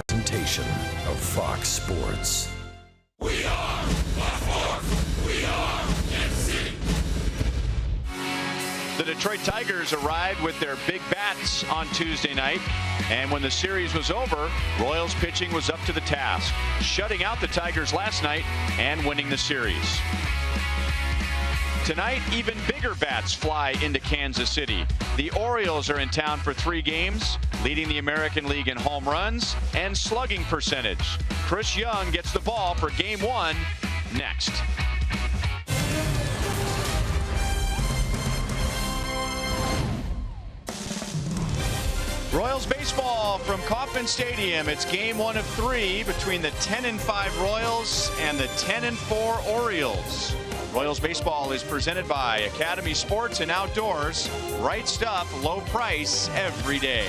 presentation of Fox Sports. We are Fox. We are FC. The Detroit Tigers arrived with their big bats on Tuesday night, and when the series was over, Royals pitching was up to the task, shutting out the Tigers last night and winning the series. Tonight, even bigger bats fly into Kansas City. The Orioles are in town for 3 games, leading the American League in home runs and slugging percentage. Chris Young gets the ball for Game 1 next. Royals baseball from Kauffman Stadium. It's Game 1 of 3 between the 10-5 Royals and the 10-4 Orioles. Royals baseball is presented by Academy Sports and Outdoors. Right stuff, low price every day.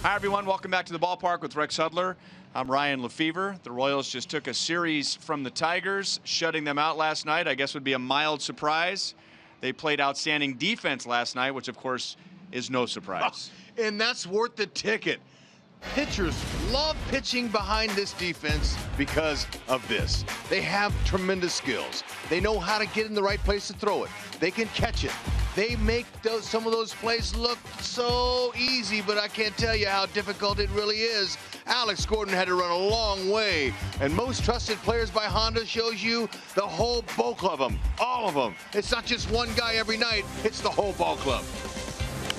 Hi everyone, welcome back to the ballpark with Rex Hudler. I'm Ryan Lefevre. The Royals just took a series from the Tigers, shutting them out last night. I guess would be a mild surprise. They played outstanding defense last night, which of course is no surprise. And that's worth the ticket. Pitchers love pitching behind this defense because of this. They have tremendous skills. They know how to get in the right place to throw it. They can catch it. They make some of those plays look so easy, but I can't tell you how difficult it really is. Alex Gordon had to run a long way, and Most Trusted Players by Honda shows you the whole ball club of them, all of them. It's not just one guy every night, it's the whole ball club.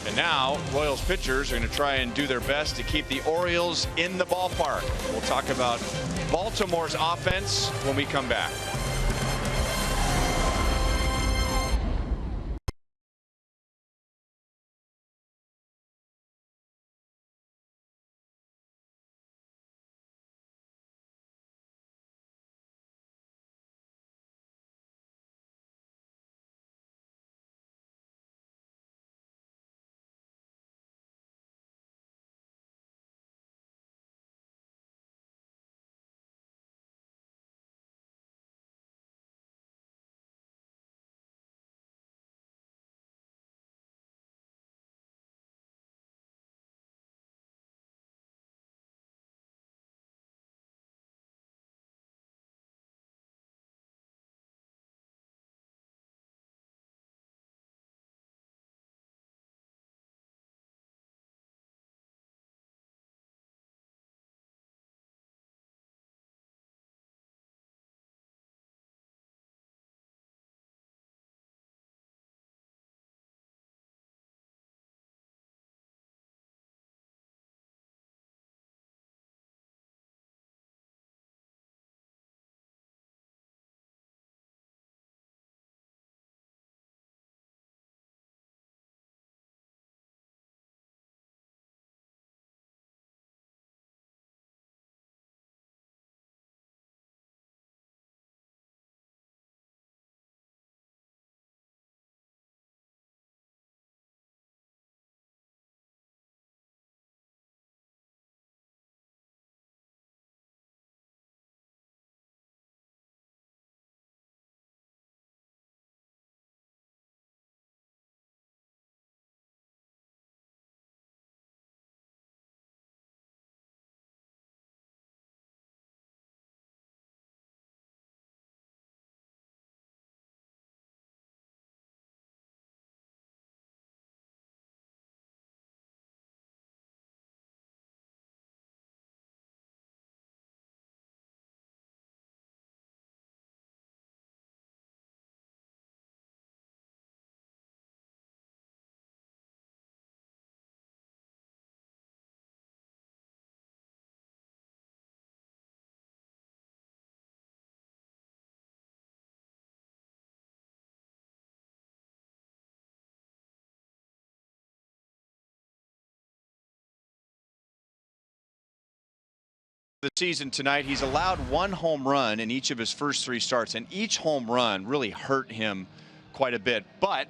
And now, Royals pitchers are going to try and do their best to keep the Orioles in the ballpark. We'll talk about Baltimore's offense when we come back. The season tonight, he's allowed 1 home run in each of his first 3 starts, and each home run really hurt him quite a bit. But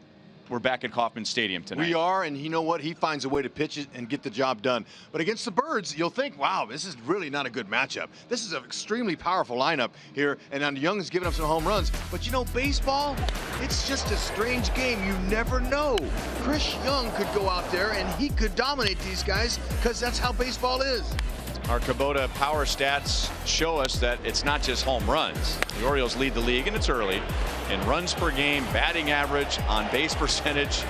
we're back at Kauffman Stadium tonight. We are, and you know what? He finds a way to pitch it and get the job done. But against the Birds, you'll think, wow, this is really not a good matchup. This is an extremely powerful lineup here, and Young is giving up some home runs. But you know, baseball, it's just a strange game. You never know. Chris Young could go out there, and he could dominate these guys because that's how baseball is. Our Kubota power stats show us that it's not just home runs. The Orioles lead the league, and it's early, in runs per game, batting average, on base percentage,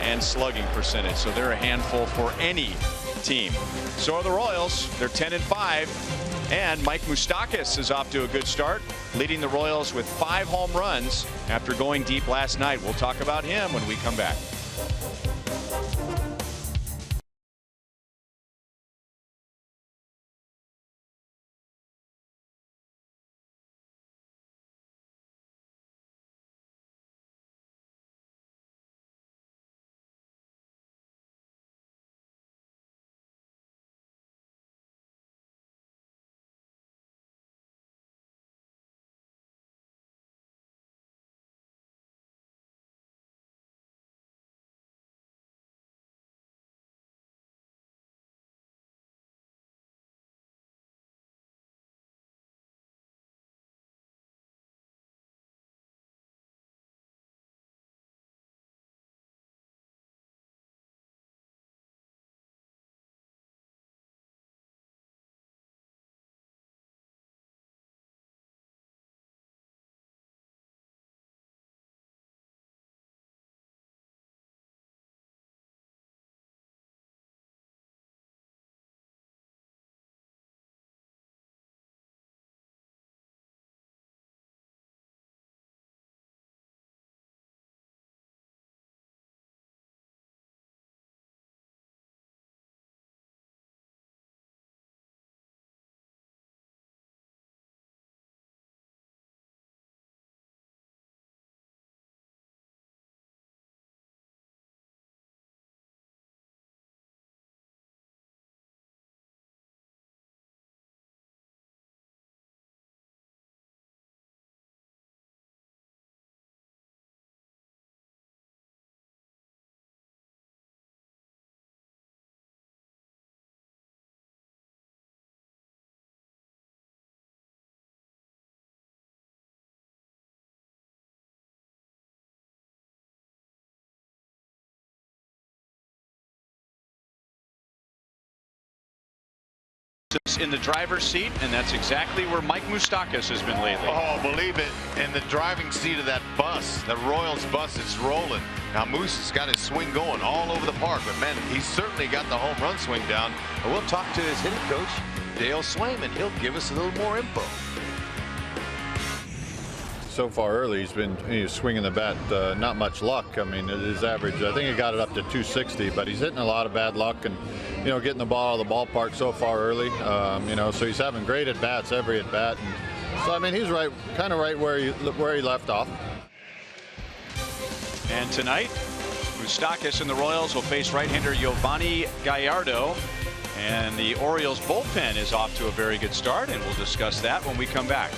and slugging percentage. So they're a handful for any team. So are the Royals. They're 10-5, and Mike Moustakas is off to a good start, leading the Royals with 5 home runs after going deep last night. We'll talk about him when we come back. In the driver's seat, and that's exactly where Mike Moustakas has been lately. Oh, believe it, in the driving seat of that bus, the Royals bus, it's rolling. Now Moose has got his swing going all over the park, but man, he's certainly got the home run swing down. And we'll talk to his hitting coach, Dale Swayman. He'll give us a little more info. So far early, he's swinging the bat, not much luck. I mean, his average, I think he got it up to 260, but he's hitting a lot of bad luck and, getting the ball out of the ballpark so far early. So he's having great at bats every at bat. And so I mean, he's kind of right where he left off. And tonight, Moustakas and the Royals will face right-hander Giovanni Gallardo. And the Orioles bullpen is off to a very good start, and we'll discuss that when we come back.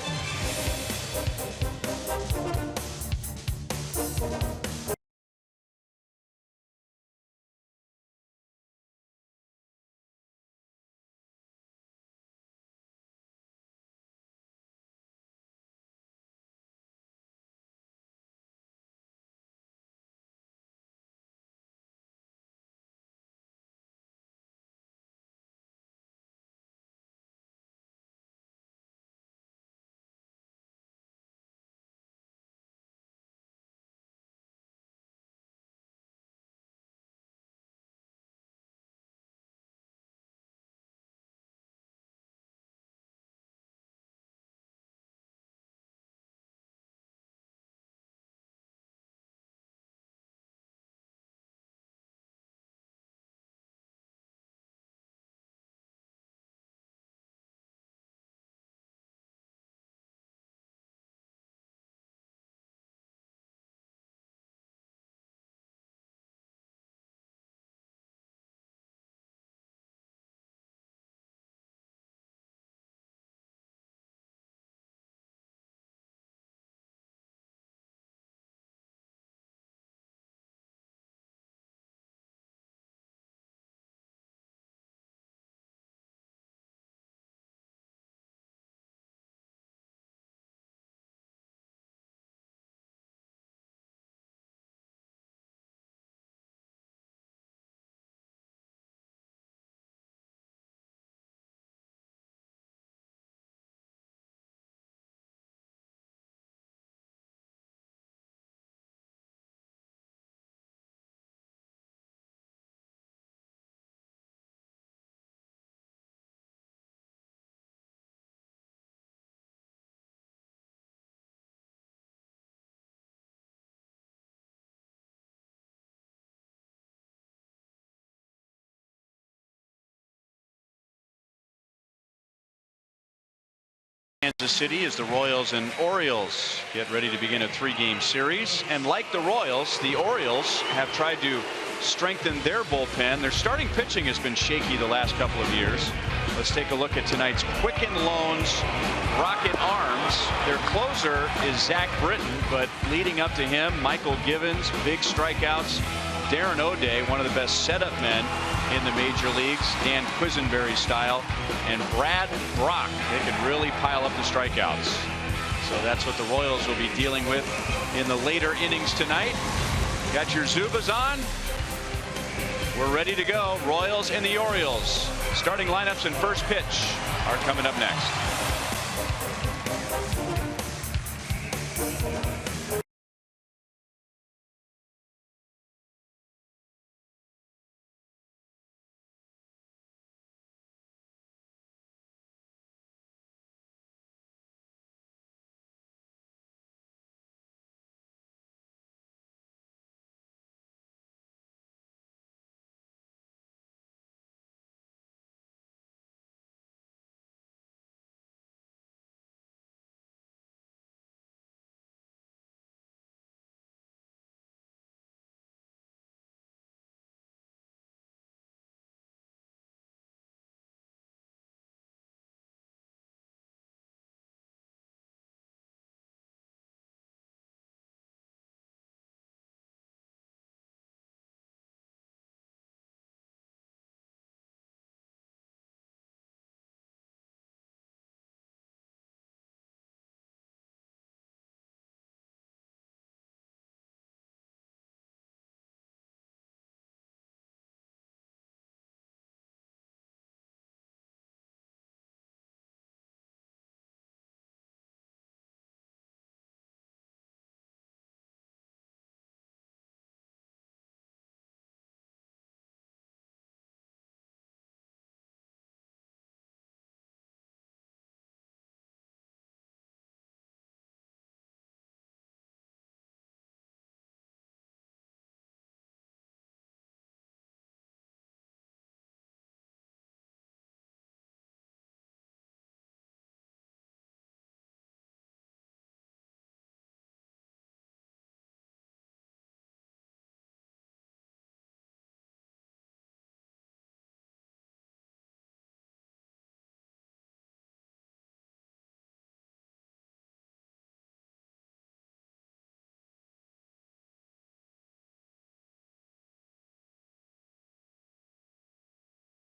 Kansas City as the Royals and Orioles get ready to begin a 3-game series. And like the Royals, the Orioles have tried to strengthen their bullpen. Their starting pitching has been shaky the last couple of years. Let's take a look at tonight's Quicken Loans Rocket Arms. Their closer is Zach Britton, but leading up to him, Michael Givens, big strikeouts. Darren O'Day, one of the best setup men in the major leagues, Dan Quisenberry style, and Brad Brock. They can really pile up the strikeouts. So that's what the Royals will be dealing with in the later innings tonight. Got your Zubas on. We're ready to go. Royals and the Orioles. Starting lineups and first pitch are coming up next.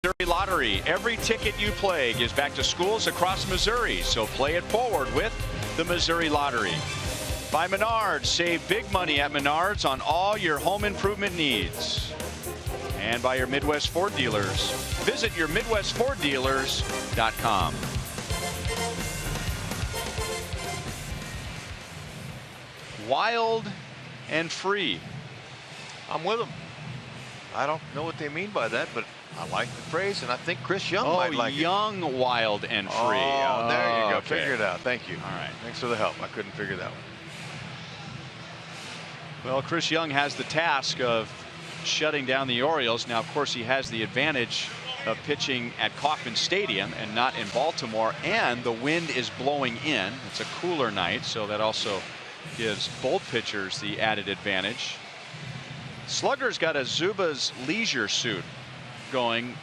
Missouri Lottery. Every ticket you play gives back to schools across Missouri, so play it forward with the Missouri Lottery. By Menards, save big money at Menards on all your home improvement needs. And by your Midwest Ford dealers. Visit your MidwestFordDealers.com. Wild and free. I'm with them. I don't know what they mean by that, but I like the phrase, and I think Chris Young might like it. Young, wild, and free. Oh, there you go. Okay. Figure it out. Thank you. All right. Thanks for the help. I couldn't figure that one. Well, Chris Young has the task of shutting down the Orioles. Now, of course, he has the advantage of pitching at Kauffman Stadium and not in Baltimore, and the wind is blowing in. It's a cooler night, so that also gives both pitchers the added advantage. Slugger's got a Zubaz leisure suit going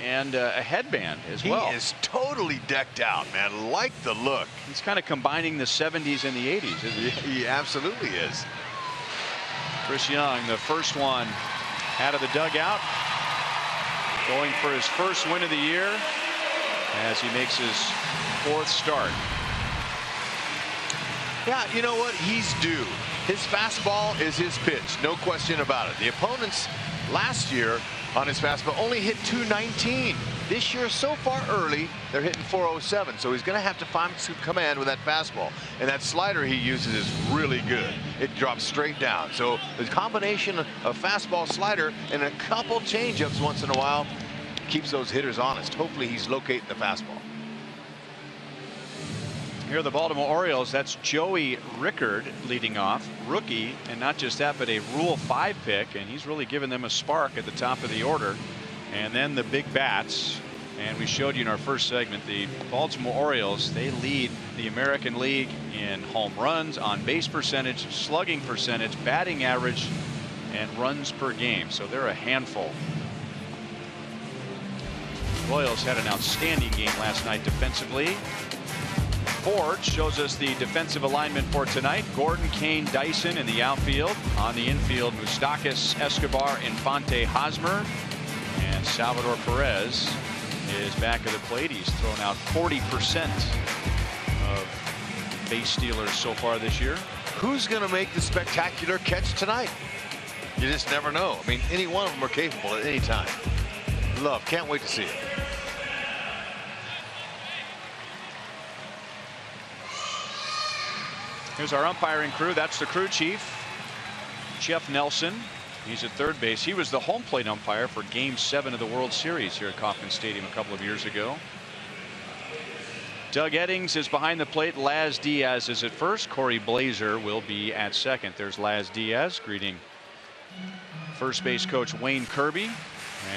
and a headband as well. He is totally decked out, man. Like the look. He's kind of combining the 70s and the 80s, isn't he? He absolutely is. Chris Young, the first one out of the dugout, going for his first win of the year as he makes his 4th start. Yeah, you know what? He's due. His fastball is his pitch, no question about it. The opponents last year on his fastball only hit 219. This year, so far early, they're hitting 407. So he's going to have to find some command with that fastball. And that slider he uses is really good. It drops straight down. So the combination of fastball, slider, and a couple changeups once in a while keeps those hitters honest. Hopefully he's locating the fastball. Here are the Baltimore Orioles. That's Joey Rickard leading off, rookie, and not just that, but a Rule 5 pick, and he's really given them a spark at the top of the order. And then the big bats, And we showed you in our first segment, the Baltimore Orioles, they lead the American League in home runs, on base percentage, slugging percentage, batting average, and runs per game. So they're a handful. Royals had an outstanding game last night defensively. Ford shows us the defensive alignment for tonight. Gordon, Kane, Dyson in the outfield. On the infield, Moustakas, Escobar, Infante, Hosmer, and Salvador Perez is back at the plate. He's thrown out 40% of base stealers so far this year. Who's going to make the spectacular catch tonight? You just never know. I mean, any one of them are capable at any time. Love, can't wait to see it. Here's our umpiring crew. That's the crew chief, Jeff Nelson. He's at third base. He was the home plate umpire for Game 7 of the World Series here at Kauffman Stadium a couple of years ago. Doug Eddings is behind the plate. Laz Diaz is at first. Corey Blazer will be at second. There's Laz Diaz greeting first base coach Wayne Kirby.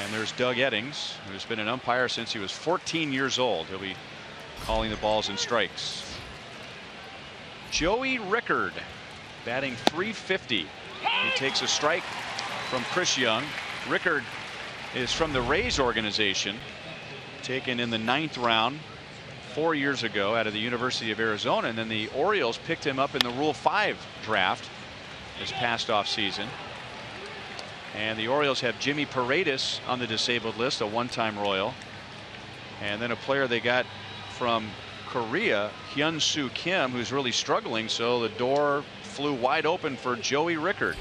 And there's Doug Eddings, who's been an umpire since he was 14 years old. He'll be calling the balls and strikes. Joey Rickard batting .350. He takes a strike from Chris Young. Rickard is from the Rays organization, taken in the 9th round 4 years ago out of the University of Arizona, and then the Orioles picked him up in the Rule 5 draft this past offseason. And the Orioles have Jimmy Paredes on the disabled list, a one-time Royal, and then a player they got from Korea, Hyun-Soo Kim, who's really struggling, so the door flew wide open for Joey Rickard.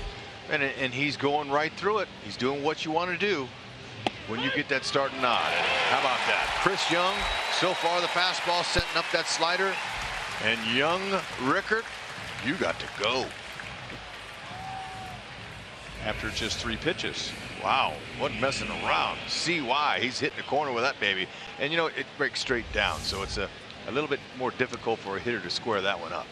And he's going right through it. He's doing what you want to do when you get that starting nod. How about that? Chris Young, so far the fastball setting up that slider. And young Rickard, you got to go. After just 3 pitches. Wow, wasn't messing around. See why. He's hitting the corner with that baby. And you know, it breaks straight down, so it's a little bit more difficult for a hitter to square that one up.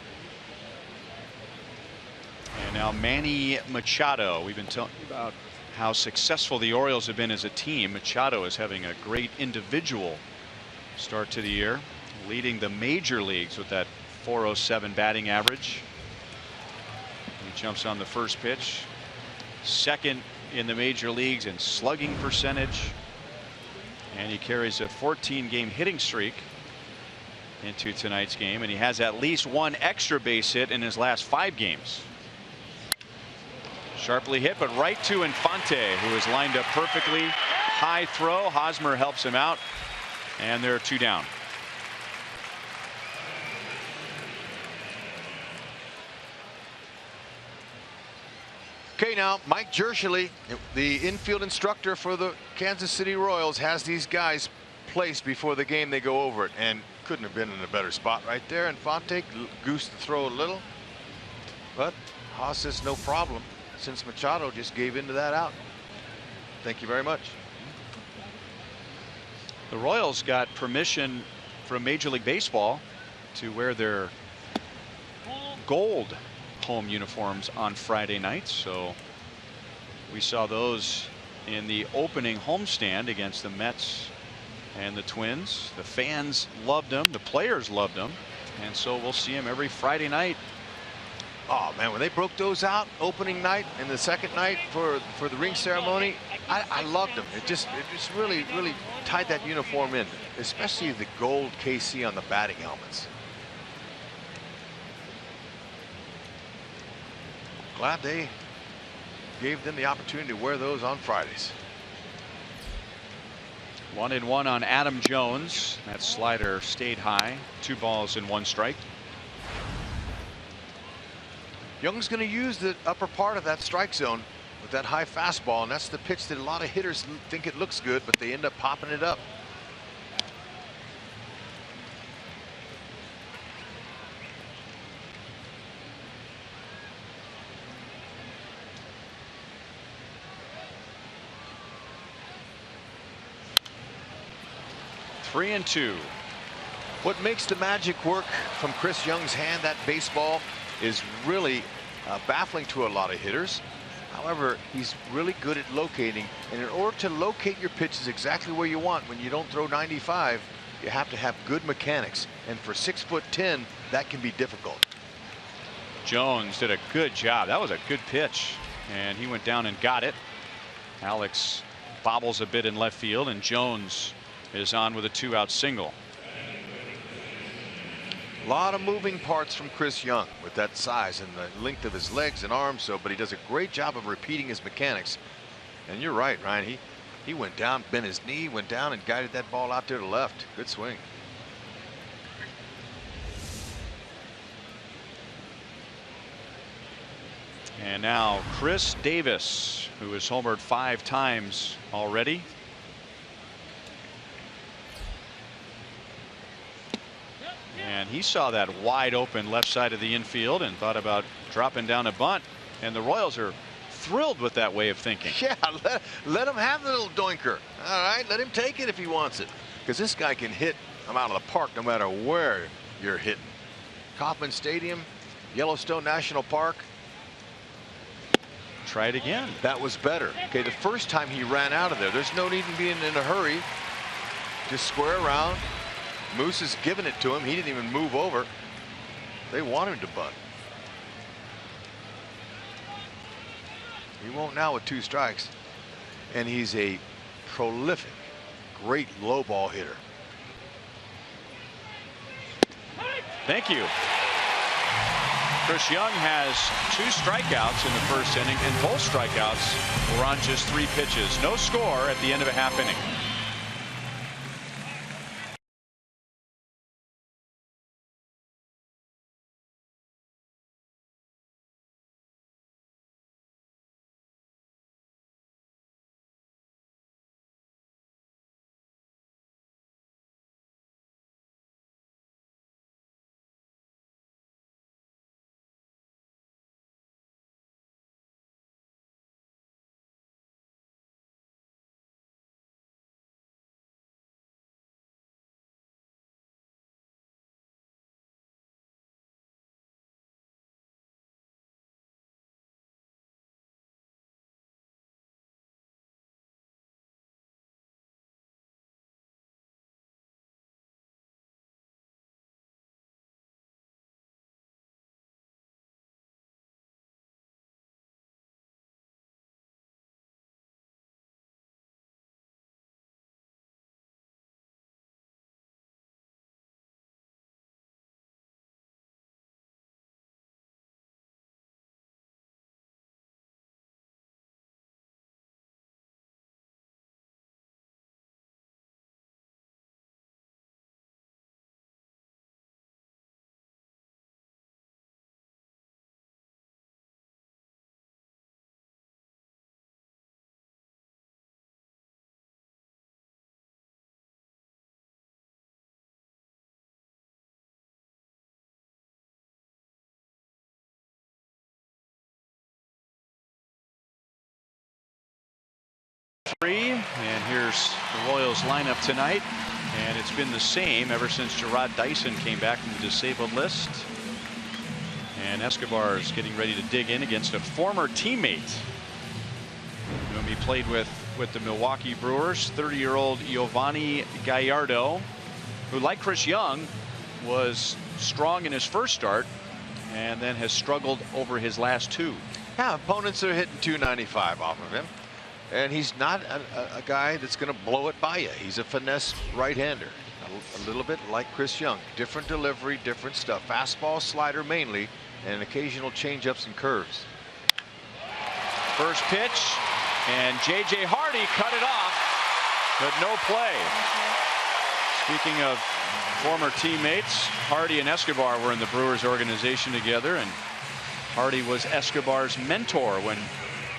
And now Manny Machado. We've been talking about how successful the Orioles have been as a team. Machado is having a great individual start to the year, leading the major leagues with that .407 batting average. He jumps on the first pitch. Second in the major leagues in slugging percentage. And he carries a 14-game hitting streak into tonight's game, and he has at least 1 extra base hit in his last 5 games. Sharply hit, but right to Infante, who is lined up perfectly. High throw. Hosmer helps him out, and there are 2 down. Okay, now Mike Jershely, the infield instructor for the Kansas City Royals, has these guys placed before the game they go over it, and couldn't have been in a better spot right there. Infante goosed the throw a little, but Haas says no problem, since Machado just gave into that out. Thank you very much. The Royals got permission from Major League Baseball to wear their gold home uniforms on Friday nights, so we saw those in the opening homestand against the Mets and the Twins. The fans loved them, the players loved them, and so we'll see them every Friday night. Oh man, when they broke those out opening night and the second night for the ring ceremony, I loved them. It just really tied that uniform in, especially the gold KC on the batting helmets. Glad they gave them the opportunity to wear those on Fridays. 1-1 on Adam Jones. That slider stayed high. 2 balls and 1 strike. Young's going to use the upper part of that strike zone with that high fastball, and that's the pitch that a lot of hitters think it looks good, but they end up popping it up. Three and 2. What makes the magic work from Chris Young's hand, that baseball, is really baffling to a lot of hitters. However, he's really good at locating, and in order to locate your pitches exactly where you want when you don't throw 95, you have to have good mechanics, and for 6'10", that can be difficult. Jones did a good job. That was a good pitch, and he went down and got it. Alex bobbles a bit in left field, and Jones is on with a 2-out single. A lot of moving parts from Chris Young with that size and the length of his legs and arms, but he does a great job of repeating his mechanics. And you're right, Ryan. He went down, bent his knee, went down and guided that ball out there to left. Good swing. And now Chris Davis, who has homered 5 times already. And he saw that wide open left side of the infield and thought about dropping down a bunt. And the Royals are thrilled with that way of thinking. Yeah, let him have the little doinker. All right, let him take it if he wants it. Because this guy can hit him out of the park no matter where you're hitting. Kauffman Stadium, Yellowstone National Park. Try it again. That was better. Okay, the first time he ran out of there, there's no need in being in a hurry. Just square around. Moose is giving it to him. He didn't even move over. They want him to bunt. He won't now with 2 strikes. And he's a prolific, great low ball hitter. Thank you. Chris Young has 2 strikeouts in the first inning, and both strikeouts were on just 3 pitches. No score at the end of a half inning. And here's the Royals lineup tonight, and it's been the same ever since Jarrod Dyson came back from the disabled list. And Escobar is getting ready to dig in against a former teammate whom he played with the Milwaukee Brewers, 30-year-old Giovanni Gallardo, who, like Chris Young, was strong in his first start and then has struggled over his last 2. Yeah, opponents are hitting 295 off of him. And he's not a guy that's going to blow it by you. He's a finesse right-hander. A little bit like Chris Young. Different delivery, different stuff. Fastball, slider mainly, and occasional change-ups and curves. First pitch, and J.J. Hardy cut it off, but no play. Speaking of former teammates, Hardy and Escobar were in the Brewers organization together, and Hardy was Escobar's mentor when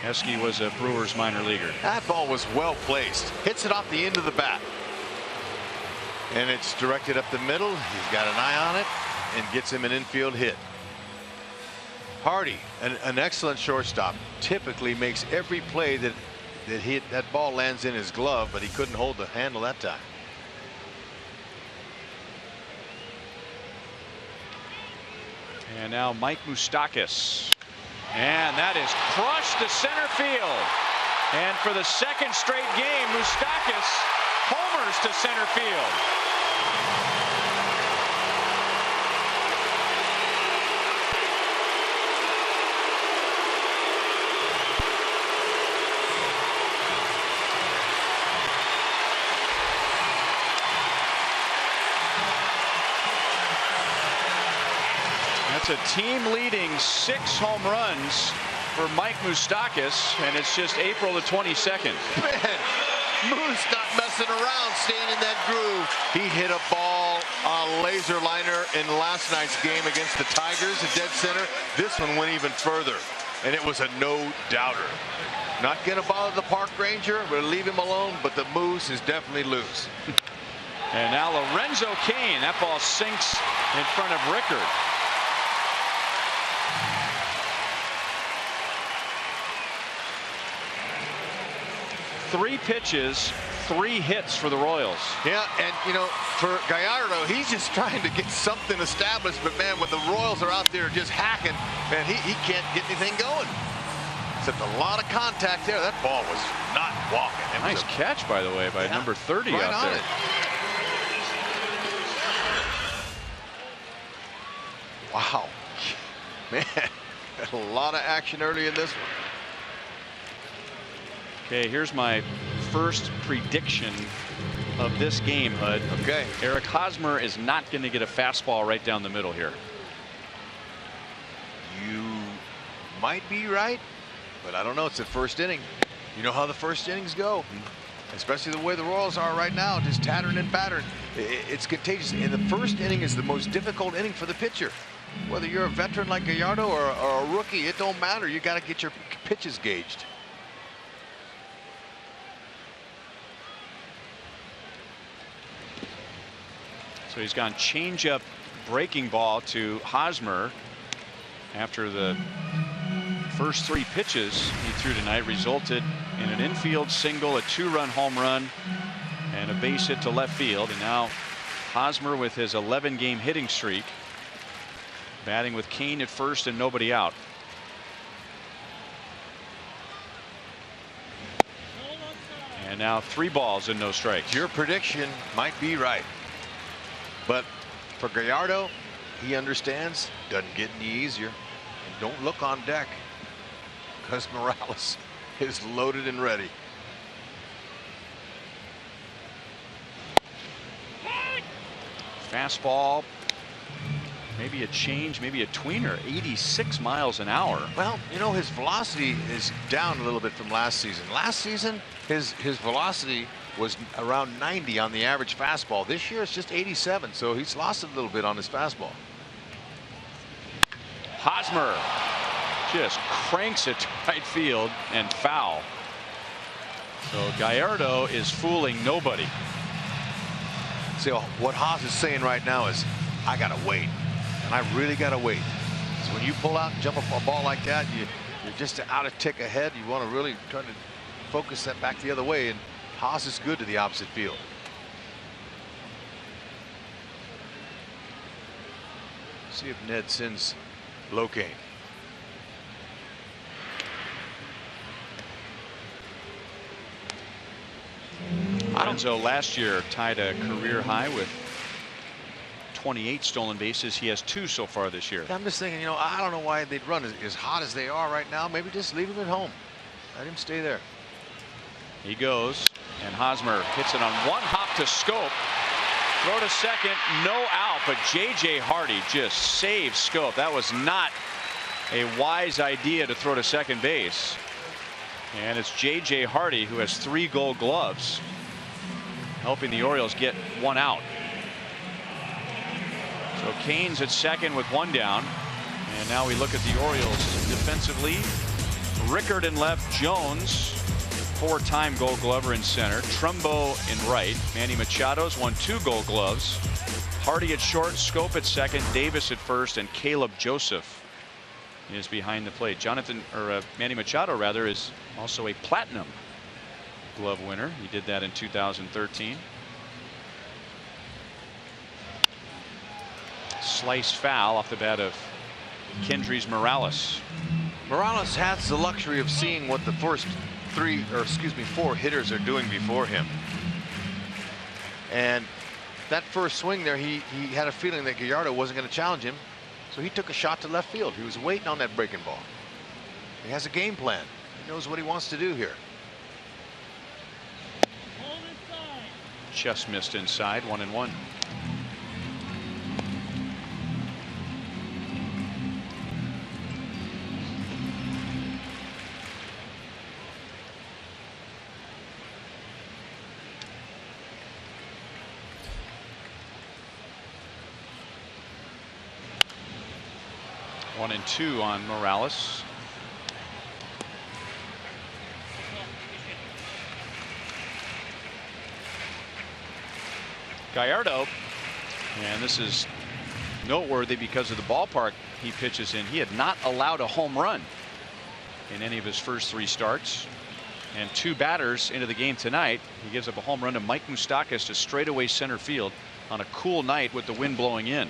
Esky was a Brewers minor leaguer. That ball was well placed. Hits it off the end of the bat. And it's directed up the middle. He's got an eye on it and gets him an infield hit. Hardy, an excellent shortstop, typically makes every play that ball lands in his glove, but he couldn't hold the handle that time. And now Mike Moustakas And that is crushed to center field. And for the second straight game, Moustakas homers to center field. That's a team-leading 6 home runs for Mike Moustakas, and it's just April the 22nd. Man, Moose not messing around, staying in that groove. He hit a ball, a laser liner in last night's game against the Tigers at dead center. This one went even further, and it was a no-doubter. Not going to bother the park ranger. We'll leave him alone, but the Moose is definitely loose. And now Lorenzo Cain. That ball sinks in front of Rickard. 3 pitches, 3 hits for the Royals. Yeah, and you know, for Gallardo, he's just trying to get something established, but man, when the Royals are out there just hacking, man, he can't get anything going. Except a lot of contact there. That ball was not walking. Nice catch, by the way, by number 30 right out there. Wow. Man, a lot of action early in this one. Okay, here's my first prediction of this game, Hud. Okay. Eric Hosmer is not going to get a fastball right down the middle here. You might be right, but I don't know. It's the first inning. You know how the first innings go, especially the way the Royals are right now, just tattering and battering. It's contagious. And the first inning is the most difficult inning for the pitcher. Whether you're a veteran like Gallardo or a rookie, it don't matter. You got to get your pitches gauged. So he's gone changeup, breaking ball to Hosmer after the first 3 pitches he threw tonight resulted in an infield single, a 2-run home run, and a base hit to left field. And now Hosmer with his 11-game hitting streak, batting with Cain at first and nobody out. And now 3 balls and no strikes. Your prediction might be right. But for Gallardo, he understands, doesn't get any easier. And don't look on deck, because Morales is loaded and ready. Fastball, maybe a change, maybe a tweener, 86 miles an hour. Well, you know, his velocity is down a little bit from last season. Last season, his velocity was around 90 on the average fastball. This year it's just 87, so he's lost a little bit on his fastball. Hosmer just cranks it to right field and foul. So Gallardo is fooling nobody. See, what Haas is saying right now is, I gotta wait, and I really gotta wait. So when you pull out and jump a ball like that, you're just out a tick ahead. You want to really try to focus that back the other way, and Haas is good to the opposite field. See if Ned sends Locaine. Lorenzo last year tied a career high with 28 stolen bases. He has 2 so far this year. I'm just thinking, you know, I don't know why they'd run as hot as they are right now. Maybe just leave him at home. Let him stay there. He goes, and Hosmer hits it on 1 hop to Schoop. Throw to second, no out, but J.J. Hardy just saves Schoop. That was not a wise idea to throw to second base. And it's J.J. Hardy who has 3 Gold Gloves, helping the Orioles get 1 out. So Cain's at second with 1 down. And now we look at the Orioles defensively. Rickard in left, Jones, 4-time Gold Glover in center, Trumbo in right, Manny Machado's won 2 Gold Gloves, Hardy at short, Schoop at second, Davis at first, and Caleb Joseph is behind the plate. Manny Machado rather is also a Platinum Glove winner. He did that in 2013. Slice foul off the bat of Kendrys Morales. Morales has the luxury of seeing what the first four hitters are doing before him. And that first swing there, he had a feeling that Gallardo wasn't going to challenge him, so he took a shot to left field. He was waiting on that breaking ball. He has a game plan. He knows what he wants to do here. Just missed inside, 1-1. One and two on Morales. Gallardo, and this is noteworthy because of the ballpark he pitches in. He had not allowed a home run in any of his first 3 starts, and 2 batters into the game tonight. He gives up a home run to Mike Moustakas to straightaway center field on a cool night with the wind blowing in.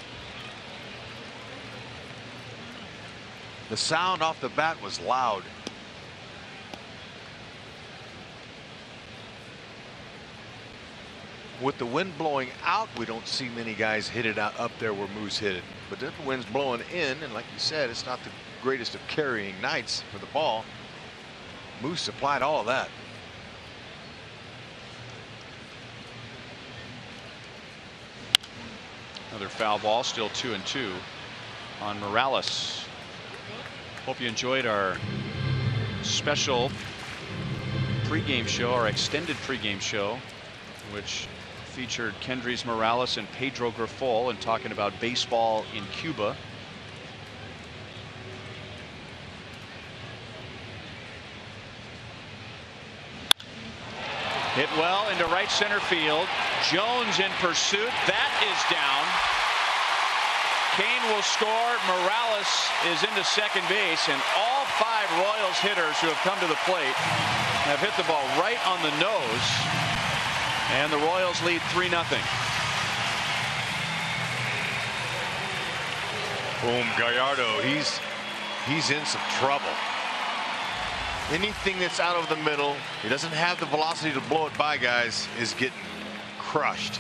The sound off the bat was loud. With the wind blowing out, we don't see many guys hit it out up there where Moose hit it. But then the wind's blowing in, and like you said, it's not the greatest of carrying nights for the ball. Moose supplied all of that. Another foul ball, still 2-2 on Morales. Hope you enjoyed our special pregame show, our extended pregame show, which featured Kendrys Morales and Pedro Grifol and talking about baseball in Cuba. Hit well into right center field. Jones in pursuit. That is down. Kane will score. Morales is into second base, and all 5 Royals hitters who have come to the plate have hit the ball right on the nose, and the Royals lead 3-0. Boom, Gallardo, he's in some trouble. Anything that's out of the middle, he doesn't have the velocity to blow it by, guys, is getting crushed.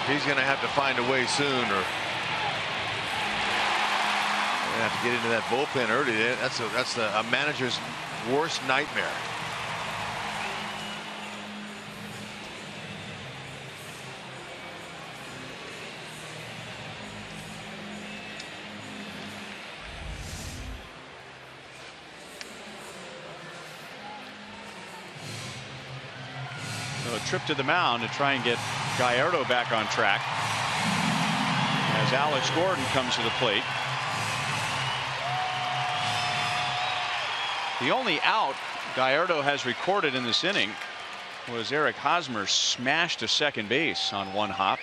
He's going to have to find a way soon, or going to have to get into that bullpen early. That's a manager's worst nightmare. So a trip to the mound to try and get Gallardo back on track as Alex Gordon comes to the plate. The only out Gallardo has recorded in this inning was Eric Hosmer smashed to second base on one hop.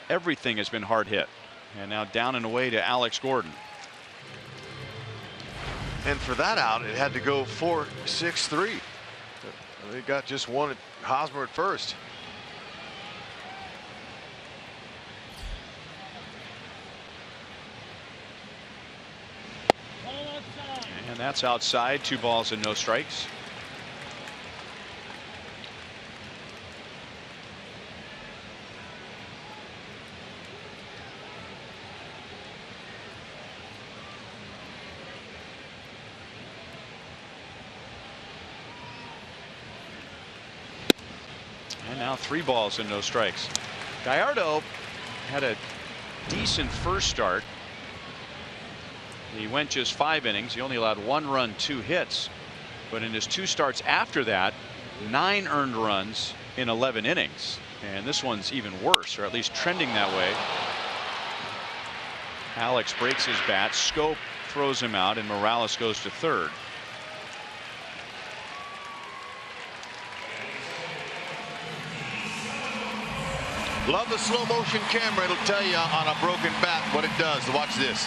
Everything has been hard hit, and now down and away to Alex Gordon. And for that out, it had to go 4-6-3. They got just one at Hosmer at first. And that's outside. 2 balls and no strikes. And now 3 balls and no strikes. Gallardo had a decent first start. He went just 5 innings. He only allowed 1 run, 2 hits. But in his 2 starts after that, 9 earned runs in 11 innings. And this one's even worse, or at least trending that way. Alex breaks his bat. Schoop throws him out, and Morales goes to third. Love the slow motion camera. It'll tell you on a broken bat what it does. Watch this.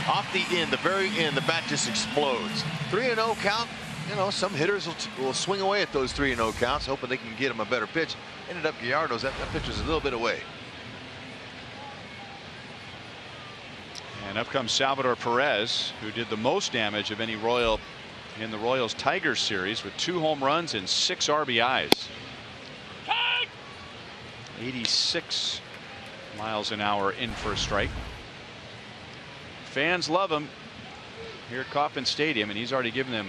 Off the end, the very end, the bat just explodes. 3-0 count. You know, some hitters will swing away at those 3-0 counts, hoping they can get him a better pitch. Ended up Gallardo's. That pitch was a little bit away. And up comes Salvador Perez, who did the most damage of any Royal in the Royals Tigers series with 2 home runs and 6 RBIs. 86 miles an hour in for a strike. Fans love him here at Kauffman Stadium, and he's already given them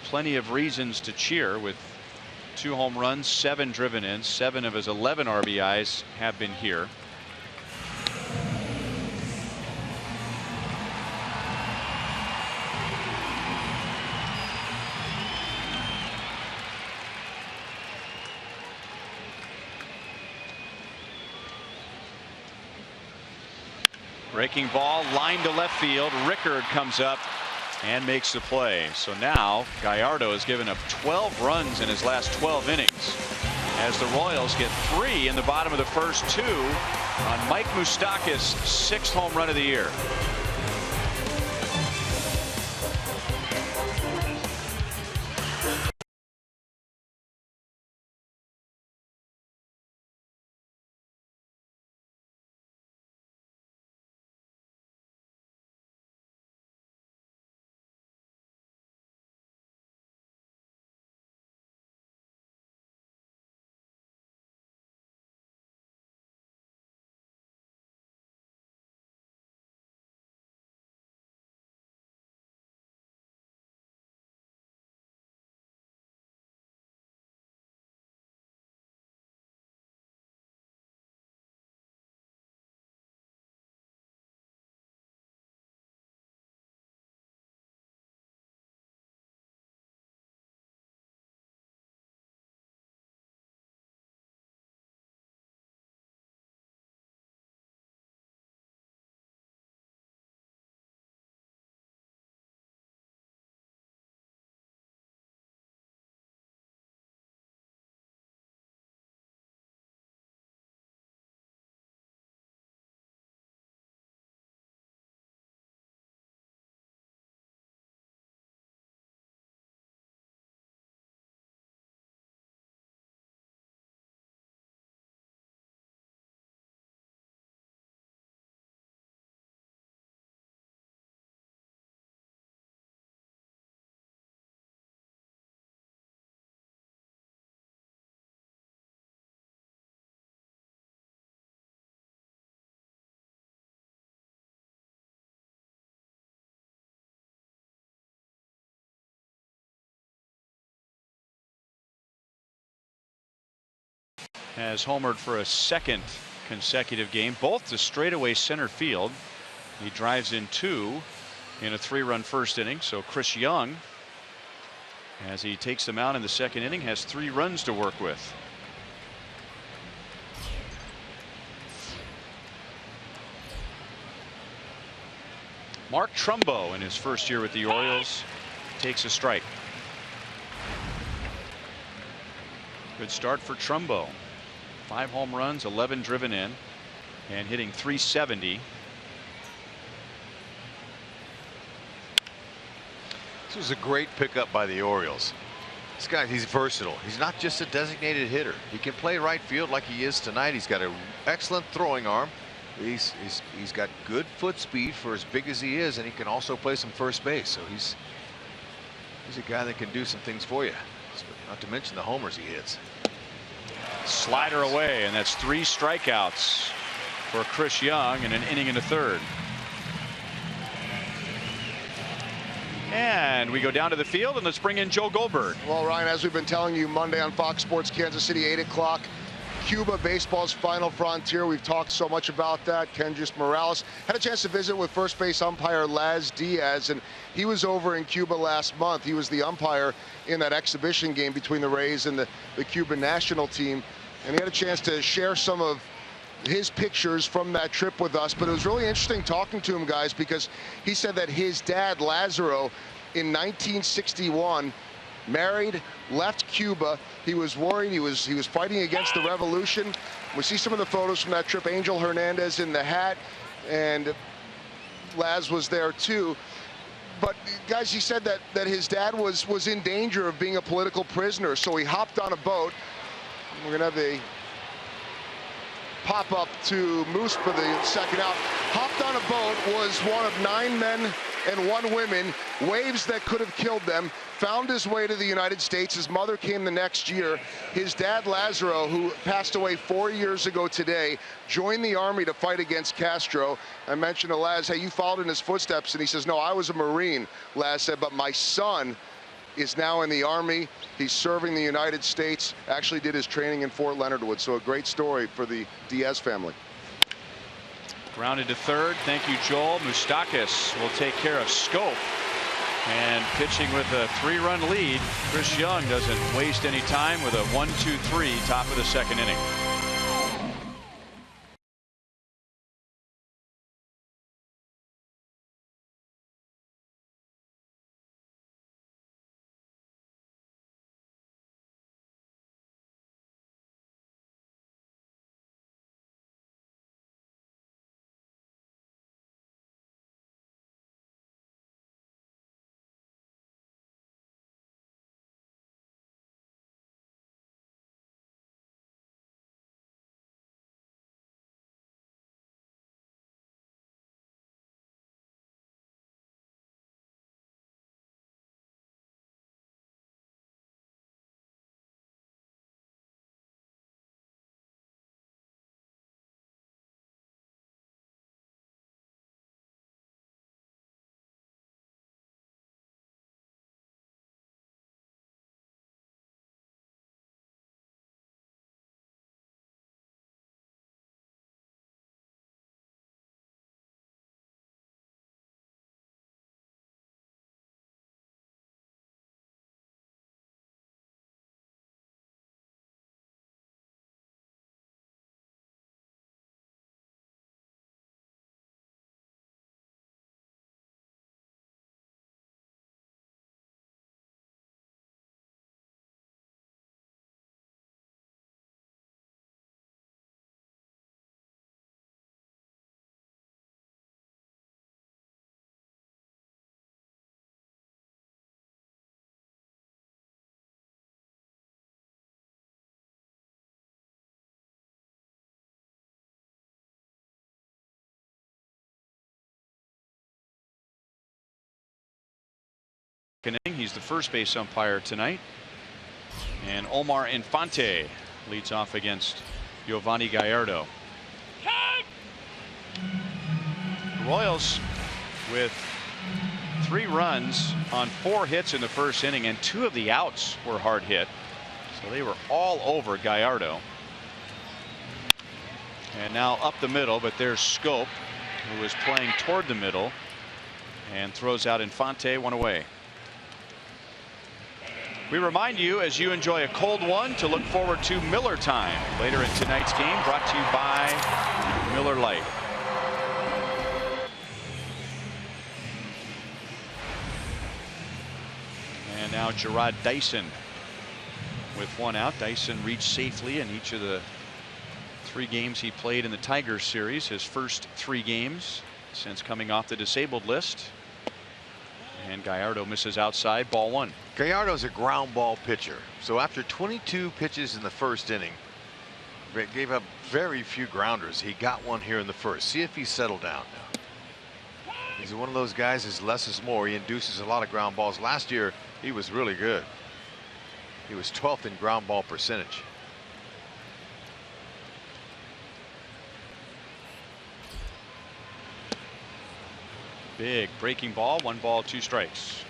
plenty of reasons to cheer with 2 home runs, 7 driven in. 7 of his 11 RBIs have been here. Breaking ball, line to left field. Rickard comes up and makes the play. So now Gallardo has given up 12 runs in his last 12 innings, as the Royals get 3 in the bottom of the first 2 on Mike Moustakas' 6th home run of the year. Has homered for a 2nd consecutive game, both to straightaway center field. He drives in 2 in a 3-run first inning. So Chris Young, as he takes them out in the 2nd inning, has 3 runs to work with. Mark Trumbo, in his first year with the Orioles, takes a strike. Good start for Trumbo. 5 home runs, 11 driven in, and hitting .370. This was a great pickup by the Orioles. This guy, he's versatile. He's not just a designated hitter. He can play right field like he is tonight. He's got an excellent throwing arm. He's got good foot speed for as big as he is, and he can also play some first base. So he's a guy that can do some things for you. Not to mention the homers he hits. Slider away, and that's 3 strikeouts for Chris Young in an inning and a third. And we go down to the field, and let's bring in Joe Goldberg. Well, Ryan, as we've been telling you, Monday on Fox Sports Kansas City, 8 o'clock. Cuba, baseball's final frontier. We've talked so much about that. Kendrys Morales had a chance to visit with first base umpire Laz Diaz, and he was over in Cuba last month. He was the umpire in that exhibition game between the Rays and the Cuban national team, and he had a chance to share some of his pictures from that trip with us. But it was really interesting talking to him, guys, because he said that his dad, Lazaro, in 1961, married, left Cuba. He was worried. He was fighting against the revolution. We see some of the photos from that trip. Angel Hernandez in the hat, and Laz was there too. But guys, he said that his dad was in danger of being a political prisoner, so he hopped on a boat. We're gonna have a pop up to Moose for the second out. hopped on a boat, was one of 9 men and 1 woman, waves that could have killed them, found his way to the United States. His mother came the next year. His dad, Lazaro, who passed away 4 years ago today, joined the Army to fight against Castro. I mentioned to Laz, hey, you followed in his footsteps, and he says, no, I was a Marine, Laz said, but my son is now in the Army. He's serving the United States, actually did his training in Fort Leonard Wood, so a great story for the Diaz family. Grounded to third. Thank you, Joel. Moustakas will take care of Schoop. And pitching with a 3-run lead, Chris Young doesn't waste any time with a 1-2-3 top of the second inning. He's the first base umpire tonight. And Omar Infante leads off against Giovanni Gallardo. The Royals with 3 runs on 4 hits in the first inning, and 2 of the outs were hard hit. So they were all over Gallardo. And now up the middle, but there's Schoop, who is playing toward the middle and throws out Infante, 1 away. We remind you, as you enjoy a cold one, to look forward to Miller Time later in tonight's game, brought to you by Miller Lite. And now Jarrod Dyson with 1 out. Dyson reached safely in each of the 3 games he played in the Tigers series, his first 3 games since coming off the disabled list. And Gallardo misses outside, ball 1. Gallardo's a ground ball pitcher. So after 22 pitches in the first inning, gave up very few grounders. He got 1 here in the first. See if he's settled down now. He's one of those guys, is less is more. He induces a lot of ground balls. Last year, he was really good. He was 12th in ground ball percentage. Big breaking ball, 1 ball, 2 strikes.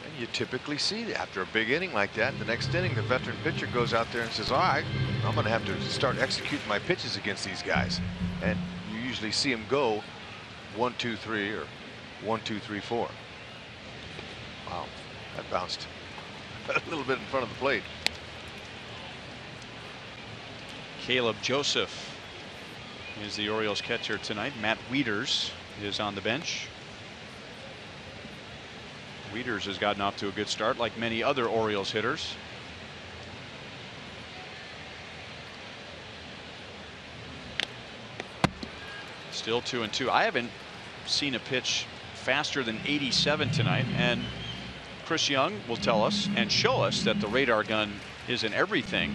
And you typically see that after a big inning like that, the next inning, the veteran pitcher goes out there and says, all right, I'm going to have to start executing my pitches against these guys. And you usually see him go 1, 2, 3 or 1, 2, 3, 4. Wow, that bounced a little bit in front of the plate. Caleb Joseph is the Orioles catcher tonight. Matt Wieters is on the bench. Wieters has gotten off to a good start, like many other Orioles hitters. Still 2-2. I haven't seen a pitch faster than 87 tonight, and Chris Young will tell us and show us that the radar gun isn't everything.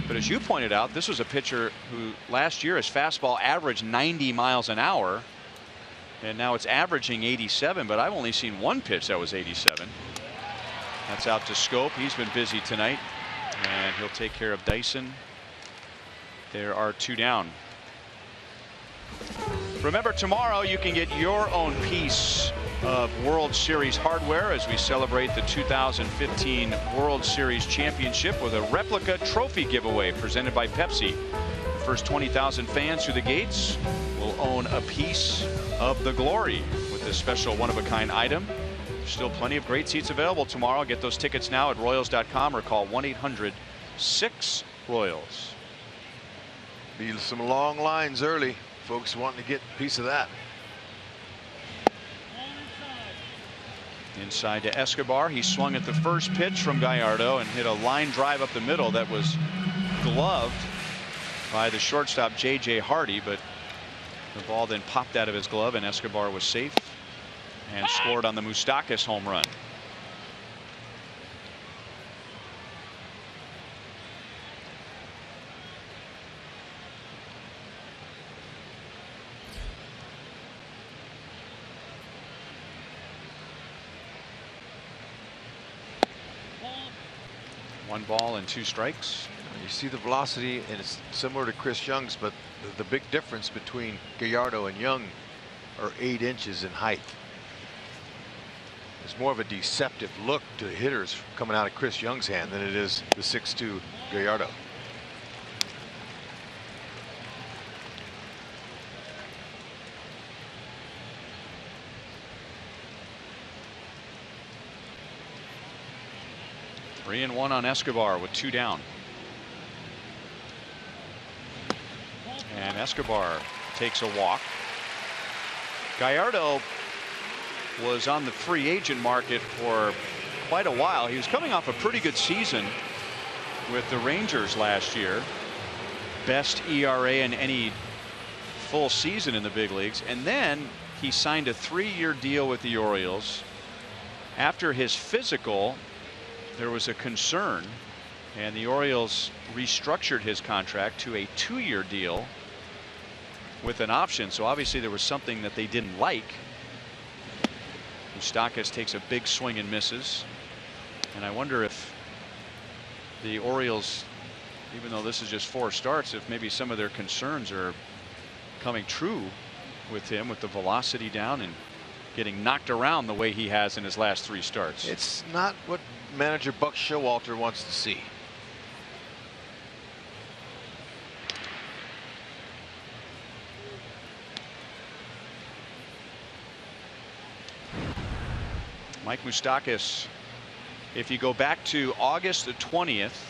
But as you pointed out, this was a pitcher who last year his fastball averaged 90 miles an hour. And now it's averaging 87, but I've only seen one pitch that was 87. That's out to Schoop. He's been busy tonight, and he'll take care of Dyson. There are 2 down. Remember, tomorrow you can get your own piece of World Series hardware as we celebrate the 2015 World Series Championship with a replica trophy giveaway presented by Pepsi. The first 20,000 fans through the gates will own a piece of the glory with this special one-of-a-kind item. There's still plenty of great seats available tomorrow. Get those tickets now at Royals.com or call 1-800-6-ROYALS. Be some long lines early. Folks wanting to get a piece of that. Inside to Escobar. He swung at the first pitch from Gallardo and hit a line drive up the middle that was gloved by the shortstop J.J. Hardy, but the ball then popped out of his glove and Escobar was safe and scored on the Moustakas home run. One ball and 2 strikes. You see the velocity, and it's similar to Chris Young's, but the big difference between Gallardo and Young are 8 inches in height. It's more of a deceptive look to hitters coming out of Chris Young's hand than it is the 6'2" Gallardo. Three and 1 on Escobar with 2 down. And Escobar takes a walk. Gallardo was on the free agent market for quite a while. He was coming off a pretty good season with the Rangers last year. Best ERA in any full season in the big leagues. And then he signed a 3-year deal with the Orioles. After his physical, there was a concern, and the Orioles restructured his contract to a 2-year deal with an option. So obviously there was something that they didn't like. Moustakas takes a big swing and misses. And I wonder if the Orioles, even though this is just 4 starts, if maybe some of their concerns are coming true with him, with the velocity down and getting knocked around the way he has in his last 3 starts. It's not what manager Buck Showalter wants to see. Mike Moustakas, if you go back to August the 20th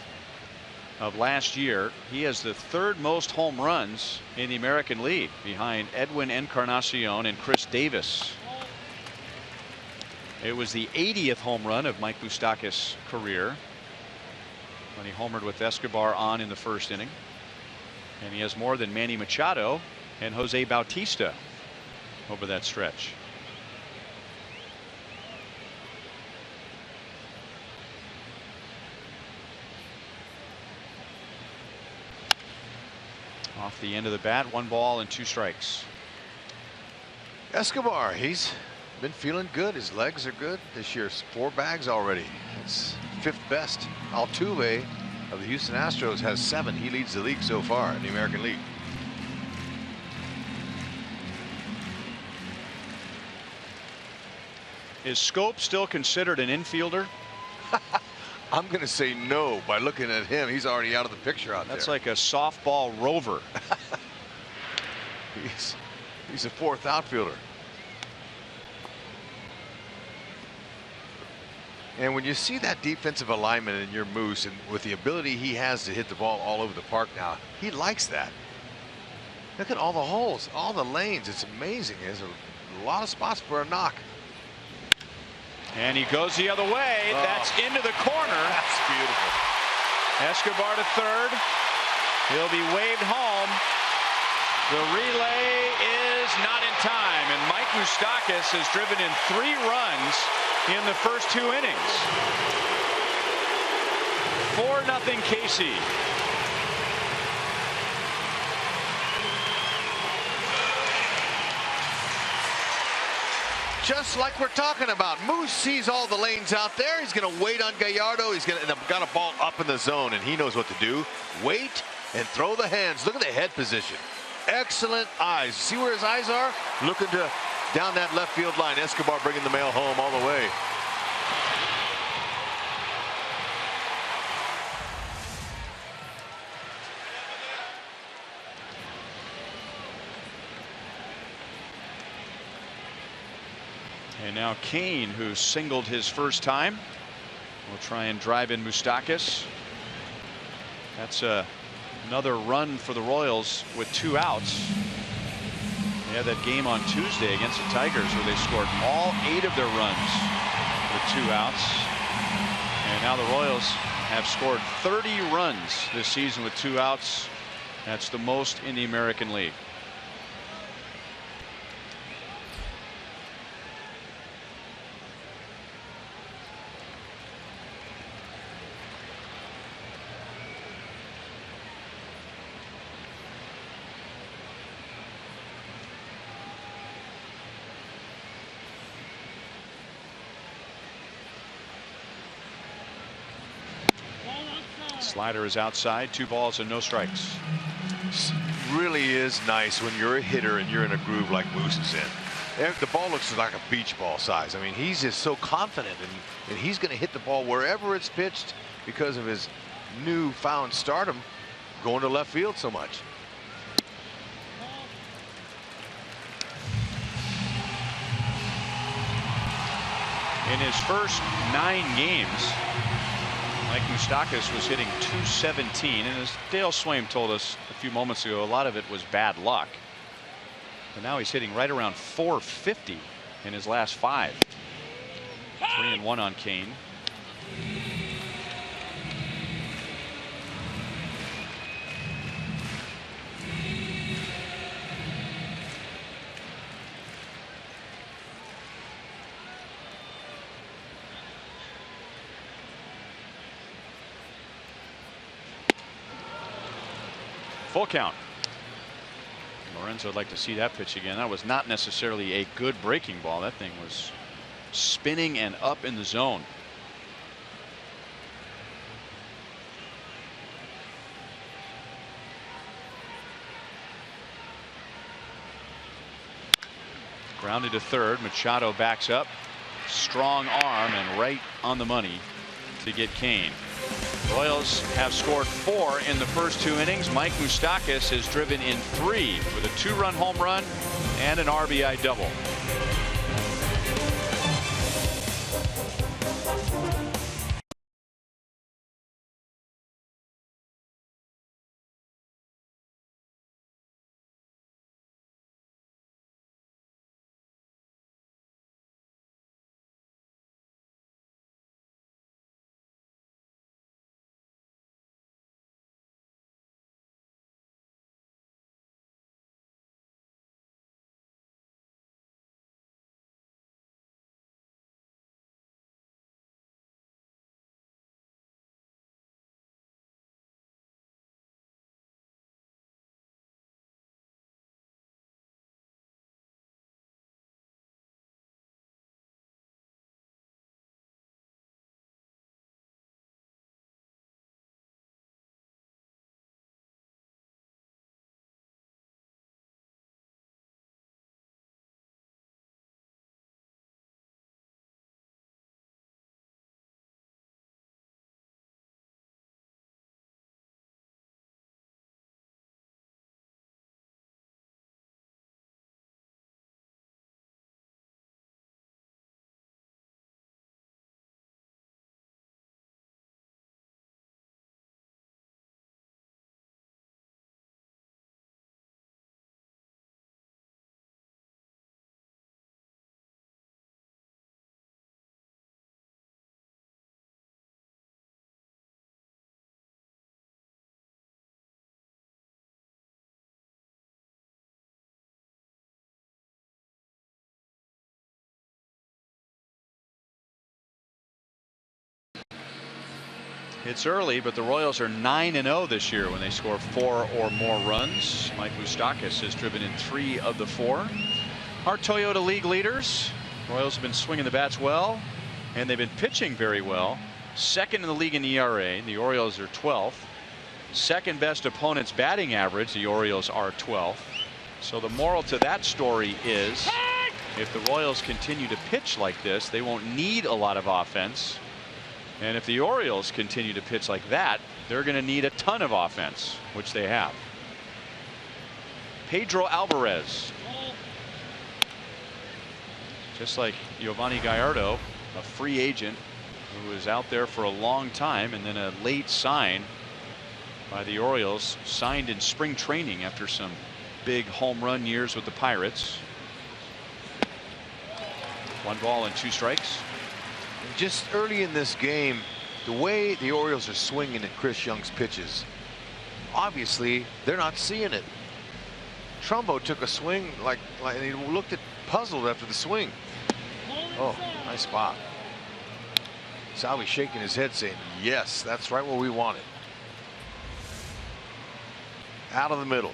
of last year, he has the 3rd most home runs in the American League, behind Edwin Encarnacion and Chris Davis. It was the 80th home run of Mike Moustakas' career when he homered with Escobar on in the 1st inning. And he has more than Manny Machado and Jose Bautista over that stretch. Off the end of the bat, 1 ball and 2 strikes. Escobar, he's been feeling good. His legs are good this year. 4 bags already. It's 5th best. Altuve of the Houston Astros has 7. He leads the league so far in the American League. Is Schoop still considered an infielder? I'm going to say no. By looking at him, he's already out of the picture out there. That's like a softball rover. He's a 4th outfielder. And when you see that defensive alignment in your Moose, and with the ability he has to hit the ball all over the park now, he likes that. Look at all the holes, all the lanes. It's amazing. There's a lot of spots for a knock. And he goes the other way. Oh. That's into the corner. That's beautiful. Escobar to 3rd. He'll be waved home. The relay is not in time, and Mike Moustakas has driven in 3 runs in the first 2 innings. 4-0 Casey. just like we're talking about. Moose sees all the lanes out there. He's going to wait on Gallardo. He's going to got a ball up in the zone, and he knows what to do. Wait and throw the hands. Look at the head position. Excellent eyes. See where his eyes are? Looking to down that left field line. Escobar bringing the mail home all the way. And now Kane, who singled his first time, will try and drive in Moustakas. That's another run for the Royals with 2 outs. They had that game on Tuesday against the Tigers where they scored all 8 of their runs with 2 outs. And now the Royals have scored 30 runs this season with 2 outs. That's the most in the American League. Slider is outside. 2 balls and no strikes. Really is nice when you're a hitter and you're in a groove like Moose is in. The ball looks like a beach ball size. I mean, he's just so confident, and he's going to hit the ball wherever it's pitched because of his newfound stardom going to left field so much. In his first 9 games, Mike Moustakas was hitting .217, and as Dale Swaim told us a few moments ago, a lot of it was bad luck. But now he's hitting right around .450 in his last 5. 3-1 on Kane. Full count. Lorenzo would like to see that pitch again. That was not necessarily a good breaking ball. That thing was spinning and up in the zone. Grounded to third. Machado backs up. Strong arm and right on the money to get Kane. Royals have scored 4 in the first 2 innings. Mike Moustakas has driven in 3 with a 2-run home run and an RBI double. It's early, but the Royals are 9-0 this year when they score 4 or more runs. Mike Moustakas has driven in 3 of the 4. Our Toyota League leaders Royals have been swinging the bats well, and they've been pitching very well. Second in the league in ERA. The Orioles are 12th. Second best opponent's batting average. The Orioles are 12th. So the moral to that story is, if the Royals continue to pitch like this, they won't need a lot of offense. And if the Orioles continue to pitch like that, they're going to need a ton of offense, which they have. Pedro Alvarez, just like Giovanni Gallardo, a free agent who was out there for a long time and then a late sign by the Orioles, signed in spring training after some big home run years with the Pirates. 1 ball and 2 strikes. Just early in this game, the way the Orioles are swinging at Chris Young's pitches, obviously they're not seeing it. Trumbo took a swing like and he looked puzzled after the swing. Oh, nice spot. Salvi's shaking his head saying, yes, that's right where we want it. Out of the middle.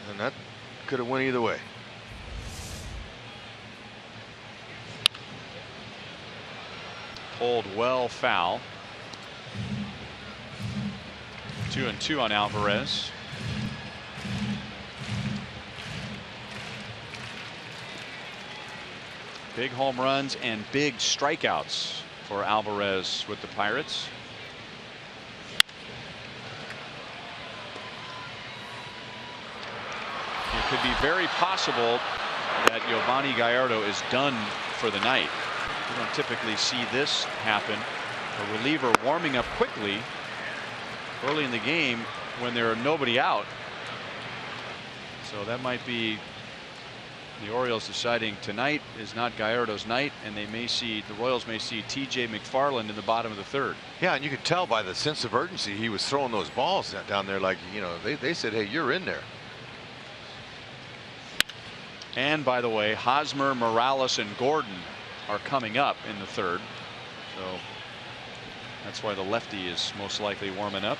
And that could have went either way. Pulled well foul. 2-2 on Alvarez. Big home runs and big strikeouts for Alvarez with the Pirates. It could be very possible that Giovanni Gallardo is done for the night. You don't typically see this happen. A reliever warming up quickly early in the game when there are nobody out. So that might be the Orioles deciding tonight is not Gallardo's night, and the Royals may see TJ McFarland in the bottom of the 3rd. Yeah, and you could tell by the sense of urgency he was throwing those balls down there, like, you know, they said, hey, you're in there. And by the way, Hosmer, Morales, and Gordon are coming up in the 3rd. So that's why the lefty is most likely warming up.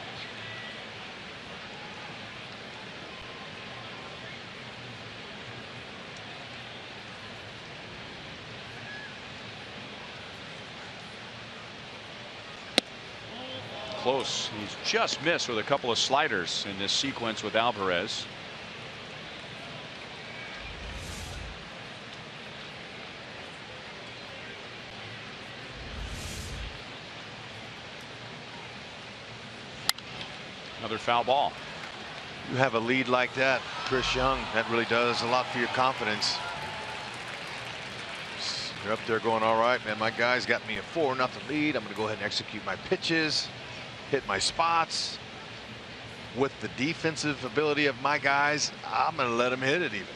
Close. He's just missed with a couple of sliders in this sequence with Alvarez. Another foul ball. You have a lead like that, Chris Young, that really does a lot for your confidence. You're up there going, all right, man, my guys got me a 4-0 lead. I'm going to go ahead and execute my pitches, hit my spots. With the defensive ability of my guys, I'm going to let them hit it even.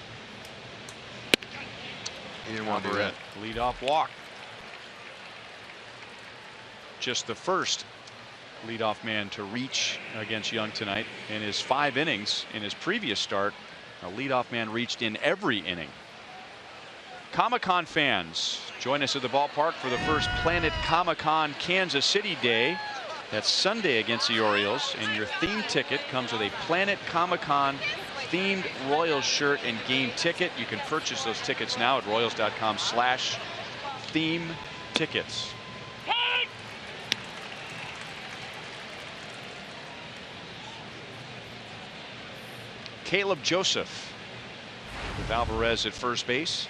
He didn't want to do that. Leadoff walk. Just the first leadoff man to reach against Young tonight. In his 5 innings in his previous start, a leadoff man reached in every inning. Comic-Con fans, join us at the ballpark for the first Planet Comic-Con Kansas City Day. That's Sunday against the Orioles, and your theme ticket comes with a Planet Comic-Con themed Royals shirt and game ticket. You can purchase those tickets now at royals.com/theme tickets. Caleb Joseph with Alvarez at first base.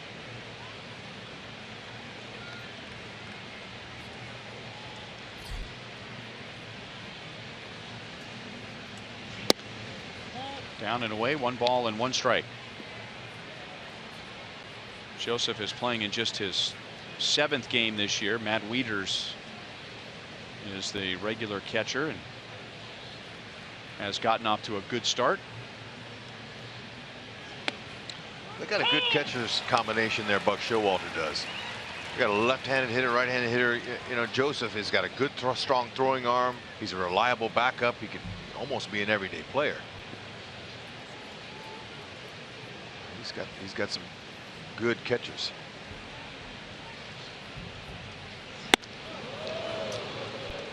Down and away, 1 ball and 1 strike. Joseph is playing in just his 7th game this year. Matt Wieters is the regular catcher and has gotten off to a good start. They got a good catcher's combination there, Buck Showalter does. You got a left-handed hitter, right-handed hitter. You know, Joseph has got a good, strong throwing arm. He's a reliable backup. He could almost be an everyday player. He's got some good catchers.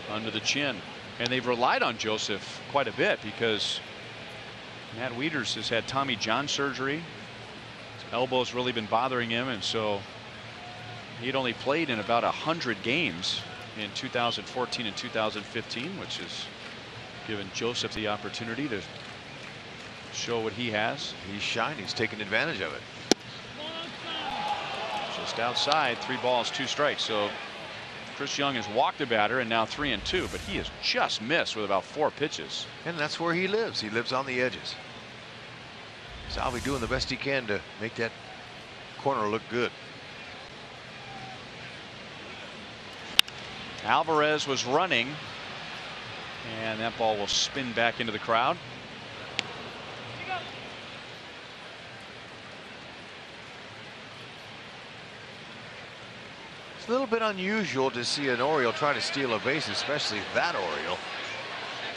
Under the chin, and they've relied on Joseph quite a bit because Matt Wieters has had Tommy John surgery. His elbow's really been bothering him, and so He'd only played in about 100 games in 2014 and 2015, which has given Joseph the opportunity to show what he has. He's shining. He's taking advantage of it. Just outside, 3 balls, 2 strikes. So Chris Young has walked a batter and now 3-2, but he has just missed with about 4 pitches. And that's where he lives. He lives on the edges. Salvi doing the best he can to make that corner look good. Alvarez was running, and that ball will spin back into the crowd. It's a little bit unusual to see an Oriole try to steal a base, especially that Oriole,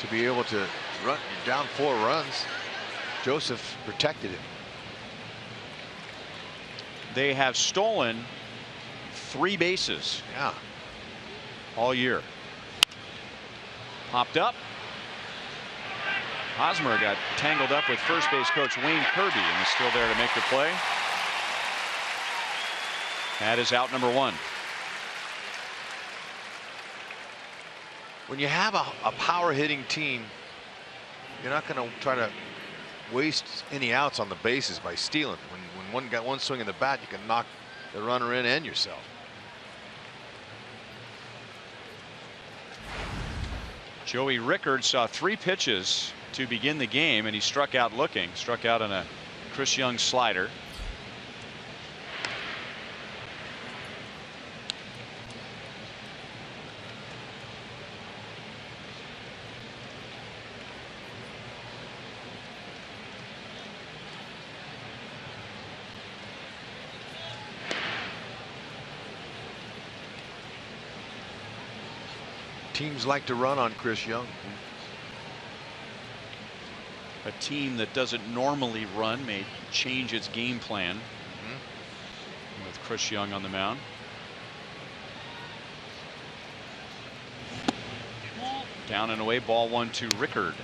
to be able to run down 4 runs. Joseph protected him. They have stolen 3 bases. Yeah. All year. Popped up. Hosmer got tangled up with first base coach Wayne Kirby and is still there to make the play. That is out number 1. When you have a power hitting team, you're not going to try to waste any outs on the bases by stealing. When one got one swing in the bat, you can knock the runner in and yourself. Joey Rickard saw 3 pitches to begin the game, and he struck out looking. Struck out on a Chris Young slider. Teams like to run on Chris Young. A team that doesn't normally run may change its game plan with Chris Young on the mound. Down and away, ball 1 to Rickard.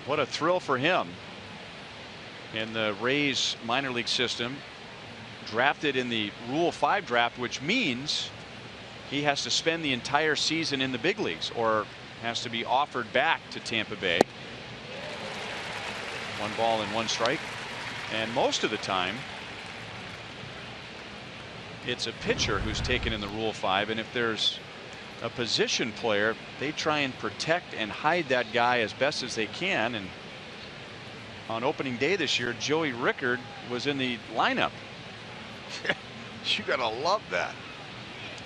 What a thrill for him in the Rays minor league system. Drafted in the Rule 5 draft, which means he has to spend the entire season in the big leagues or has to be offered back to Tampa Bay. 1 ball and 1 strike. And most of the time it's a pitcher who's taken in the Rule 5, and if there's a position player, they try and protect and hide that guy as best as they can. And on opening day this year, Joey Rickard was in the lineup. You gotta love that.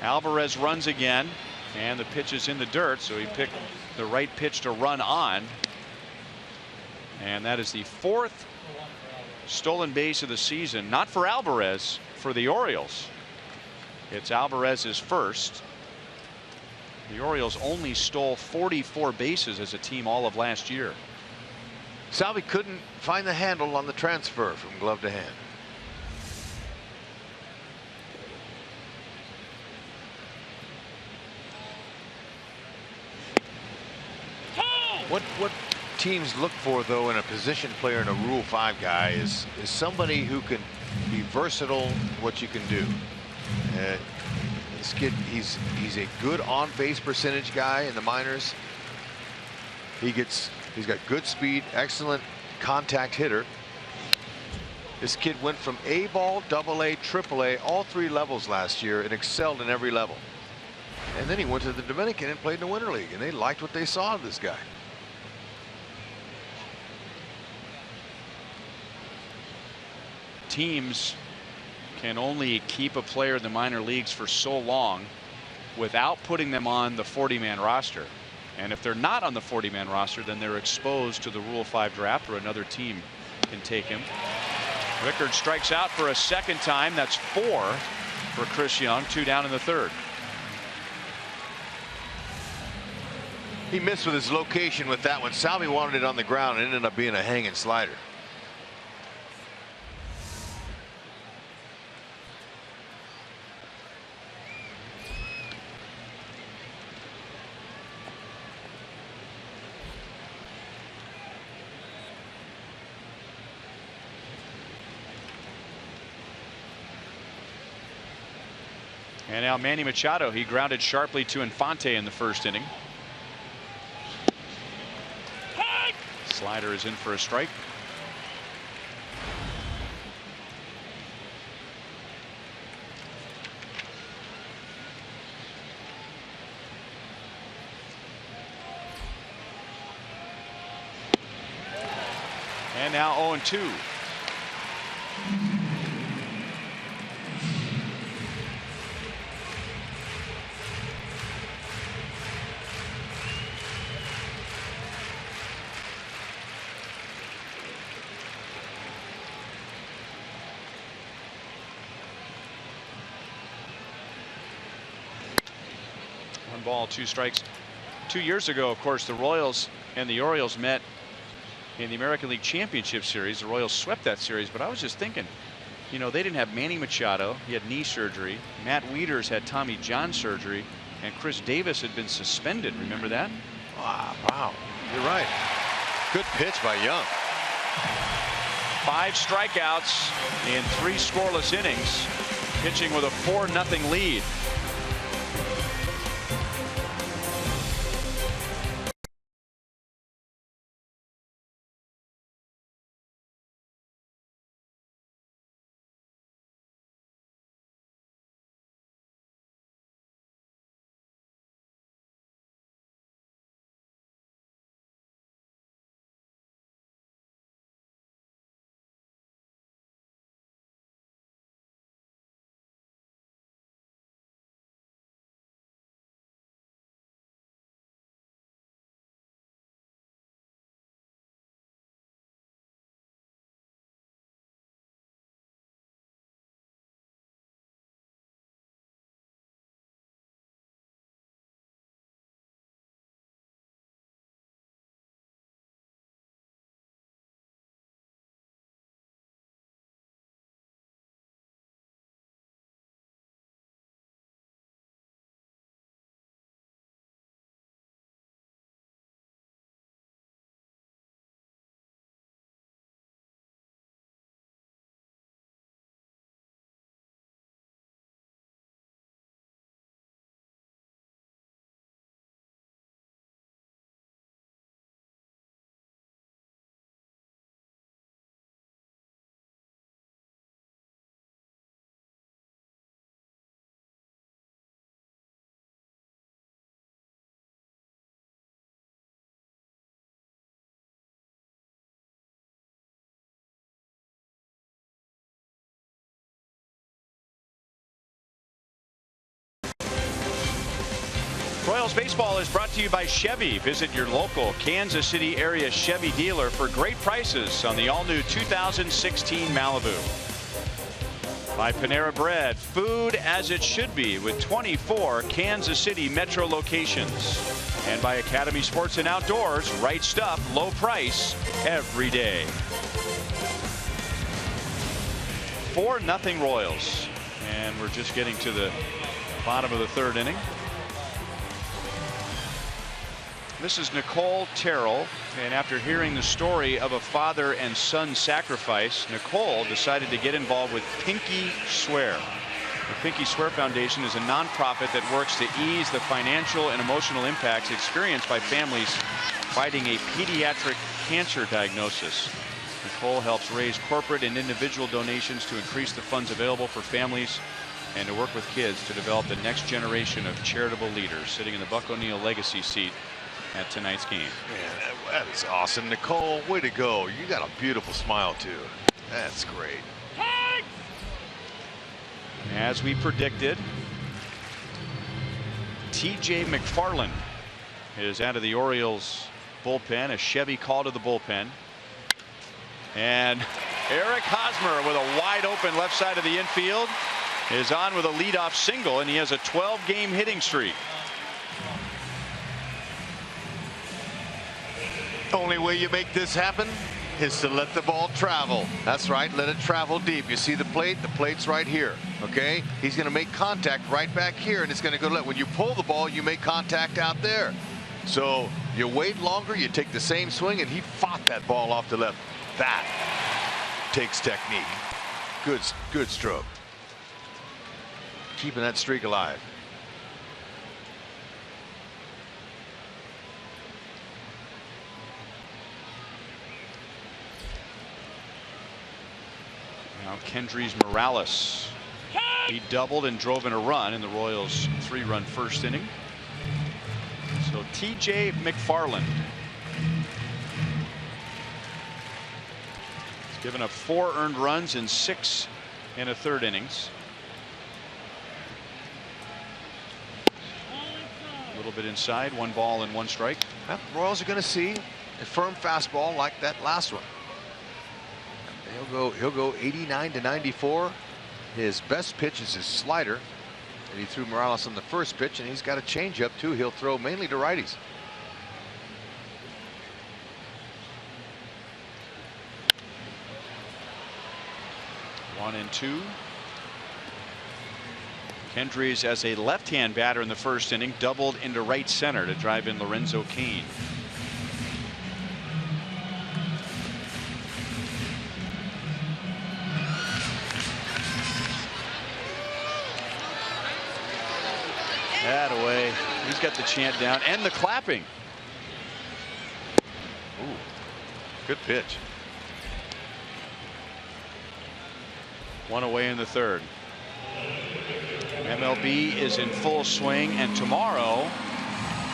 Alvarez runs again, and the pitch is in the dirt, so he picked the right pitch to run on. And that is the 4th stolen base of the season, not for Alvarez, for the Orioles. It's Alvarez's first. The Orioles only stole 44 bases as a team all of last year. Salvi couldn't find the handle on the transfer from glove to hand. What teams look for, though, in a position player and a Rule 5 guy is somebody who can be versatile. What you can do. This kid, he's a good on-base percentage guy in the minors. He's got good speed, excellent contact hitter. This kid went from A ball, AA, AAA, all 3 levels last year, and excelled in every level. And then he went to the Dominican and played in the Winter League, and they liked what they saw of this guy. Teams can only keep a player in the minor leagues for so long without putting them on the 40-man roster. And if they're not on the 40-man roster, then they're exposed to the Rule 5 draft, or another team can take him. Rickard strikes out for a 2nd time. That's 4 for Chris Young. 2 down in the 3rd. He missed with his location with that one. Salvi wanted it on the ground and ended up being a hanging slider. And now Manny Machado, he grounded sharply to Infante in the first inning. Slider is in for a strike. And now 0-2. One ball, 2 strikes. 2 years ago, of course, the Royals and the Orioles met in the American League Championship Series. The Royals swept that series, but I was just thinking, you know, they didn't have Manny Machado. He had knee surgery. Matt Wieters had Tommy John surgery, and Chris Davis had been suspended. Remember that? Wow. You're right. Good pitch by Young. 5 strikeouts in 3 scoreless innings, pitching with a 4-0 lead. Royals baseball is brought to you by Chevy. Visit your local Kansas City area Chevy dealer for great prices on the all-new 2016 Malibu. By Panera Bread, food as it should be with 24 Kansas City metro locations. And by Academy Sports and Outdoors, right stuff, low price every day. 4-0 Royals. And we're just getting to the bottom of the 3rd inning. This is Nicole Terrell, and after hearing the story of a father and son sacrifice, Nicole decided to get involved with Pinky Swear. The Pinky Swear Foundation is a nonprofit that works to ease the financial and emotional impacts experienced by families fighting a pediatric cancer diagnosis. Nicole helps raise corporate and individual donations to increase the funds available for families and to work with kids to develop the next generation of charitable leaders. Sitting in the Buck O'Neil legacy seat at tonight's game. Man, that is awesome. Nicole, way to go. You got a beautiful smile too. That's great. As we predicted, TJ McFarland is out of the Orioles bullpen. A Chevy call to the bullpen. And Eric Hosmer with a wide open left side of the infield is on with a leadoff single, and he has a 12-game hitting streak. Only way you make this happen is to let the ball travel. That's right, let it travel deep. You see the plate's right here, okay? He's going to make contact right back here, and it's going to go left. When you pull the ball, you make contact out there. So you wait longer, you take the same swing, and he fought that ball off the left. That takes technique. Good stroke. keeping that streak alive. Now Kendrys Morales. He doubled and drove in a run in the Royals' 3-run first inning. So TJ McFarland. He's given up 4 earned runs in 6 1/3 innings. A little bit inside, 1 ball and 1 strike. Well, the Royals are going to see a firm fastball like that last one. He'll go 89 to 94. His best pitch is his slider, and he threw Morales on the first pitch, and he's got a changeup too. He'll throw mainly to righties. One and 2. Kendrys, as a left-hand batter in the first inning, doubled into right center to drive in Lorenzo Cain. That away. He's got the chant down and the clapping. Ooh, good pitch. 1 away in the 3rd. MLB is in full swing, and tomorrow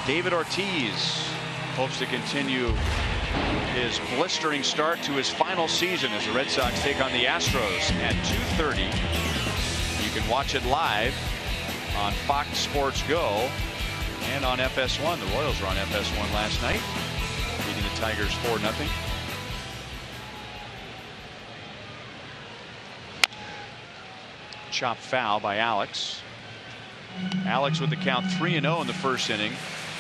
David Ortiz hopes to continue his blistering start to his final season as the Red Sox take on the Astros at 2:30. You can watch it live on Fox Sports Go and on FS1. The Royals were on FS1 last night, beating the Tigers 4-0. Chop foul by Alex. Alex with the count 3-0 in the first inning,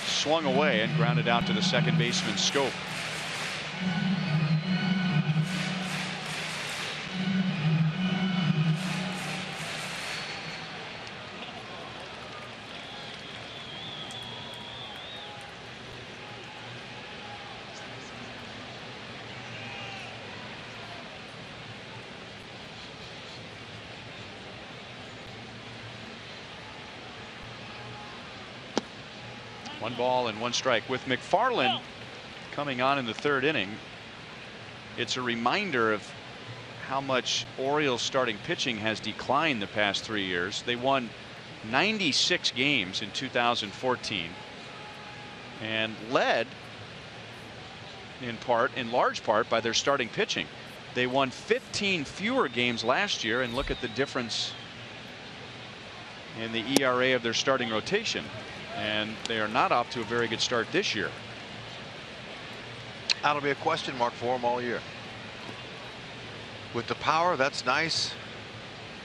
swung away and grounded out to the second baseman Scope. One ball and 1 strike. With McFarland coming on in the 3rd inning, it's a reminder of how much Orioles starting pitching has declined the past 3 years. They won 96 games in 2014 and led in large part by their starting pitching. They won 15 fewer games last year, and look at the difference in the ERA of their starting rotation. And they are not off to a very good start this year. That'll be a question mark for them all year. With the power, that's nice,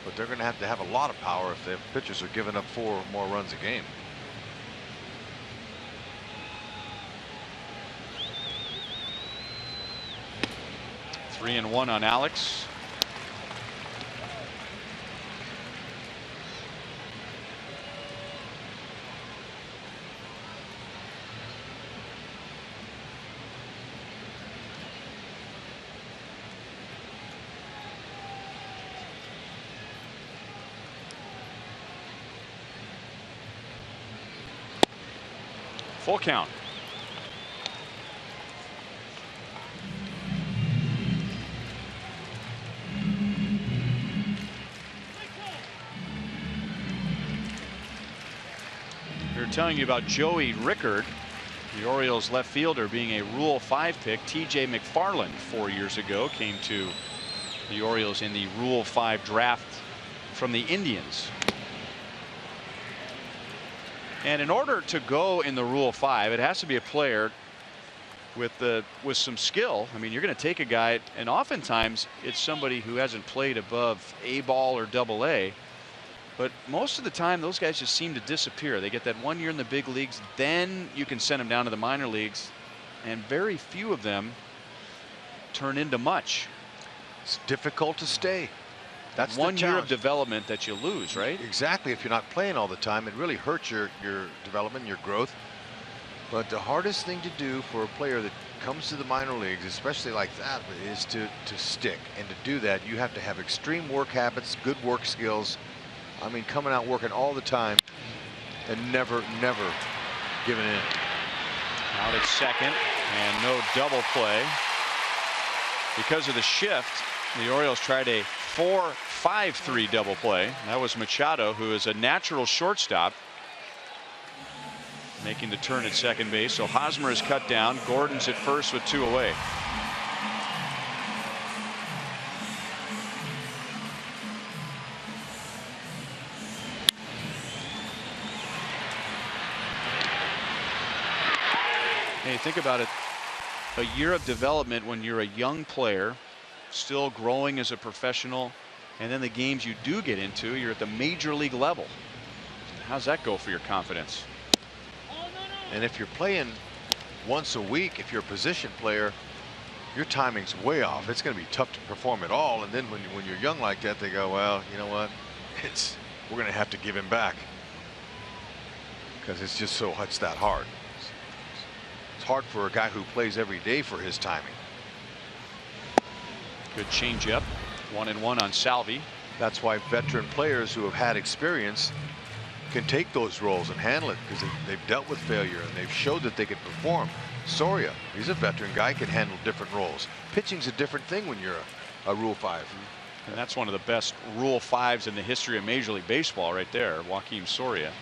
but they're going to have a lot of power if their pitchers are giving up 4 more runs a game. Three and 1 on Alex. Full count. We were telling you about Joey Rickard, the Orioles left fielder, being a Rule 5 pick. TJ McFarland 4 years ago came to the Orioles in the Rule 5 draft from the Indians. And in order to go in the Rule 5, it has to be a player with some skill. I mean, you're going to take a guy, and oftentimes it's somebody who hasn't played above A ball or AA. But most of the time, those guys just seem to disappear. They get that 1 year in the big leagues, then you can send them down to the minor leagues, and very few of them turn into much. It's difficult to stay. That's 1 year of development that you lose, right? Exactly. If you're not playing all the time, it really hurts your development, your growth. But the hardest thing to do for a player that comes to the minor leagues, especially like that, is to stick. And to do that, you have to have extreme work habits, good work skills, I mean, coming out working all the time and never giving in. Out at second and no double play. Because of the shift, the Orioles tried a 4-5-3 double play. That was Machado, who is a natural shortstop, making the turn at second base. So Hosmer is cut down. Gordon's at first with 2 away. Hey, think about it. A year of development when you're a young player, still growing as a professional, and then the games you do get into, you're at the major league level. How's that go for your confidence? And if you're playing once a week, if you're a position player, your timing's way off. It's going to be tough to perform at all. And then when you're young like that, they go, well, you know what? We're going to have to give him back because it's just that hard. It's hard for a guy who plays every day for his timing. Good changeup. 1-1 on Salvi. That's why veteran players who have had experience can take those roles and handle it, because they've dealt with failure and they've showed that they can perform. Soria, he's a veteran guy, can handle different roles. Pitching's a different thing when you're a Rule 5. And that's one of the best Rule 5s in the history of Major League Baseball right there, Joakim Soria.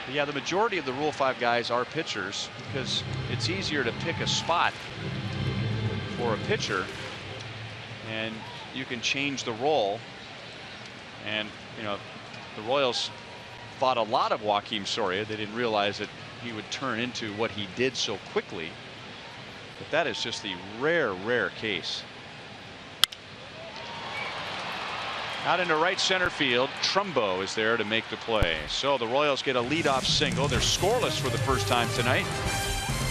But yeah, the majority of the Rule 5 guys are pitchers because it's easier to pick a spot for a pitcher and you can change the role. And you know, the Royals thought a lot of Joakim Soria. They didn't realize that he would turn into what he did so quickly. But that is just the rare case. Out into right center field, Trumbo is there to make the play. So the Royals get a leadoff single. They're scoreless for the first time tonight.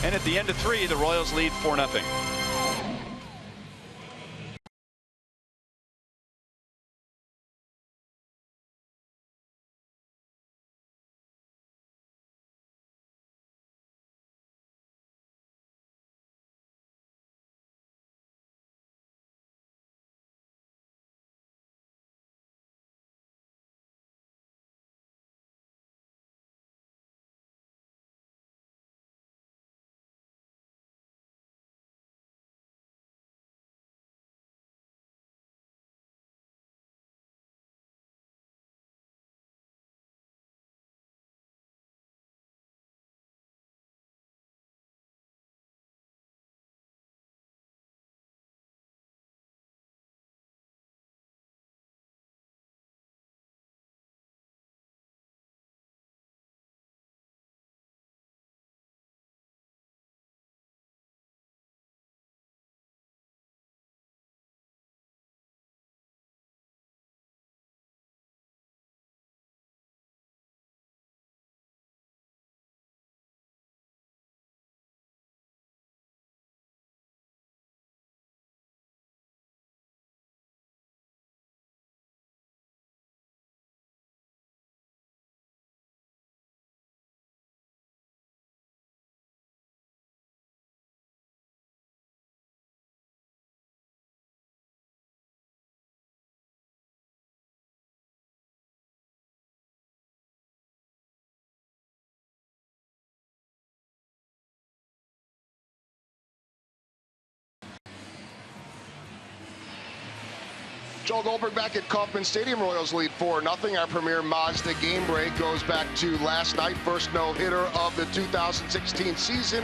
And at the end of 3, the Royals lead 4-0. Joel Goldberg back at Kauffman Stadium. Royals lead 4-0. Our premier Mazda game break goes back to last night. First no-hitter of the 2016 season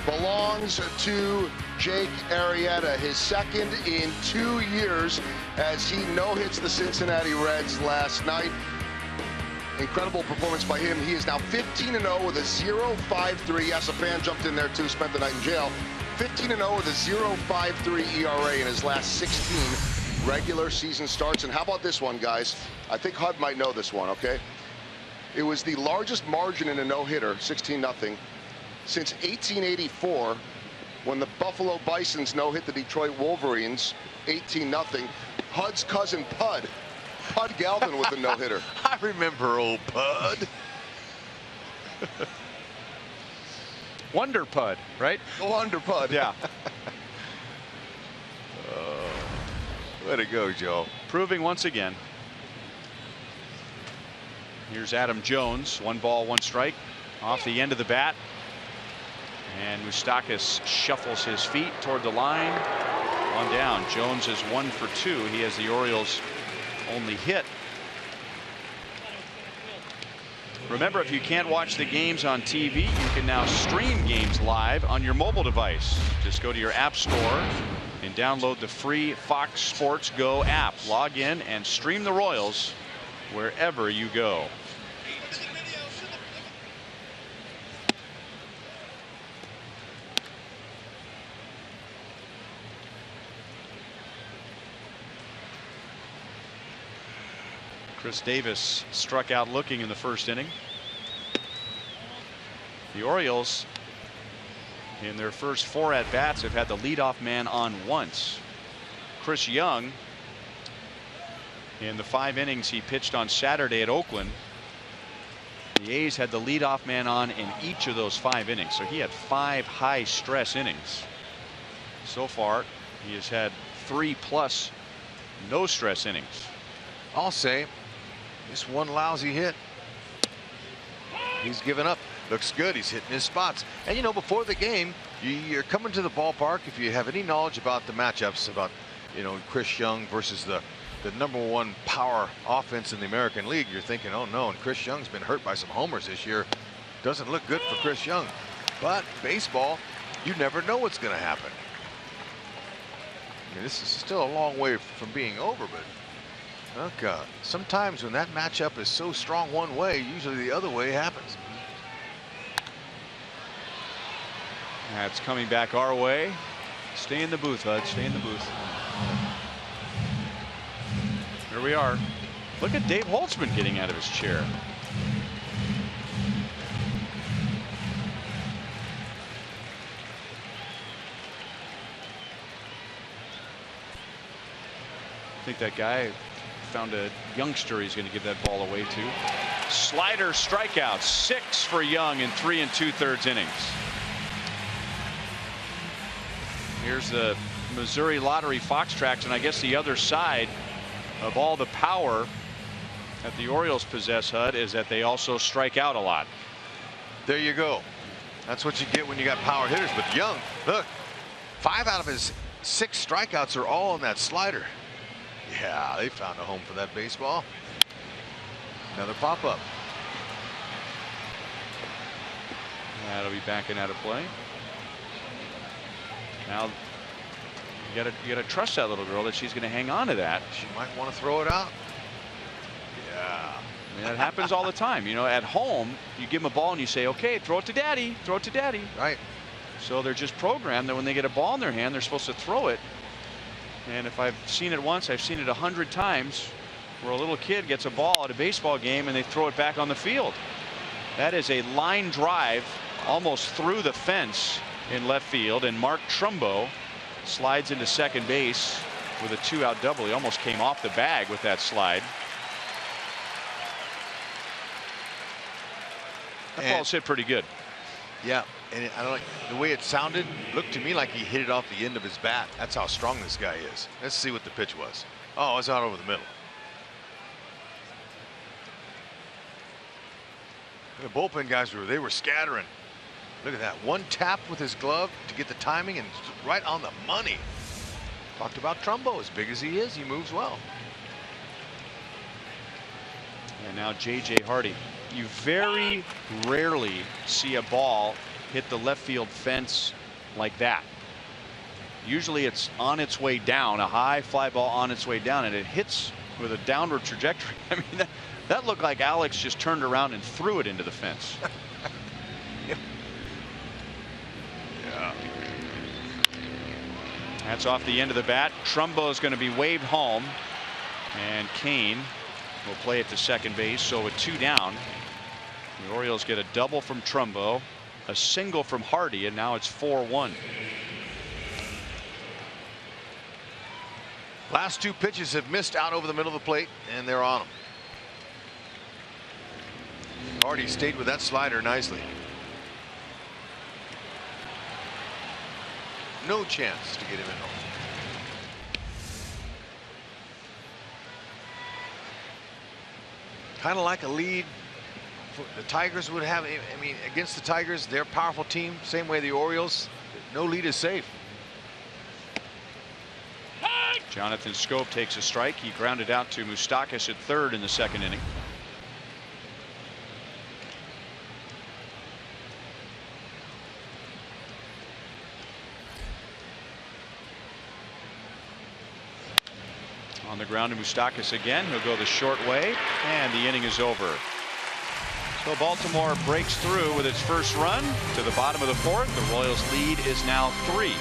belongs to Jake Arrieta. His second in 2 years as he no-hits the Cincinnati Reds last night. Incredible performance by him. He is now 15-0 with a 0.53. Yes, a fan jumped in there too, spent the night in jail. 15-0 with a 0.53 ERA in his last 16 regular season starts. And how about this one, guys? I think Hud might know this one, okay? It was the largest margin in a no-hitter, 16-0, since 1884, when the Buffalo Bisons no-hit the Detroit Wolverines, 18-0. Hud's cousin Pud Galvin with the no-hitter. I remember old Pud. Wonder Pud, right? Wonder Pud. Yeah. Way to go, Joe. Proving once again. Here's Adam Jones. 1 ball, 1 strike. Off the end of the bat. And Moustakas shuffles his feet toward the line. 1 down. Jones is 1 for 2. He has the Orioles' only hit. Remember, if you can't watch the games on TV, you can now stream games live on your mobile device. Just go to your app store and download the free Fox Sports Go app. Log in and stream the Royals wherever you go. Chris Davis struck out looking in the first inning. The Orioles, in their first 4 at-bats, have had the leadoff man on once. Chris Young, in the 5 innings he pitched on Saturday at Oakland, the A's had the leadoff man on in each of those 5 innings. So he had 5 high-stress innings. So far, he has had 3+ no-stress innings. I'll say, just 1 lousy hit. He's given up. Looks good. He's hitting his spots. And you know, before the game, you're coming to the ballpark. If you have any knowledge about the matchups, about, you know, Chris Young versus the #1 power offense in the American League, you're thinking, oh no, and Chris Young's been hurt by some homers this year. Doesn't look good for Chris Young. But baseball, you never know what's going to happen. I mean, this is still a long way from being over, but okay, sometimes when that matchup is so strong one way, usually the other way happens. That's coming back our way. Stay in the booth, Hud. Stay in the booth. Here we are. Look at Dave Holtzman getting out of his chair. I think that guy found a youngster he's going to give that ball away to. Slider strikeout. 6 for Young in 3 2/3 innings. Here's the Missouri Lottery Fox tracks, and I guess the other side of all the power that the Orioles possess, Hud, is that they also strike out a lot. There you go. That's what you get when you got power hitters. But Young, look, 5 out of his 6 strikeouts are all on that slider. Yeah, they found a home for that baseball. Another pop-up. That'll be backing out of play. Now you gotta trust that little girl that she's going to hang on to that. She might want to throw it out. Yeah. I mean, that happens all the time. You know, at home, you give them a ball and you say, okay, throw it to daddy, throw it to daddy. Right. So they're just programmed that when they get a ball in their hand, they're supposed to throw it. And if I've seen it once, I've seen it 100 times where a little kid gets a ball at a baseball game and they throw it back on the field. That is a line drive almost through the fence in left field, and Mark Trumbo slides into second base with a 2-out double. He almost came off the bag with that slide. That ball's hit pretty good. Yeah, and I don't like the way it sounded. Looked to me like he hit it off the end of his bat. That's how strong this guy is. Let's see what the pitch was. Oh, it's out over the middle. And the bullpen guys were scattering. Look at that. 1 tap with his glove to get the timing and right on the money. Talked about Trumbo. As big as he is, he moves well. And now J.J. Hardy. You very rarely see a ball hit the left field fence like that. Usually it's on its way down, a high fly ball on its way down, and it hits with a downward trajectory. I mean, that looked like Alex just turned around and threw it into the fence. Yeah. That's off the end of the bat. Trumbo is going to be waved home, and Kane will play it to second base. So with 2 down, the Orioles get a double from Trumbo, a single from Hardy, and now it's 4-1. Last 2 pitches have missed out over the middle of the plate, and they're on them. Hardy stayed with that slider nicely. No chance to get him in home. Kind of like a lead the Tigers would have. I mean, against the Tigers, they're a powerful team. Same way the Orioles. No lead is safe. Jonathan Schoop takes a strike. He grounded out to Moustakas at third in the second inning. On the ground to Moustakas again. He'll go the short way, and the inning is over. So Baltimore breaks through with its first run to the bottom of the fourth. The Royals lead is now 3.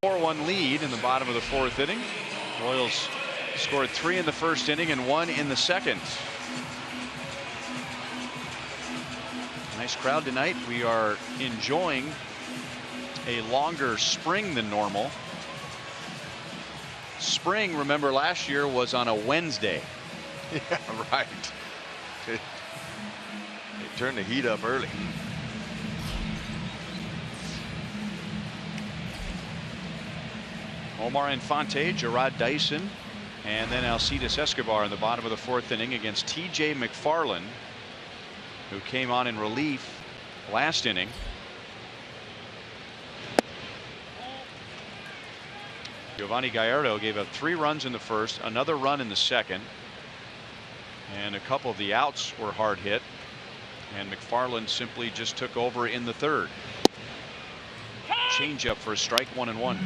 A 4-1 lead in the bottom of the fourth inning. Royals scored 3 in the first inning and 1 in the second. Nice crowd tonight. We are enjoying a longer spring than normal. Spring, remember, last year was on a Wednesday. Yeah, right. They turned the heat up early. Omar Infante, Jarrod Dyson, and then Alcides Escobar in the bottom of the fourth inning against T.J. McFarland, who came on in relief last inning. Giovanni Gallardo gave up 3 runs in the first, another run in the second, and a couple of the outs were hard hit, and McFarland simply just took over in the third. Change up for a strike, 1-1.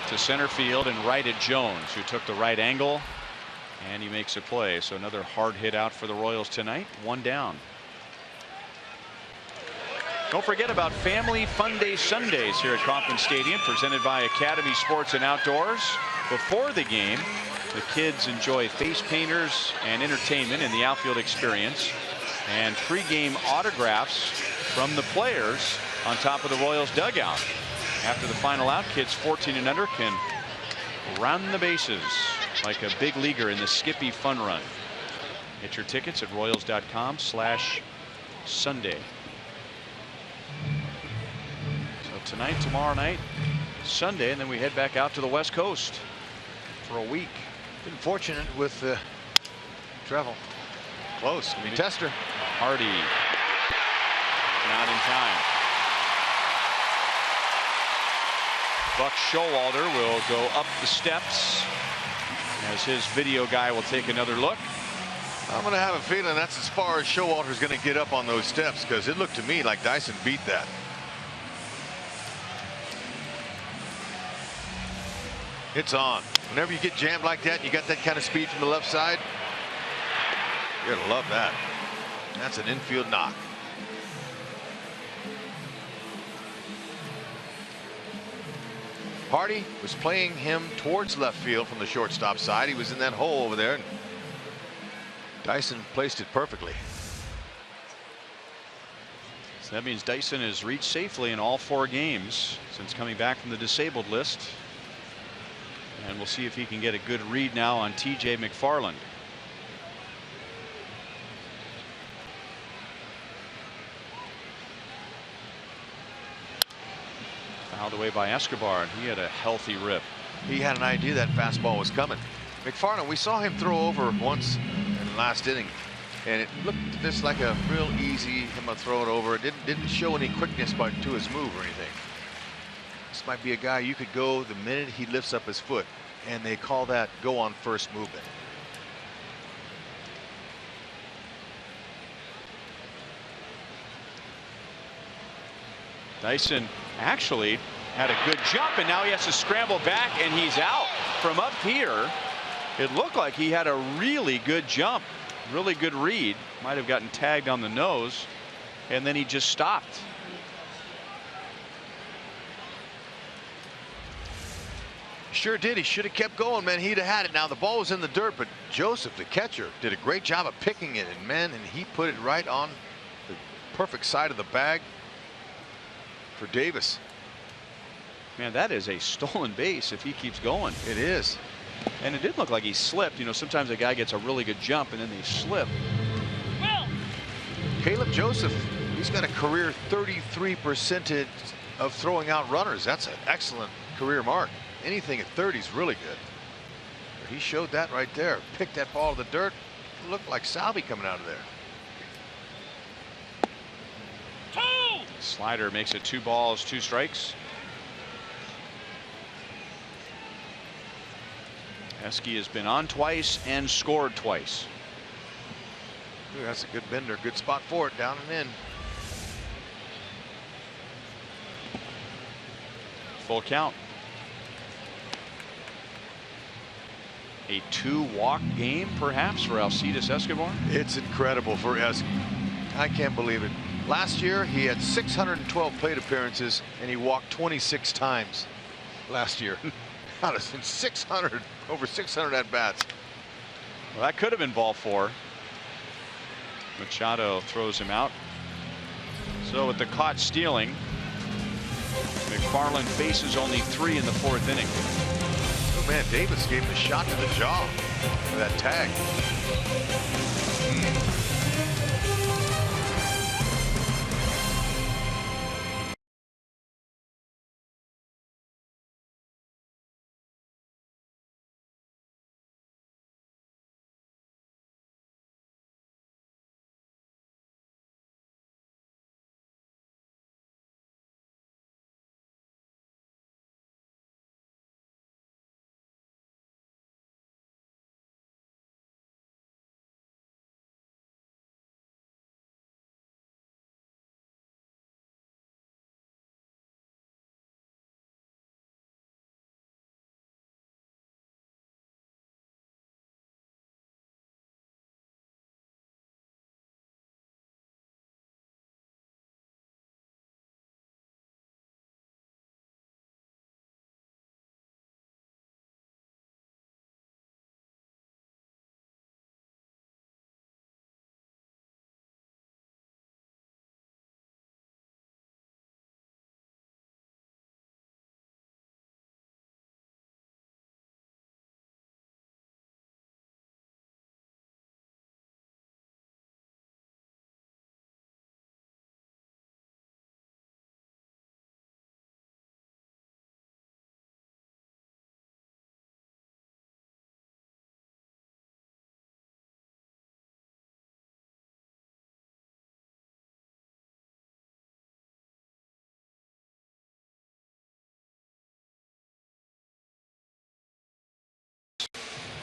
To center field and right at Jones, who took the right angle, and he makes a play. So another hard hit out for the Royals tonight. 1 down. Don't forget about Family Fun Day Sundays here at Kauffman Stadium, presented by Academy Sports and Outdoors. Before the game, the kids enjoy face painters and entertainment in the outfield experience, and pregame autographs from the players on top of the Royals dugout. After the final out, kids 14 and under can run the bases like a big leaguer in the Skippy Fun Run. Get your tickets at royals.com/Sunday. So tonight, tomorrow night, Sunday, and then we head back out to the West Coast for a week. Been fortunate with travel. Close. I mean, Tester. Hardy not in time. Buck Showalter will go up the steps as his video guy will take another look. I'm going to have a feeling that's as far as Showalter's going to get up on those steps, because it looked to me like Dyson beat that. It's on. Whenever you get jammed like that, you got that kind of speed from the left side. You're going to love that. That's an infield knock. Hardy was playing him towards left field from the shortstop side. He was in that hole over there, and Dyson placed it perfectly. So that means Dyson has reached safely in all 4 games since coming back from the disabled list. And we'll see if he can get a good read now on TJ McFarland. Fouled away by Escobar, and he had a healthy rip. He had an idea that fastball was coming. McFarland, we saw him throw over once in the last inning, and it looked just like a real easy, I'm gonna throw it over. It didn't show any quickness to his move or anything. This might be a guy you could go the minute he lifts up his foot, and they call that go on first movement. Dyson actually had a good jump, and now he has to scramble back, and he's out from up here. It looked like he had a really good jump, really good read. Might have gotten tagged on the nose, and then he just stopped. Sure did. He should have kept going, man. He'd have had it. Now the ball was in the dirt, but Joseph, the catcher, did a great job of picking it, and man, and he put it right on the perfect side of the bag for Davis. Man, that is a stolen base if he keeps going. It is. And it did look like he slipped. You know, sometimes a guy gets a really good jump and then they slip. Caleb Joseph, he's got a career 33% of throwing out runners. That's an excellent career mark. Anything at 30 is really good. But he showed that right there. Picked that ball to the dirt. It looked like Salvi coming out of there. Slider makes it 2 balls, 2 strikes. Eske has been on twice and scored twice. Ooh, that's a good bender. Good spot for it. Down and in. Full count. A 2-walk game perhaps for Alcides Escobar. It's incredible for Eske. I can't believe it. Last year he had 612 plate appearances and he walked 26 times last year. Out of 600, over 600 at bats. Well, that could have been ball 4. Machado throws him out. So with the caught stealing, McFarland faces only 3 in the 4th inning. Oh man, Davis gave him a shot to the jaw for that tag.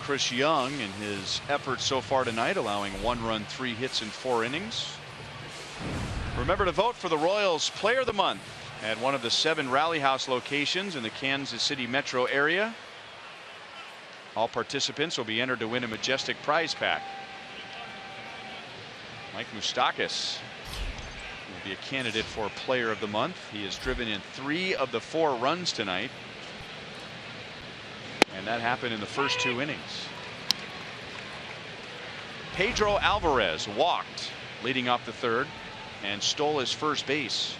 Chris Young in his efforts so far tonight, allowing 1 run, 3 hits in 4 innings. Remember to vote for the Royals Player of the Month at one of the 7 Rally House locations in the Kansas City metro area. All participants will be entered to win a majestic prize pack. Mike Moustakas will be a candidate for Player of the Month. He has driven in 3 of the 4 runs tonight. And that happened in the first 2 innings. Pedro Alvarez walked leading off the third and stole his first base.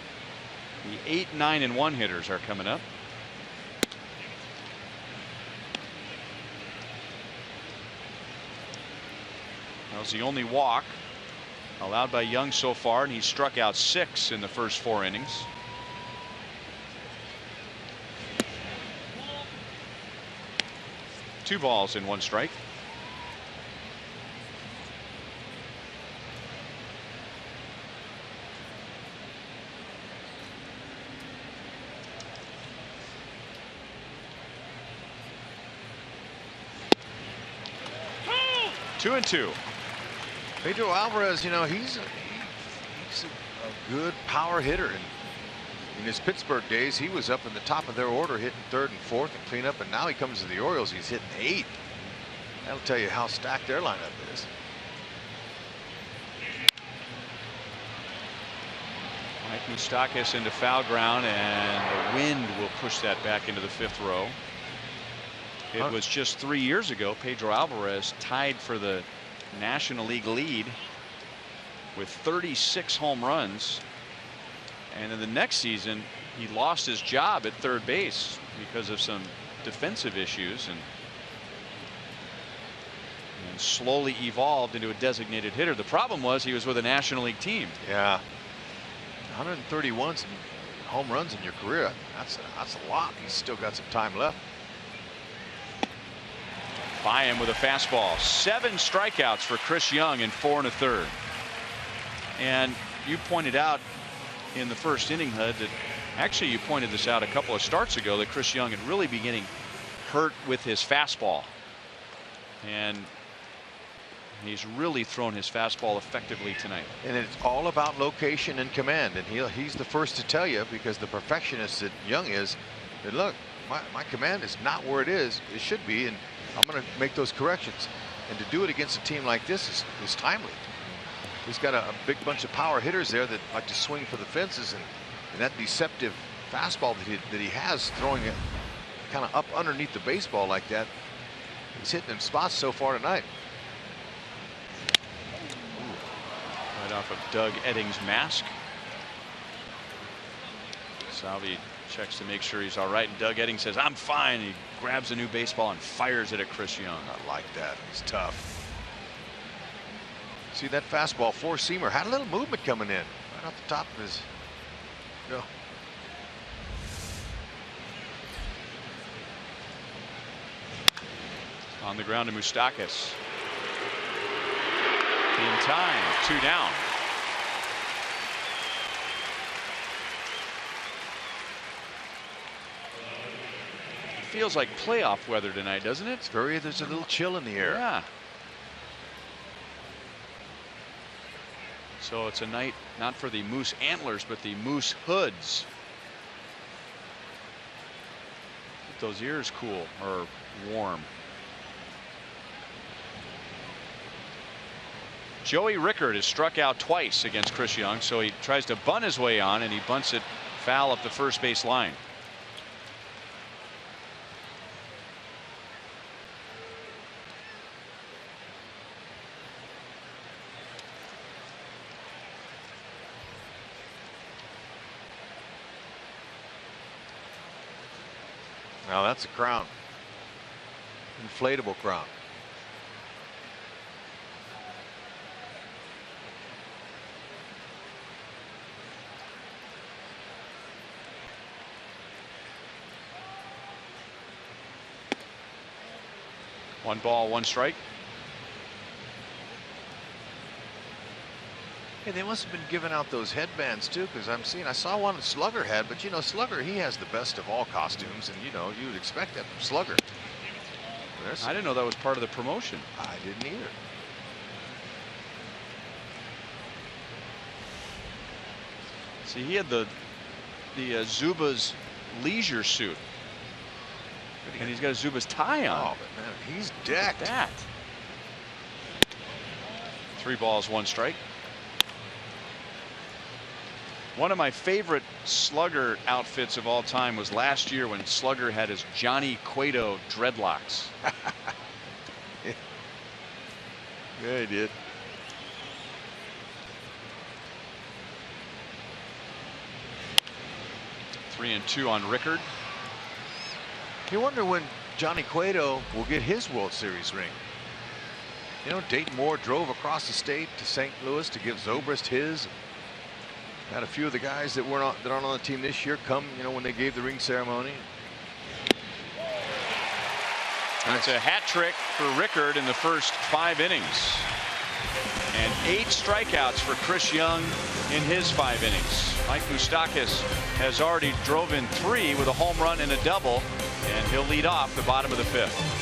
The 8, 9, and 1 hitters are coming up. That was the only walk allowed by Young so far, and he struck out 6 in the first 4 innings. Two balls and 1 strike. Two and 2. Pedro Alvarez, you know, he's a good power hitter. And in his Pittsburgh days, he was up in the top of their order, hitting 3rd and 4th and cleanup. And now he comes to the Orioles, he's hitting 8th. That'll tell you how stacked their lineup is. Mike Moustakas into foul ground, and the wind will push that back into the 5th row. It was just 3 years ago Pedro Alvarez tied for the National League lead with 36 home runs, and in the next season he lost his job at third base because of some defensive issues, and slowly evolved into a designated hitter. The problem was he was with a National League team. Yeah, 131 home runs in your career. That's a lot. He's still got some time left. By him with a fastball. 7 strikeouts for Chris Young in 4 1/3. And you pointed out in the first inning, Hud, that actually you pointed this out a couple of starts ago, that Chris Young had really been getting hurt with his fastball, and he's really thrown his fastball effectively tonight. And it's all about location and command, and he's the first to tell you, because the perfectionist that Young is, that look, my command is not where it should be, and I'm going to make those corrections. And to do it against a team like this is timely. He's got a big bunch of power hitters there that like to swing for the fences, and that deceptive fastball that he has, throwing it kind of up underneath the baseball like that, he's hitting in spots so far tonight. Right off of Doug Eddings' mask. Salvi checks to make sure he's all right, and Doug Eddings says, "I'm fine." He grabs a new baseball and fires it at Chris Young. I like that. He's tough. See that fastball, 4-seamer, had a little movement coming in right off the top of his. Go. On the ground to Moustakas. In time, 2 down. Feels like playoff weather tonight, doesn't it? There's a little chill in the air. Yeah. So it's a night not for the Moose Antlers, but the Moose Hoods. Keep those ears cool or warm. Joey Rickard has struck out twice against Chris Young, so he tries to bunt his way on, and he bunts it foul up the first base line. Now that's a crown. Inflatable crown. One ball, 1 strike. Hey, they must have been giving out those headbands too, because I saw one that Slugger had, but you know, Slugger, he has the best of all costumes, and you know, you would expect that from Slugger. I didn't know that was part of the promotion. I didn't either. See, he had the Zubaz leisure suit, and he's got a Zubaz tie on. Oh, but man, he's decked. Look at that. 3 balls, 1 strike. One of my favorite Slugger outfits of all time was last year when Slugger had his Johnny Cueto dreadlocks. Yeah, he did. Three and two on Rickard. You wonder when Johnny Cueto will get his World Series ring. You know, Dayton Moore drove across the state to St. Louis to give Zobrist his. Had a few of the guys that aren't on the team this year come, you know, when they gave the ring ceremony. That's a hat trick for Rickard in the first 5 innings. And 8 strikeouts for Chris Young in his 5 innings. Mike Moustakas has already drove in 3 with a home run and a double, and he'll lead off the bottom of the 5th.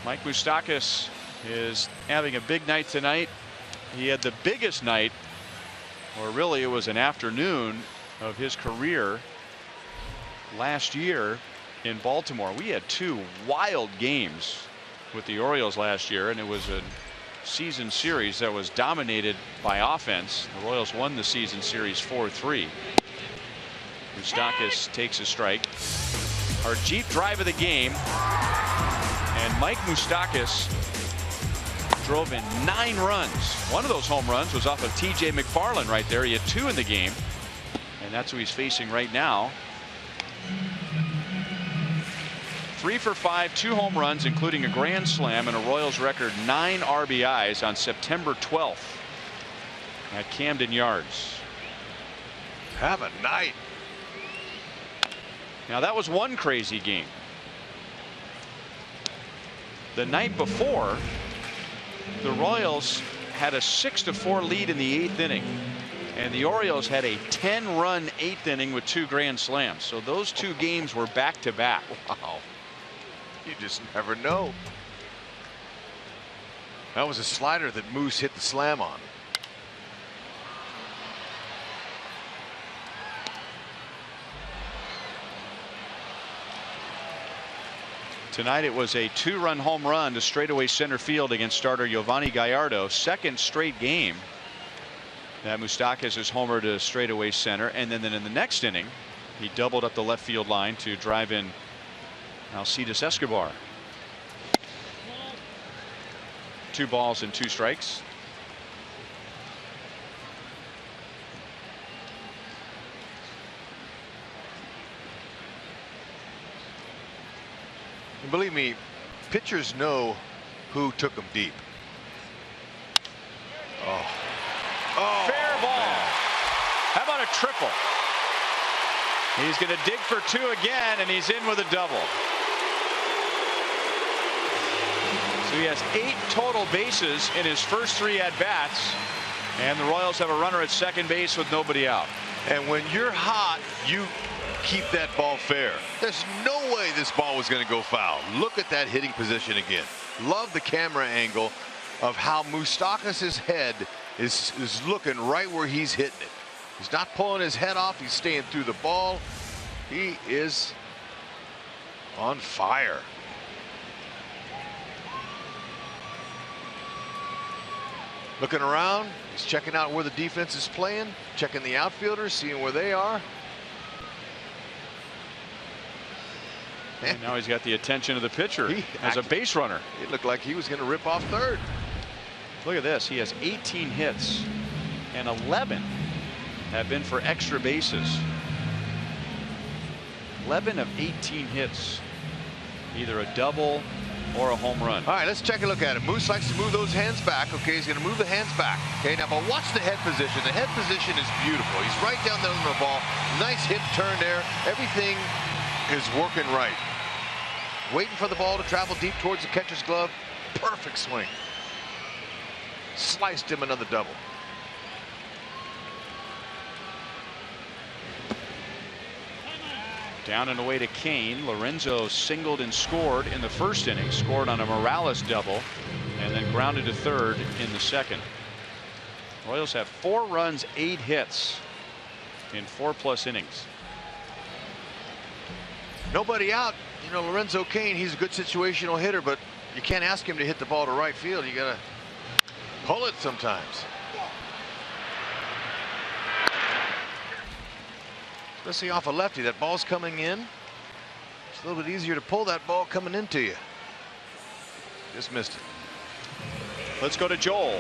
Mike Moustakas is having a big night tonight. He had the biggest night, or really it was an afternoon, of his career last year in Baltimore. We had 2 wild games with the Orioles last year, and it was a season series that was dominated by offense. The Royals won the season series 4-3. Moustakas takes a strike. Our Jeep drive of the game. And Mike Moustakas drove in 9 runs. One of those home runs was off of TJ McFarland right there. He had 2 in the game. And that's who he's facing right now. 3 for 5, 2 home runs, including a grand slam, and a Royals record 9 RBIs on September 12th at Camden Yards. Have a night. Now that was one crazy game. The night before, the Royals had a 6-4 lead in the 8th inning, and the Orioles had a 10-run 8th inning with 2 grand slams. So those 2 games were back-to-back. Wow. You just never know. That was a slider that Moose hit the slam on. Tonight it was a 2-run home run to straightaway center field against starter Giovanni Gallardo. 2nd straight game that Moustakas is homer to straightaway center, and then in the next inning he doubled up the left field line to drive in Alcides Escobar. 2 balls and 2 strikes. And believe me, pitchers know who took them deep. Oh. Fair ball. Man. How about a triple? He's going to dig for 2 again, and he's in with a double. So he has 8 total bases in his first 3 at-bats. And the Royals have a runner at second base with nobody out. And when you're hot, you keep that ball fair. There's no way this ball was going to go foul. Look at that hitting position again. Love the camera angle of how Moustakas' head is looking right where he's hitting it. He's not pulling his head off. He's staying through the ball. He is on fire. Looking around, he's checking out where the defense is playing, checking the outfielders, seeing where they are. And now he's got the attention of the pitcher as a base runner. It looked like he was going to rip off third. Look at this. He has 18 hits, and 11 have been for extra bases. 11 of 18 hits, either a double or a home run. All right, let's take a look at it. Moose likes to move those hands back. Okay, he's going to move the hands back. Okay, now, but watch the head position. The head position is beautiful. He's right down there on the ball. Nice hip turn there. Everything is working right. Waiting for the ball to travel deep towards the catcher's glove. Perfect swing. Sliced him another double. Down and away to Kane. Lorenzo singled and scored in the first inning. Scored on a Morales double, and then grounded to third in the second. Royals have 4 runs, 8 hits in 4+ innings. Nobody out. You know, Lorenzo Kane, he's a good situational hitter, but you can't ask him to hit the ball to right field. You got to pull it sometimes. Especially off a lefty. That ball's coming in. It's a little bit easier to pull that ball coming into you. Just missed it. Let's go to Joel.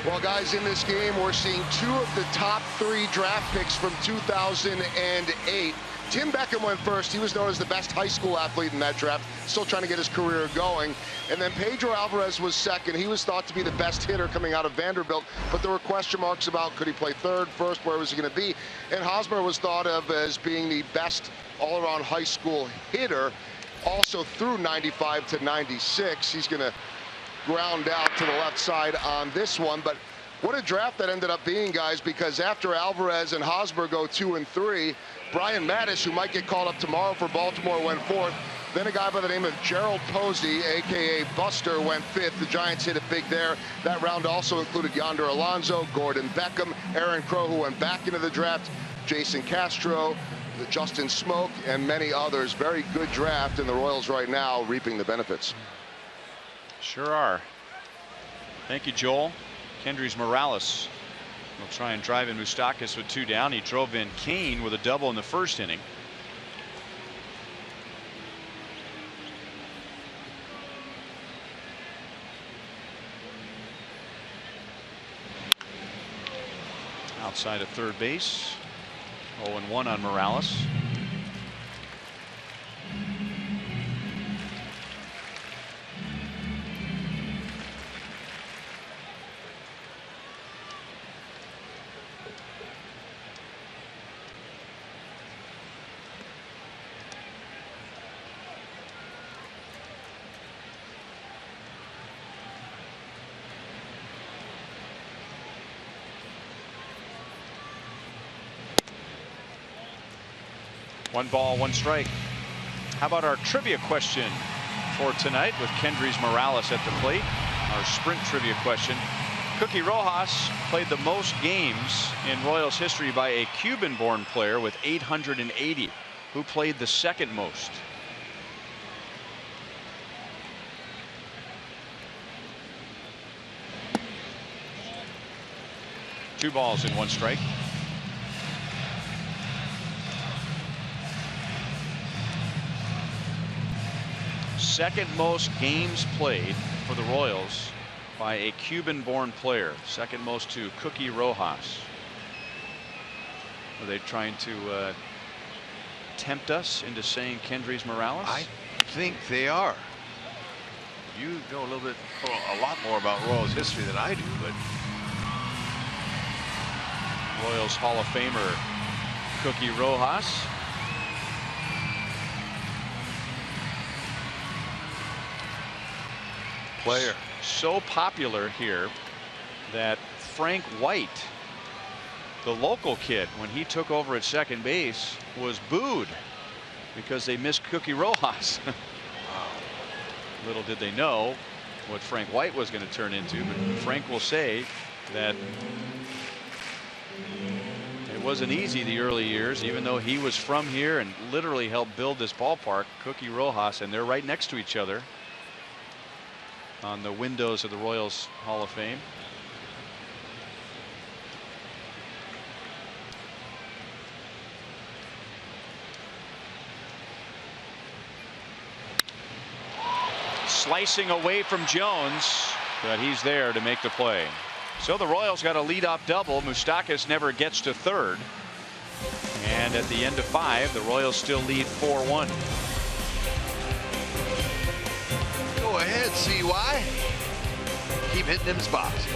Well, guys, in this game, we're seeing 2 of the top 3 draft picks from 2008. Tim Beckham went first. He was known as the best high school athlete in that draft, still trying to get his career going. And then Pedro Alvarez was second. He was thought to be the best hitter coming out of Vanderbilt, but there were question marks about could he play third, first, where was he going to be? And Hosmer was thought of as being the best all-around high school hitter, also through 95 to 96. He's going to ground out to the left side on this one, but what a draft that ended up being, guys, because after Alvarez and Hosmer go 2 and 3, Brian Mattis, who might get called up tomorrow for Baltimore, went 4th. Then a guy by the name of Gerald Posey, a.k.a. Buster, went 5th. The Giants hit it big there. That round also included Yonder Alonso, Gordon Beckham, Aaron Crow, who went back into the draft, Jason Castro, Justin Smoke, and many others. Very good draft, and the Royals right now reaping the benefits. Sure are. Thank you, Joel. Kendrys Morales will try and drive in Moustakas with 2 down. He drove in Kane with a double in the first inning. Outside of third base. 0-1 on Morales. One ball, 1 strike. How about our trivia question for tonight with Kendrys Morales at the plate? Our sprint trivia question. Cookie Rojas played the most games in Royals history by a Cuban-born player with 880. Who played the second most? Two balls and 1 strike. Second most games played for the Royals by a Cuban-born player. Second most to Cookie Rojas. Are they trying to tempt us into saying Kendrys Morales? I think they are. You know a little bit, a lot more about Royals history than I do, but Royals Hall of Famer Cookie Rojas. player. So popular here that Frank White, the local kid, when he took over at second base, was booed because they missed Cookie Rojas. Little did they know what Frank White was going to turn into, but Frank will say that it wasn't easy the early years, even though he was from here and literally helped build this ballpark. Cookie Rojas, and they're right next to each other on the windows of the Royals Hall of Fame. Slicing away from Jones, but he's there to make the play. So the Royals got a leadoff double. Moustakas never gets to third. And at the end of 5, the Royals still lead 4-1. Go ahead, CY. Keep hitting them spots.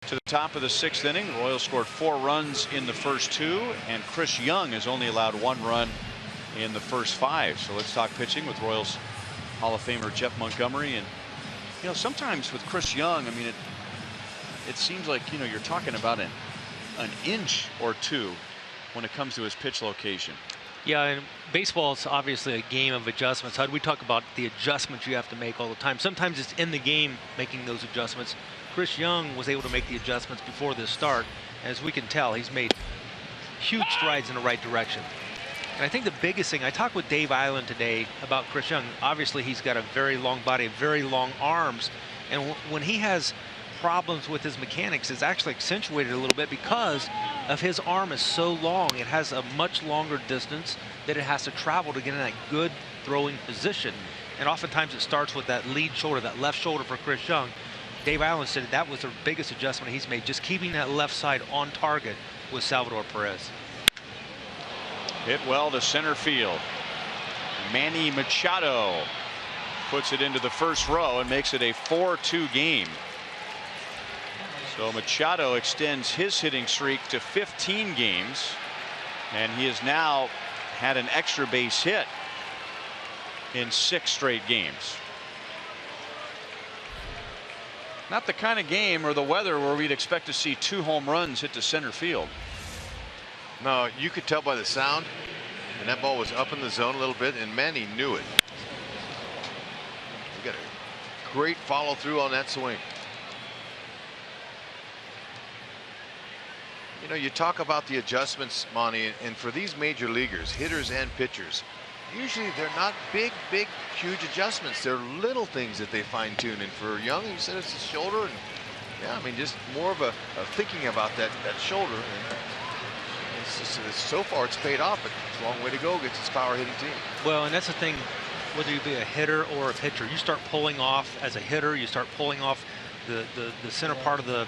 To the top of the 6th inning, the Royals scored 4 runs in the first 2, and Chris Young has only allowed 1 run in the first 5. So let's talk pitching with Royals Hall of Famer Jeff Montgomery. And you know, sometimes with Chris Young, I mean, it seems like, you know, you're talking about an inch or 2 when it comes to his pitch location. Yeah, and baseball is obviously a game of adjustments. How do we talk about the adjustments you have to make all the time? Sometimes it's in the game making those adjustments. Chris Young was able to make the adjustments before this start. As we can tell, he's made huge strides in the right direction. And I think the biggest thing, I talked with Dave Island today about Chris Young. Obviously, he's got a very long body, very long arms. And when he has problems with his mechanics, it's actually accentuated a little bit because of his arm is so long. It has a much longer distance that it has to travel to get in that good throwing position. And oftentimes it starts with that lead shoulder, that left shoulder for Chris Young. Dave Allen said that was the biggest adjustment he's made, just keeping that left side on target with Salvador Perez. Hit well to center field. Manny Machado puts it into the first row and makes it a 4-2 game. So Machado extends his hitting streak to 15 games, and he has now had an extra base hit in 6 straight games. Not the kind of game or the weather where we'd expect to see 2 home runs hit to center field. No, you could tell by the sound, and that ball was up in the zone a little bit, and Manny knew it. We got a great follow through on that swing. You know, you talk about the adjustments, Monty, and for these major leaguers, hitters and pitchers, usually they're not big, huge adjustments. They're little things that they fine tune. And for Young, he said it's his shoulder, and yeah, I mean, just more of a thinking about that shoulder. And so far, it's paid off, but it's a long way to go against this power hitting team. Well, and that's the thing, whether you be a hitter or a pitcher, you start pulling off as a hitter, you start pulling off the center part of the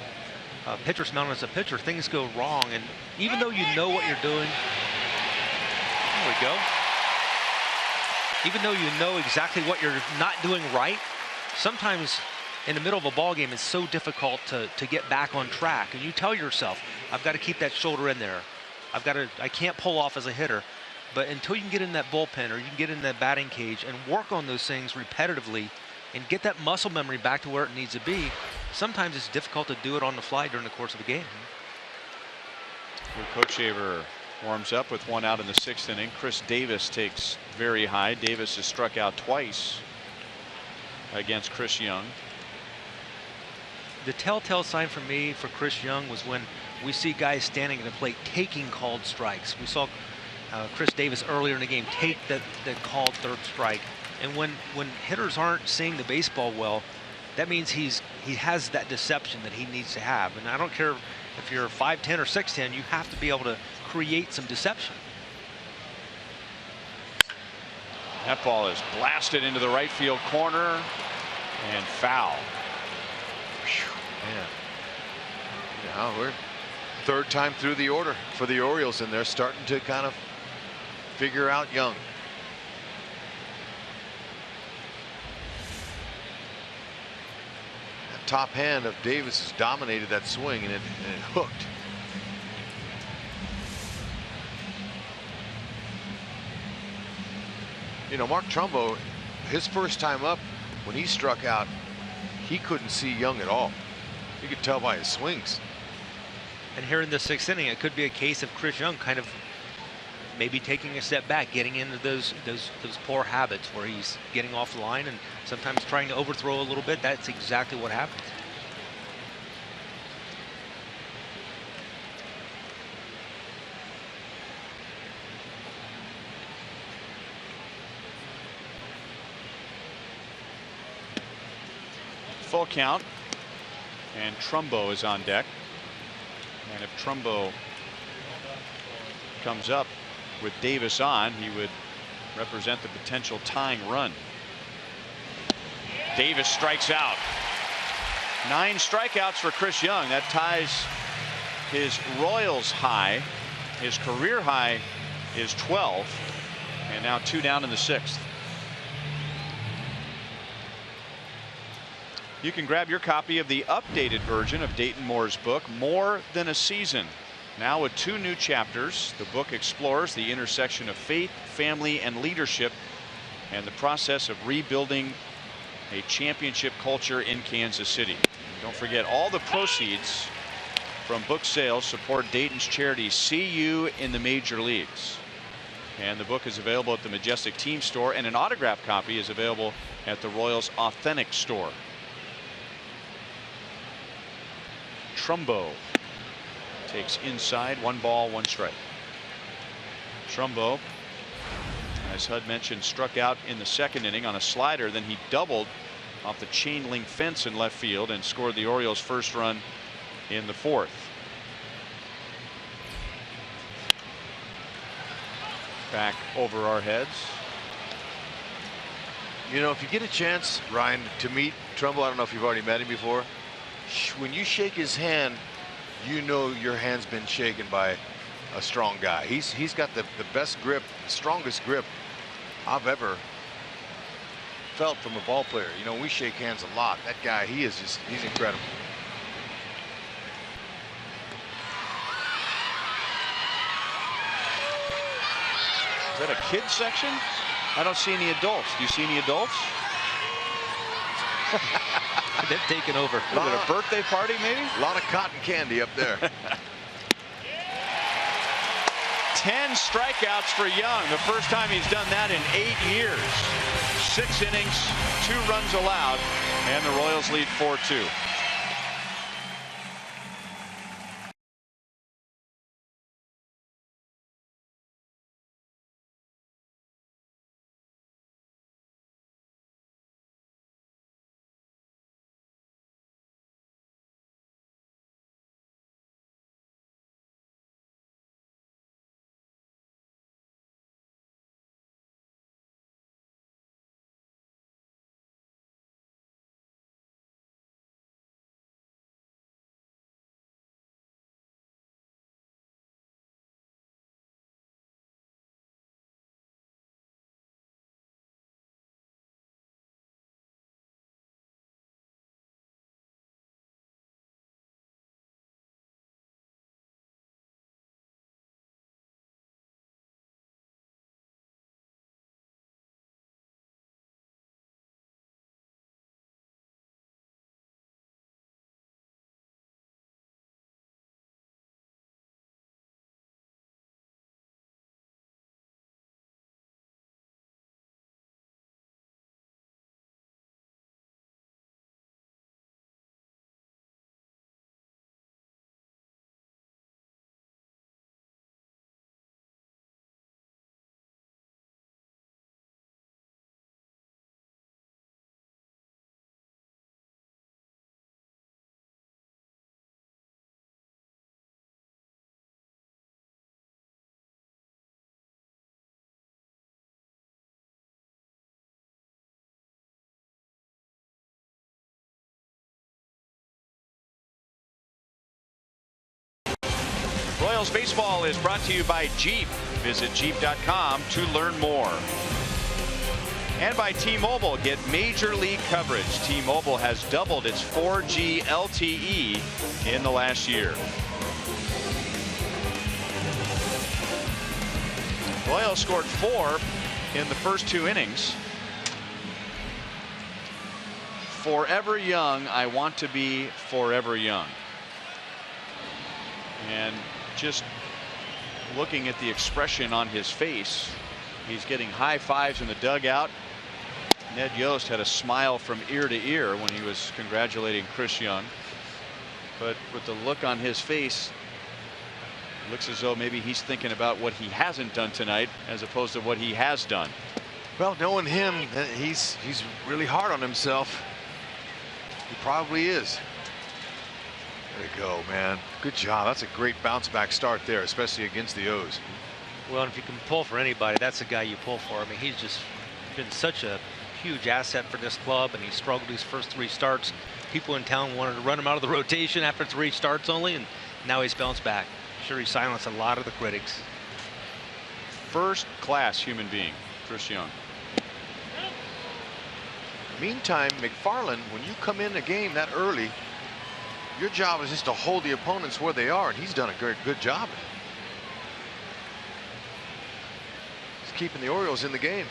pitcher's mound as a pitcher, things go wrong, and even though you know what you're doing, there we go. Even though you know exactly what you're not doing right, sometimes in the middle of a ball game it's so difficult to get back on track, and you tell yourself, I've got to keep that shoulder in there. I can't pull off as a hitter. But until you can get in that bullpen or you can get in that batting cage and work on those things repetitively and get that muscle memory back to where it needs to be, sometimes it's difficult to do it on the fly during the course of a game. Kochevar warms up with one out in the 6th inning. Chris Davis takes very high. Davis has struck out twice against Chris Young. The telltale sign for me for Chris Young was when we see guys standing at the plate taking called strikes. We saw Chris Davis earlier in the game take the called 3rd strike, and when hitters aren't seeing the baseball well, that means he has that deception that he needs to have. And I don't care if you're 5'10" or 6'10", you have to be able to create some deception. That ball is blasted into the right field corner and foul. Man. Yeah, we're 3rd time through the order for the Orioles, and they're starting to kind of figure out Young. That top hand of Davis has dominated that swing, and it hooked. You know, Mark Trumbo, his first time up, when he struck out, he couldn't see Young at all. You could tell by his swings. And here in the 6th inning, it could be a case of Chris Young kind of maybe taking a step back, getting into those poor habits where he's getting off the line and sometimes trying to overthrow a little bit. That's exactly what happens. Full count, and Trumbo is on deck. And if Trumbo comes up with Davis on, he would represent the potential tying run. Davis strikes out. 9 strikeouts for Chris Young. That ties his Royals high. His career high is 12, and now 2 down in the 6th. You can grab your copy of the updated version of Dayton Moore's book, More Than a Season. Now with 2 new chapters, the book explores the intersection of faith, family, and leadership, and the process of rebuilding a championship culture in Kansas City. And don't forget, all the proceeds from book sales support Dayton's charity, See You in the Major Leagues. And the book is available at the Majestic Team Store, and an autographed copy is available at the Royals Authentic Store. Trumbo takes inside, 1 ball, 1 strike. Trumbo, as Hud mentioned, struck out in the 2nd inning on a slider. Then he doubled off the chain link fence in left field and scored the Orioles' first run in the 4th. Back over our heads. You know, if you get a chance, Ryan, to meet Trumbo, I don't know if you've already met him before. When you shake his hand, you know your hand's been shaken by a strong guy. He's got the best grip, the strongest grip I've ever felt from a ball player. You know, we shake hands a lot. That guy, he's incredible. Is that a kids section? I don't see any adults. Do you see any adults? They've taken over. Is it a birthday party, maybe? A lot of cotton candy up there. 10 strikeouts for Young. The first time he's done that in 8 years. 6 innings, 2 runs allowed, and the Royals lead 4-2. Royals baseball is brought to you by Jeep. Visit Jeep.com to learn more. And by T-Mobile, get major league coverage. T-Mobile has doubled its 4G LTE in the last year. Royals scored 4 in the first 2 innings. Forever young, I want to be forever young. And just looking at the expression on his face, he's getting high fives in the dugout. Ned Yost had a smile from ear to ear when he was congratulating Chris Young. But with the look on his face, it looks as though maybe he's thinking about what he hasn't done tonight as opposed to what he has done. Well, knowing him, he's really hard on himself. He probably is. There you go, man. Good job. That's a great bounce back start there, especially against the O's. Well, if you can pull for anybody, that's the guy you pull for. I mean, he's just been such a huge asset for this club, and he struggled his first 3 starts. People in town wanted to run him out of the rotation after 3 starts only, and now he's bounced back. Sure, he silenced a lot of the critics. First class human being, Chris Young. Meantime, McFarland, when you come in a game that early, your job is just to hold the opponents where they are, and he's done a good job. He's keeping the Orioles in the game.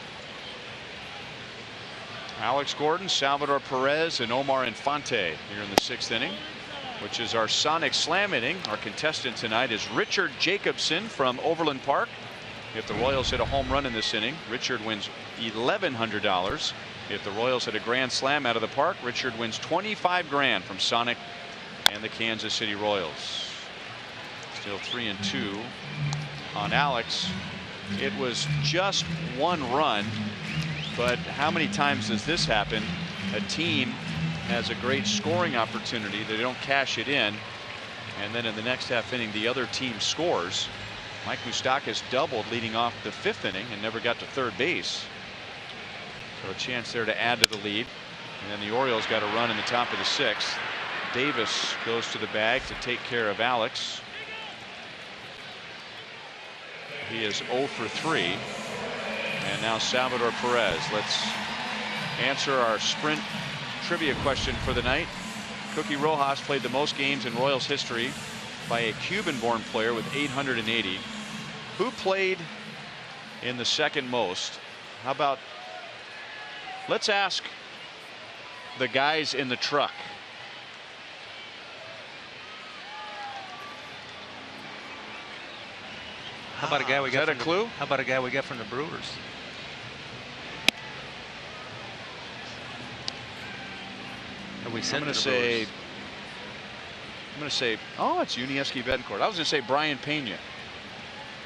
Alex Gordon, Salvador Perez, and Omar Infante here in the 6th inning, which is our Sonic Slam inning. Our contestant tonight is Richard Jacobson from Overland Park. If the Royals hit a home run in this inning, Richard wins $1,100. If the Royals hit a grand slam out of the park, Richard wins $25 grand from Sonic and the Kansas City Royals. Still 3-2 on Alex. It was just 1 run, but how many times does this happen? A team has a great scoring opportunity, they don't cash it in, and then in the next half inning the other team scores. Mike Moustakas doubled leading off the 5th inning and never got to third base. So a chance there to add to the lead, and then the Orioles got a run in the top of the 6th. Davis goes to the bag to take care of Alex. He is 0 for 3. And now Salvador Perez. Let's answer our sprint trivia question for the night. Cookie Rojas played the most games in Royals history by a Cuban-born player with 880. Who played in the 2nd most? How about, let's ask the guys in the truck. How about a guy we got? Is that a clue? How about a guy we got from the Brewers? Have we sent I'm going to say, oh, it's Yuniesky Betancourt. I was going to say Brian Pena,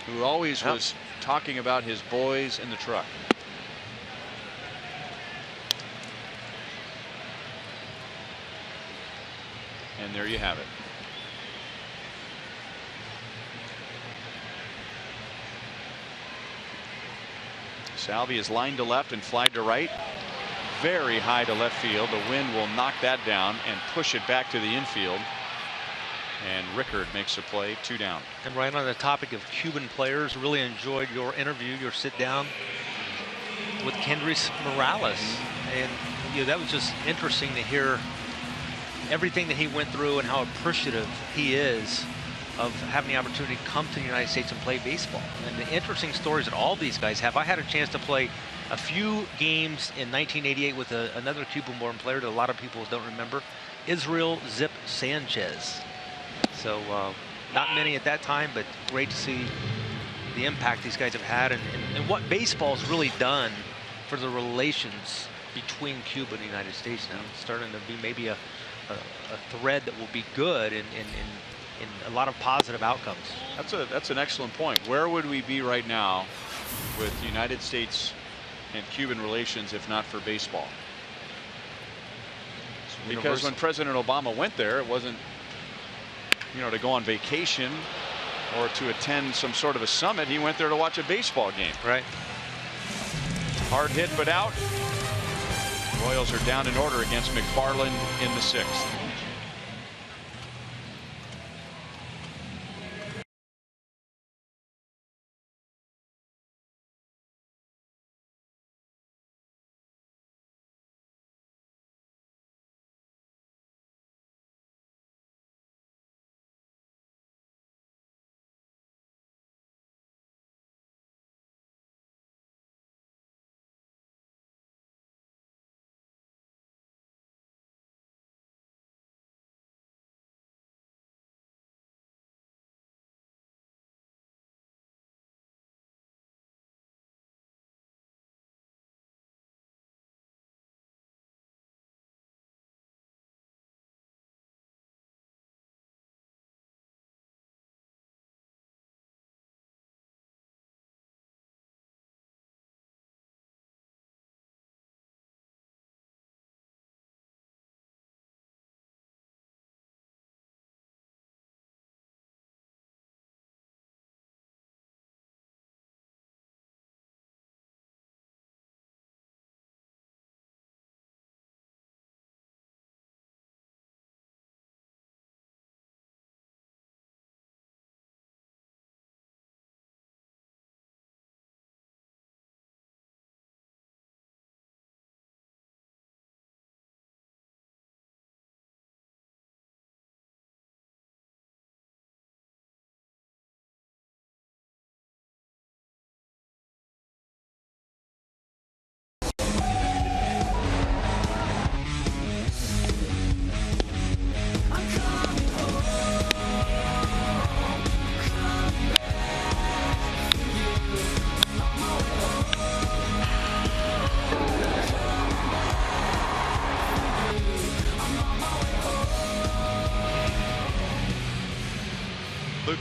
who always was talking about his boys in the truck. And there you have it. Salvi is lined to left and flied to right. Very high to left field. The wind will knock that down and push it back to the infield. And Rickard makes a play, 2 down. And right on the topic of Cuban players, really enjoyed your interview, your sit down with Kendrys Morales. And you know, that was just interesting to hear everything that he went through and how appreciative he is of having the opportunity to come to the United States and play baseball. And the interesting stories that all these guys have. I had a chance to play a few games in 1988 with another Cuban-born player that a lot of people don't remember, Israel Zip Sanchez. So not many at that time, but great to see the impact these guys have had and what baseball's really done for the relations between Cuba and the United States now. It's starting to be maybe a thread that will be good in a lot of positive outcomes. That's an excellent point. Where would we be right now with United States and Cuban relations if not for baseball? Because when President Obama went there, it wasn't, you know, to go on vacation or to attend some sort of a summit. He went there to watch a baseball game. Right. Hard hit but out. Royals are down in order against McFarland in the 6th.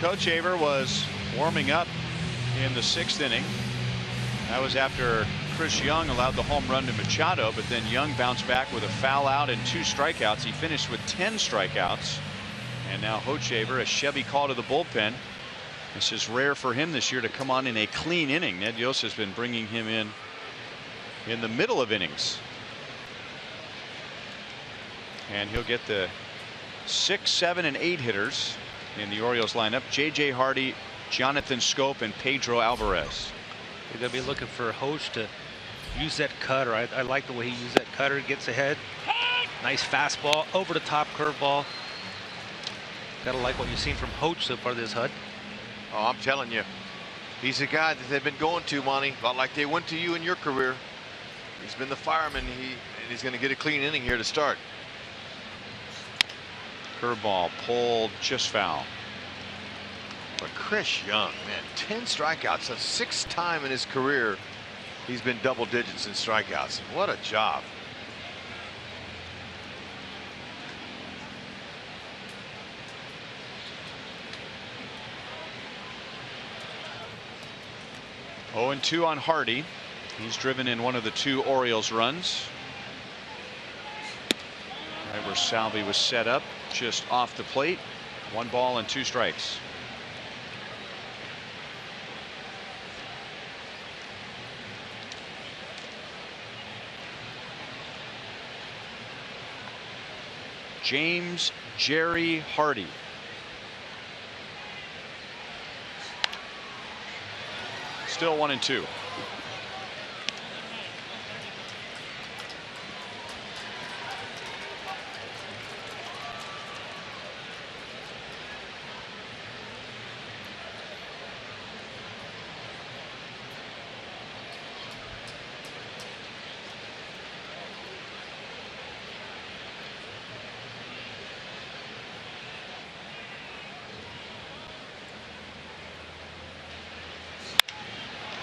Luke Hochevar was warming up in the 6th inning. That was after Chris Young allowed the home run to Machado, but then Young bounced back with a foul out and 2 strikeouts. He finished with 10 strikeouts. And now Hochevar, a Chevy call to the bullpen. This is rare for him this year to come on in a clean inning. Ned Yost has been bringing him in the middle of innings. And he'll get the 6, 7, and 8 hitters in the Orioles lineup. J.J. Hardy, Jonathan Schoop, and Pedro Alvarez. You're going to be looking for Hoch to use that cutter. I like the way he used that cutter. Gets ahead. Nice fastball, over the top curveball. Got to like what you've seen from Hoch so far this HUD. Oh, I'm telling you, he's a guy that they've been going to, Monty, about like they went to you in your career. He's been the fireman. And he's going to get a clean inning here to start. Curveball pulled just foul. But Chris Young, man, 10 strikeouts. That's 6th time in his career he's been double digits in strikeouts. What a job. Oh, and 2 on Hardy. He's driven in one of the 2 Orioles runs. Right where Salvi was set up, just off the plate. 1 ball and 2 strikes. James Jerry Hardy. Still 1 and 2.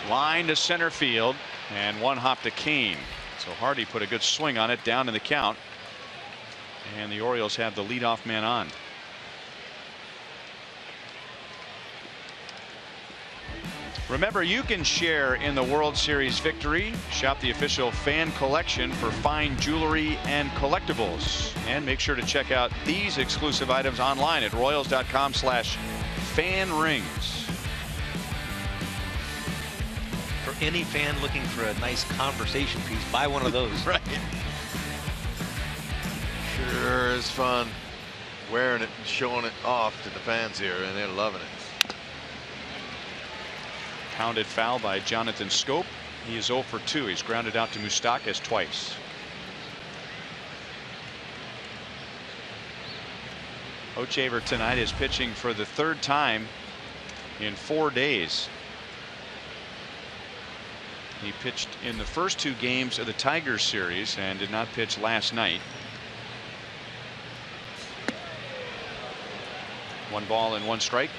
Line to center field, and 1 hop to Kane. So Hardy put a good swing on it, down in the count, and the Orioles have the leadoff man on. Remember, you can share in the World Series victory. Shop the official fan collection for fine jewelry and collectibles, and make sure to check out these exclusive items online at royals.com/fanrings. For any fan looking for a nice conversation piece, buy one of those. Right. Sure is fun wearing it and showing it off to the fans here, and they're loving it. Pounded foul by Jonathan Schoop. He is 0 for 2. He's grounded out to Moustakas twice. Hochevar tonight is pitching for the 3rd time in 4 days. He pitched in the first 2 games of the Tigers series and did not pitch last night. 1 ball and 1 strike.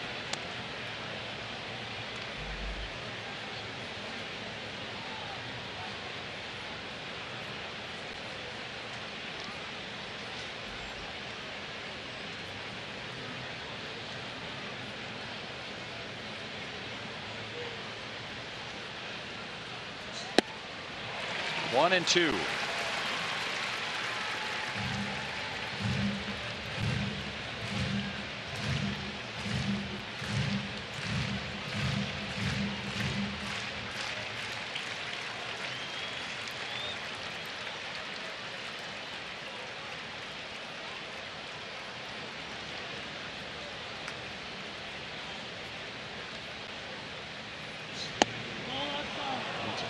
One and 2.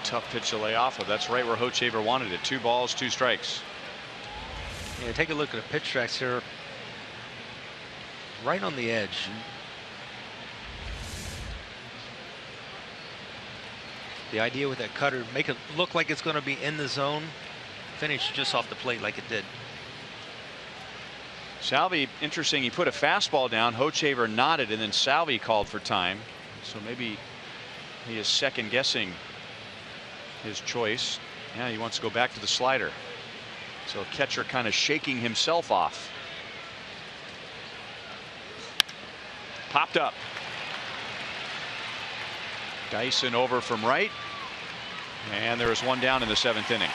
Tough pitch to lay off of. That's right where Hochevar wanted it. 2 balls, 2 strikes. Yeah, take a look at the pitch tracks here. Right on the edge. The idea with that cutter, make it look like it's going to be in the zone, finish just off the plate like it did. Salvi, interesting, he put a fastball down. Hochevar nodded, and then Salvi called for time. So maybe he is second guessing his choice. Yeah, he wants to go back to the slider. So catcher kind of shaking himself off. Popped up. Dyson over from right. And there is one down in the 7th inning.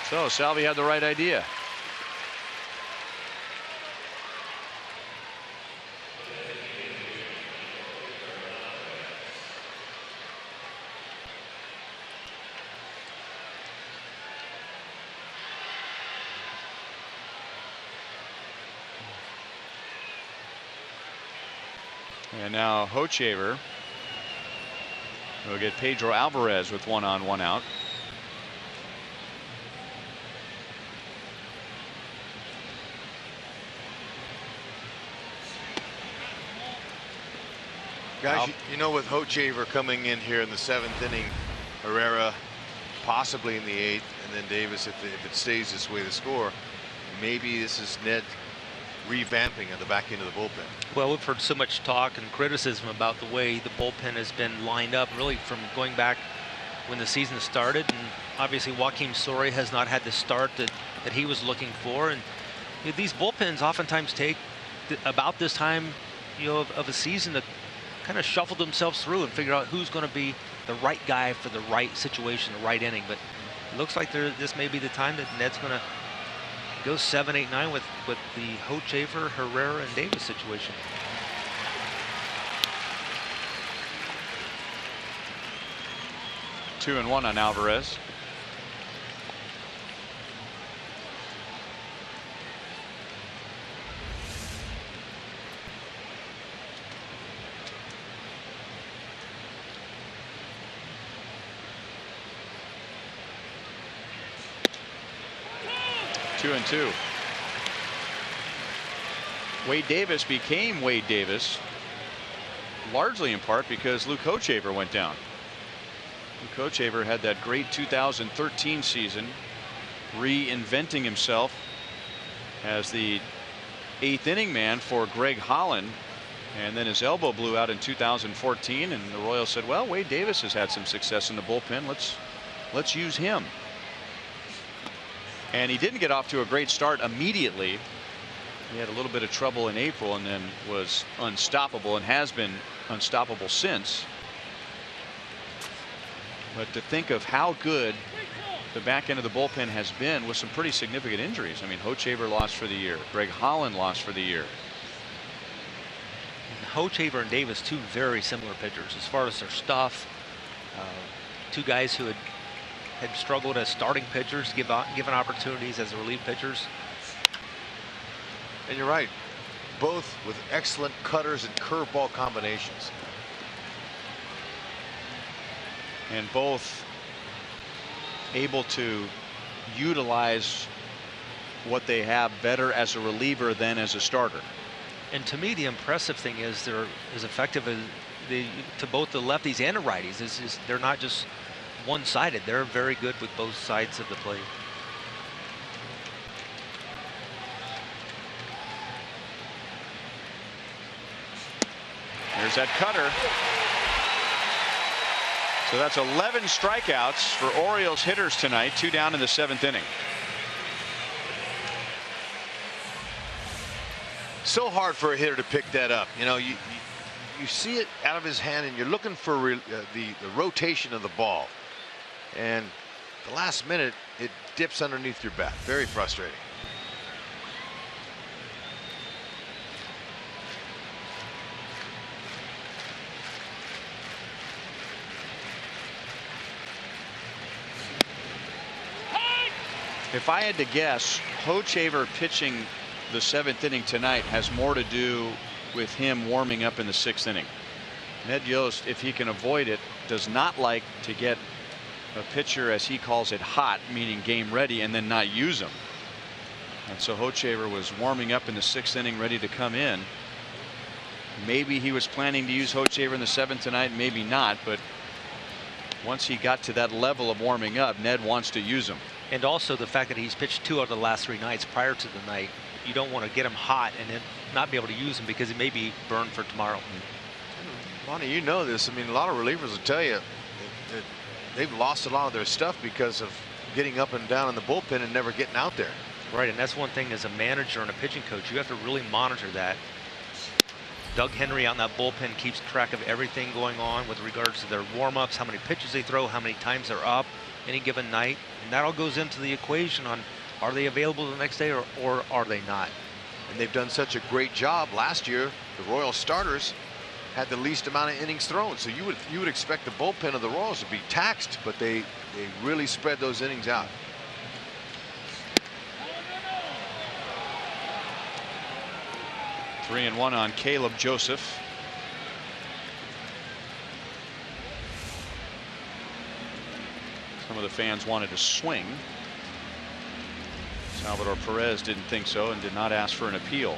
So Salvi had the right idea. And now Hochevar will get Pedro Alvarez with 1 on 1 out. Guys, you know, with Hochevar coming in here in the 7th inning, Herrera possibly in the 8th, and then Davis, if it stays this way, the score, maybe this is Ned revamping at the back end of the bullpen. Well, we've heard so much talk and criticism about the way the bullpen has been lined up, really from going back when the season started. And obviously Joakim Soria has not had the start that he was looking for. And you know, these bullpens oftentimes take about this time, you know, of a season to kind of shuffle themselves through and figure out who's going to be the right guy for the right situation, the right inning. But it looks like this may be the time that Ned's going to go 7, 8, 9 with the Hochevar, Herrera, and Davis situation. Two and 1 on Alvarez. Two and 2. Wade Davis became Wade Davis largely in part because Luke Hochevar went down. Luke Hochevar had that great 2013 season, reinventing himself as the 8th inning man for Greg Holland, and then his elbow blew out in 2014, and the Royals said, well, Wade Davis has had some success in the bullpen, let's use him. And he didn't get off to a great start immediately. He had a little bit of trouble in April and then was unstoppable and has been unstoppable since. But to think of how good the back end of the bullpen has been with some pretty significant injuries. I mean, Hochevar lost for the year. Greg Holland lost for the year. Hochevar and Davis, two very similar pitchers as far as their stuff. Two guys who had struggled as starting pitchers, given opportunities as relief pitchers. And you're right, both with excellent cutters and curveball combinations. And both able to utilize what they have better as a reliever than as a starter. And to me, the impressive thing is they're as effective as to both the lefties and the righties. They're not just one-sided. They're very good with both sides of the plate. There's that cutter. So that's 11 strikeouts for Orioles hitters tonight, 2 down in the 7th inning. So hard for a hitter to pick that up. You know, you see it out of his hand and you're looking for the rotation of the ball. And the last minute, it dips underneath your bat. Very frustrating. If I had to guess, Hochevar pitching the 7th inning tonight has more to do with him warming up in the 6th inning. Ned Yost, if he can avoid it, does not like to get a pitcher, as he calls it, hot, meaning game ready, and then not use him. And so Hochevar was warming up in the 6th inning, ready to come in. Maybe he was planning to use Hochevar in the 7th tonight, maybe not, but once he got to that level of warming up, Ned wants to use him. And also the fact that he's pitched 2 out of the last 3 nights prior to the night, you don't want to get him hot and then not be able to use him because he may be burned for tomorrow. Lonnie, you know this. I mean, a lot of relievers will tell you that they've lost a lot of their stuff because of getting up and down in the bullpen and never getting out there. Right, and that's one thing as a manager and a pitching coach, you have to really monitor that. Doug Henry out in that bullpen keeps track of everything going on with regards to their warm-ups, how many pitches they throw, how many times they're up any given night, and that all goes into the equation on are they available the next day or are they not. And they've done such a great job. Last year, the Royals starters had the least amount of innings thrown, so you would expect the bullpen of the Royals to be taxed, but they really spread those innings out. Three and one on Caleb Joseph. Some of the fans wanted to swing. Salvador Perez didn't think so and did not ask for an appeal.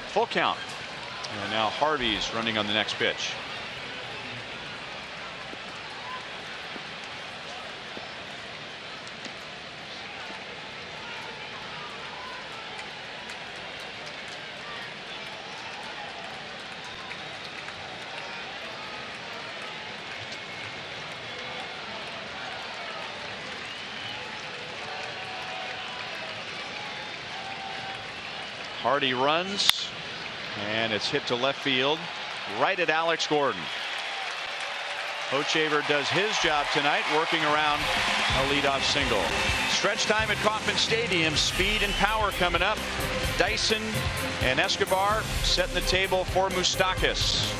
Full count. And now Harvey's running on the next pitch. Hardy runs, and it's hit to left field, right at Alex Gordon. Hochevar does his job tonight, working around a leadoff single. Stretch time at Kauffman Stadium. Speed and power coming up. Dyson and Escobar setting the table for Moustakas.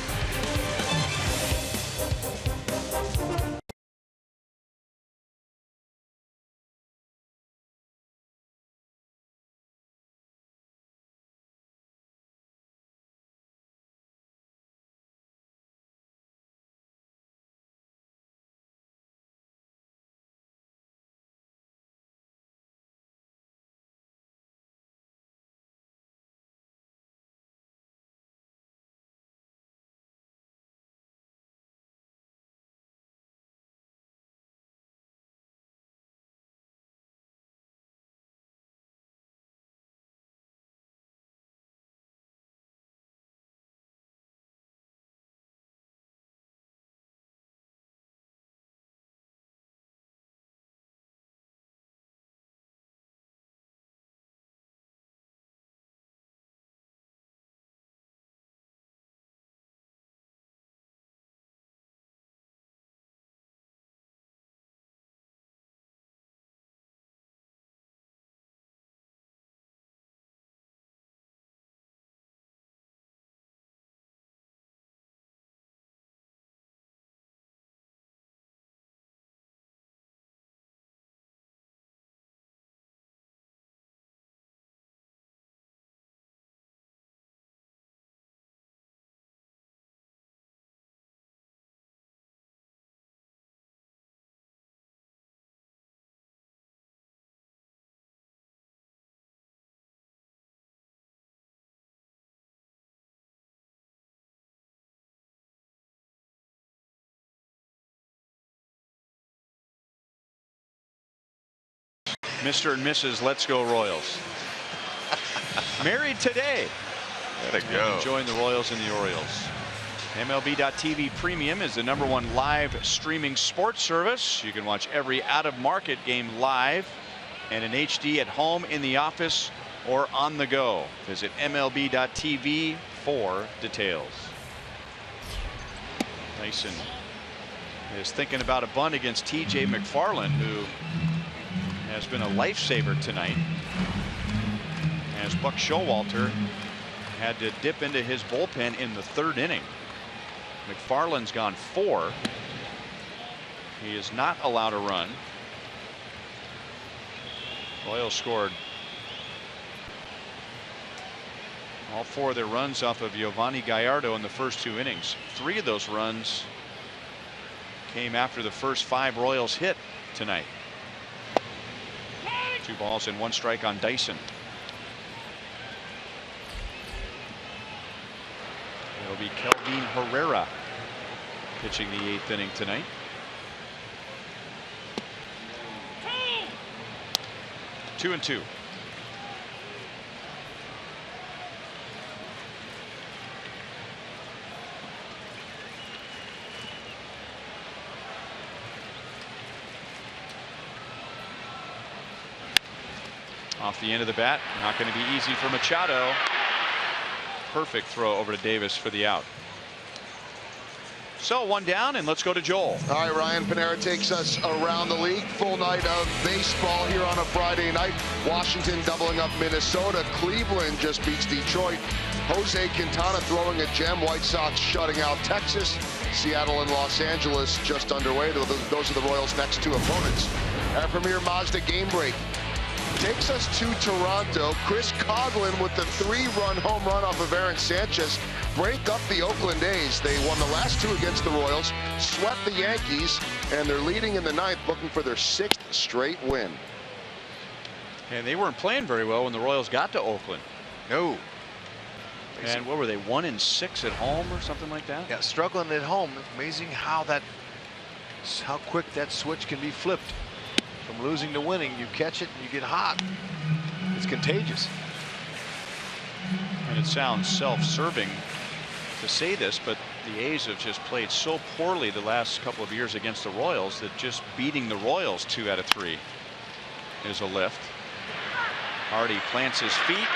Mr. and Mrs. Let's Go Royals. Married today. Gotta go. Enjoying the Royals and the Orioles. MLB.TV Premium is the #1 live streaming sports service. You can watch every out-of-market game live and in HD at home, in the office, or on the go. Visit MLB.TV for details. Dyson is thinking about a bunt against TJ McFarland, who has been a lifesaver tonight, as Buck Showalter had to dip into his bullpen in the 3rd inning. McFarland's gone 4. He is not allowed a run. Royals scored all 4 of their runs off of Giovanni Gallardo in the first 2 innings. 3 of those runs came after the first 5 Royals hit tonight. 2 balls and 1 strike on Dyson. It'll be Kelvin Herrera pitching the 8th inning tonight. Two and 2. Off the end of the bat. Not going to be easy for Machado. Perfect throw over to Davis for the out. So 1 down, and let's go to Joel. All right, Ryan Panera takes us around the league. Full night of baseball here on a Friday night. Washington doubling up Minnesota. Cleveland just beats Detroit. Jose Quintana throwing a gem. White Sox shutting out Texas. Seattle and Los Angeles just underway. Those are the Royals' next 2 opponents. Our Premier Mazda game break takes us to Toronto. Chris Coughlin with the 3-run home run off of Aaron Sanchez break up the Oakland A's. They won the last 2 against the Royals, swept the Yankees, and they're leading in the 9th, looking for their 6th straight win. And they weren't playing very well when the Royals got to Oakland. No. And what were they, 1-6 at home or something like that? Yeah, struggling at home. Amazing how quick that switch can be flipped. From losing to winning, you catch it and you get hot. It's contagious. And it sounds self-serving to say this, but the A's have just played so poorly the last couple of years against the Royals that just beating the Royals 2 out of 3 is a lift. Hardy plants his feet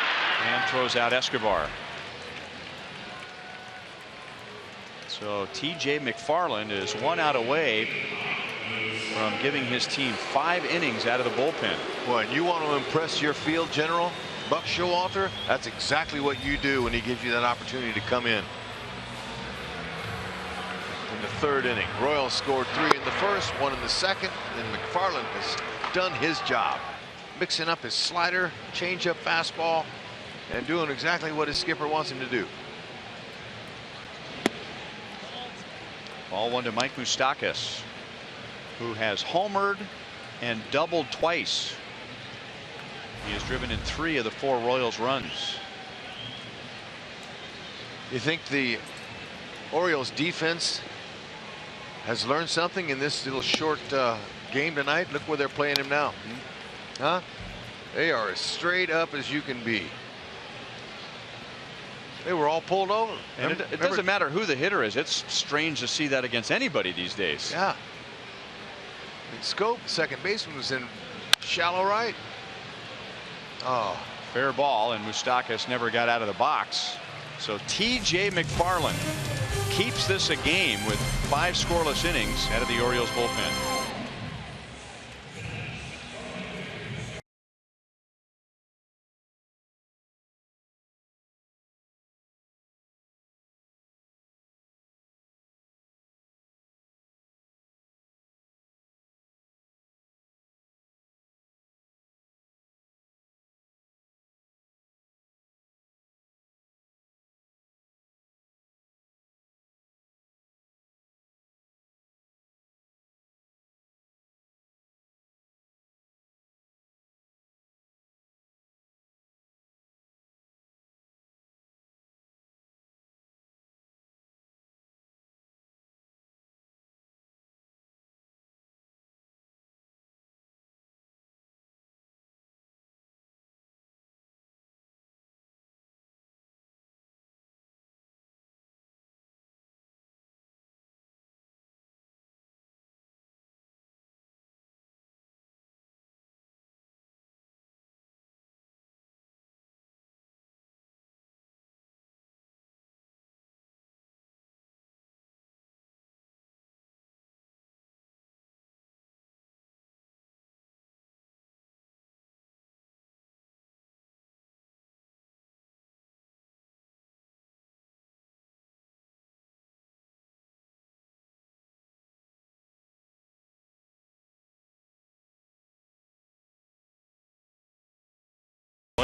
and throws out Escobar. So T.J. McFarland is 1 out away from giving his team 5 innings out of the bullpen. Well, you want to impress your field general, Buck Showalter? That's exactly what you do when he gives you that opportunity to come in. In the 3rd inning, Royals scored 3 in the 1st, 1 in the 2nd, and McFarland has done his job, mixing up his slider, changeup, fastball, and doing exactly what his skipper wants him to do. Ball 1 to Mike Moustakas, who has homered and doubled twice. He has driven in 3 of the 4 Royals runs. You think the Orioles defense has learned something in this little short game tonight? Look where they're playing him now. Huh? They are as straight up as you can be. They were all pulled over. And it doesn't matter who the hitter is. It's strange to see that against anybody these days. Yeah. Scope, second baseman, was in shallow right. Oh, fair ball, and Moustakas never got out of the box. So T.J. McFarland keeps this a game with 5 scoreless innings out of the Orioles bullpen.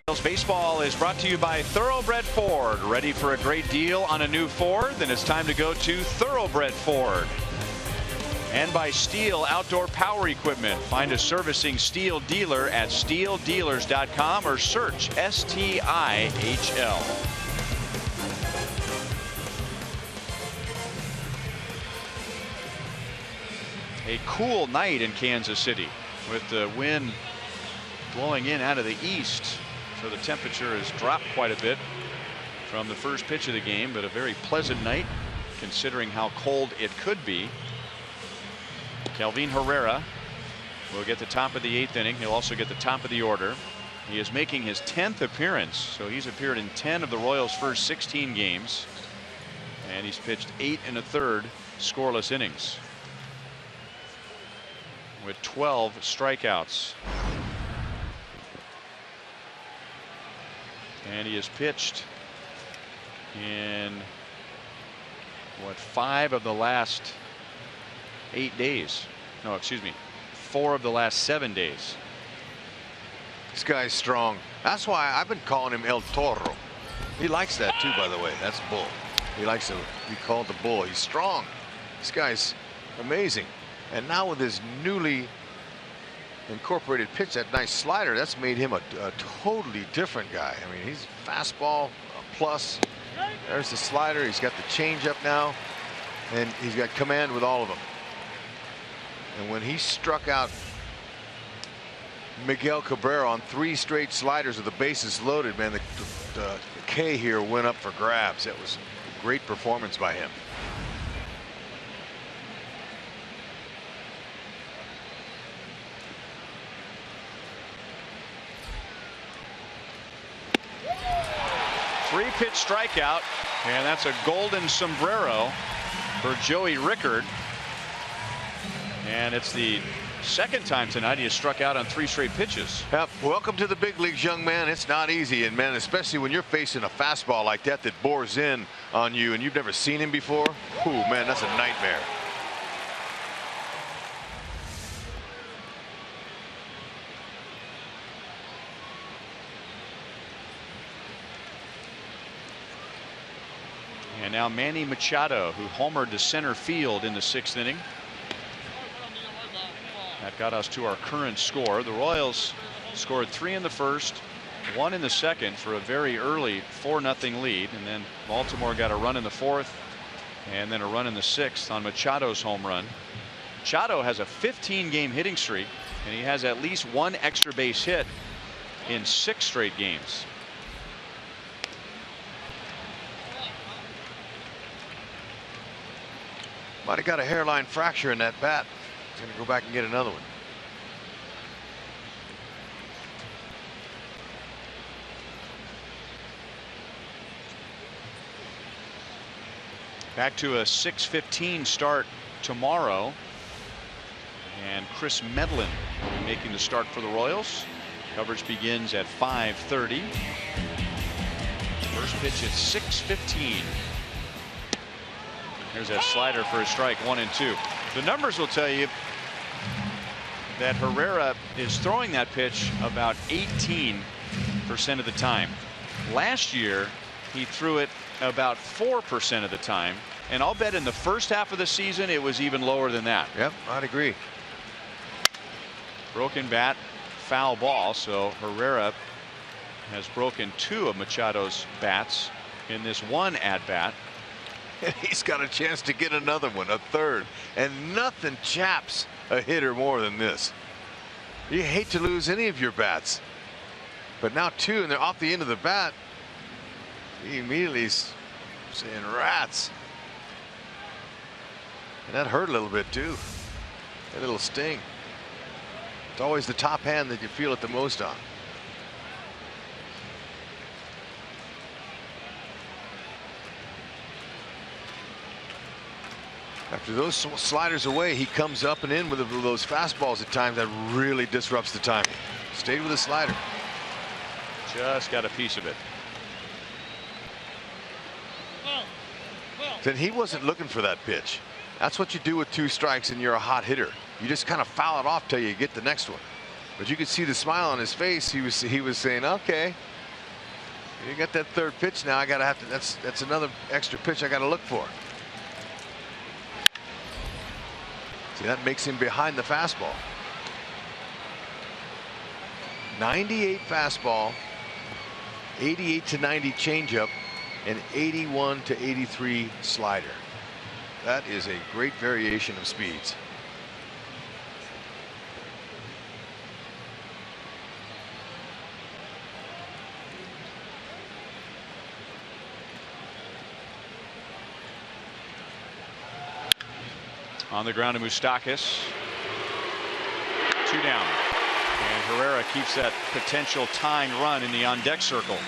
Royals baseball is brought to you by Thoroughbred Ford. Ready for a great deal on a new Ford? Then it's time to go to Thoroughbred Ford. And by Steel Outdoor Power Equipment. Find a servicing Steel dealer at steeldealers.com or search STIHL. A cool night in Kansas City with the wind blowing in out of the east. So the temperature has dropped quite a bit from the first pitch of the game, but a very pleasant night considering how cold it could be. Kelvin Herrera will get the top of the 8th inning. He'll also get the top of the order. He is making his 10th appearance, so he's appeared in 10 of the Royals' first 16 games, and he's pitched 8 1/3 scoreless innings with 12 strikeouts. And he has pitched in 5 of the last 8 days. No, excuse me, 4 of the last 7 days. This guy's strong. That's why I've been calling him El Toro. He likes that too, by the way. That's Bull. He likes to be called the Bull. He's strong. This guy's amazing. And now with his newly incorporated pitch, that nice slider, that's made him a totally different guy. I mean, he's fastball plus. There's the slider. He's got the changeup now, and he's got command with all of them. And when he struck out Miguel Cabrera on 3 straight sliders with the bases loaded, man, the K here went up for grabs. That was a great performance by him. Three-pitch strikeout, and that's a golden sombrero for Joey Rickard. And it's the second time tonight he has struck out on 3 straight pitches. Yep. Welcome to the big leagues, young man. It's not easy, and man, especially when you're facing a fastball like that bores in on you and you've never seen him before. Ooh, man, that's a nightmare. And now Manny Machado, who homered to center field in the 6th inning. That got us to our current score. The Royals scored 3 in the first, 1 in the second for a very early 4-0 lead, and then Baltimore got a run in the 4th and then a run in the 6th on Machado's home run. Machado has a 15-game hitting streak, and he has at least 1 extra base hit in 6 straight games. Might have got a hairline fracture in that bat. He's going to go back and get another one. Back to a 6:15 start tomorrow, and Chris Medlin will be making the start for the Royals. Coverage begins at 5:30. First pitch at 6:15. There's that slider for a strike, 1 and 2. The numbers will tell you that Herrera is throwing that pitch about 18% of the time. Last year he threw it about 4% of the time, and I'll bet in the first half of the season it was even lower than that. Yep, I'd agree. Broken bat, foul ball, so Herrera has broken 2 of Machado's bats in this one at bat. And he's got a chance to get another one, a third, and nothing chaps a hitter more than this. You hate to lose any of your bats, but now 2 and they're off the end of the bat. He immediately is saying rats, and that hurt a little bit too. A little sting. It's always the top hand that you feel it the most on. After those sliders away, he comes up and in with those fastballs at times that really disrupts the timing. Stayed with a slider. Just got a piece of it. Then he wasn't looking for that pitch. That's what you do with 2 strikes and you're a hot hitter. You just kind of foul it off till you get the next one. But you could see the smile on his face. He was saying, okay, you got that 3rd pitch now. I gotta have to. That's another extra pitch I got to look for. See, that makes him behind the fastball. 98 fastball, 88 to 90 changeup, and 81 to 83 slider. That is a great variation of speeds. On the ground to Moustakas. 2 down. And Herrera keeps that potential tying run in the on-deck circle.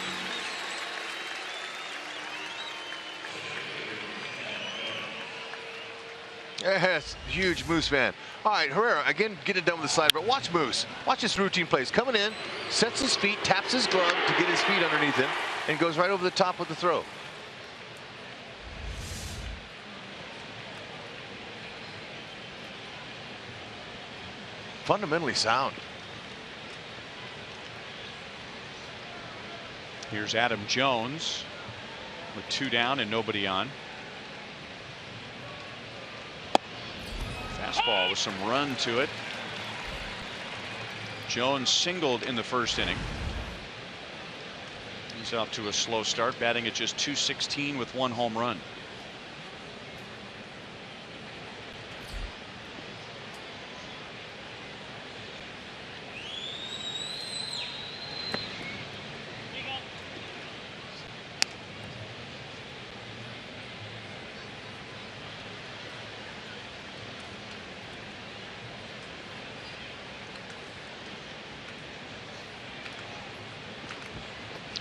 Yes, huge Moose fan. All right, Herrera, again, getting it done with the slide, but watch Moose. Watch his routine plays. Coming in, sets his feet, taps his glove to get his feet underneath him, and goes right over the top with the throw. Fundamentally sound. Here's Adam Jones with 2 down and nobody on. Fastball with some run to it. Jones singled in the first inning. He's off to a slow start, batting at just .216 with 1 home run.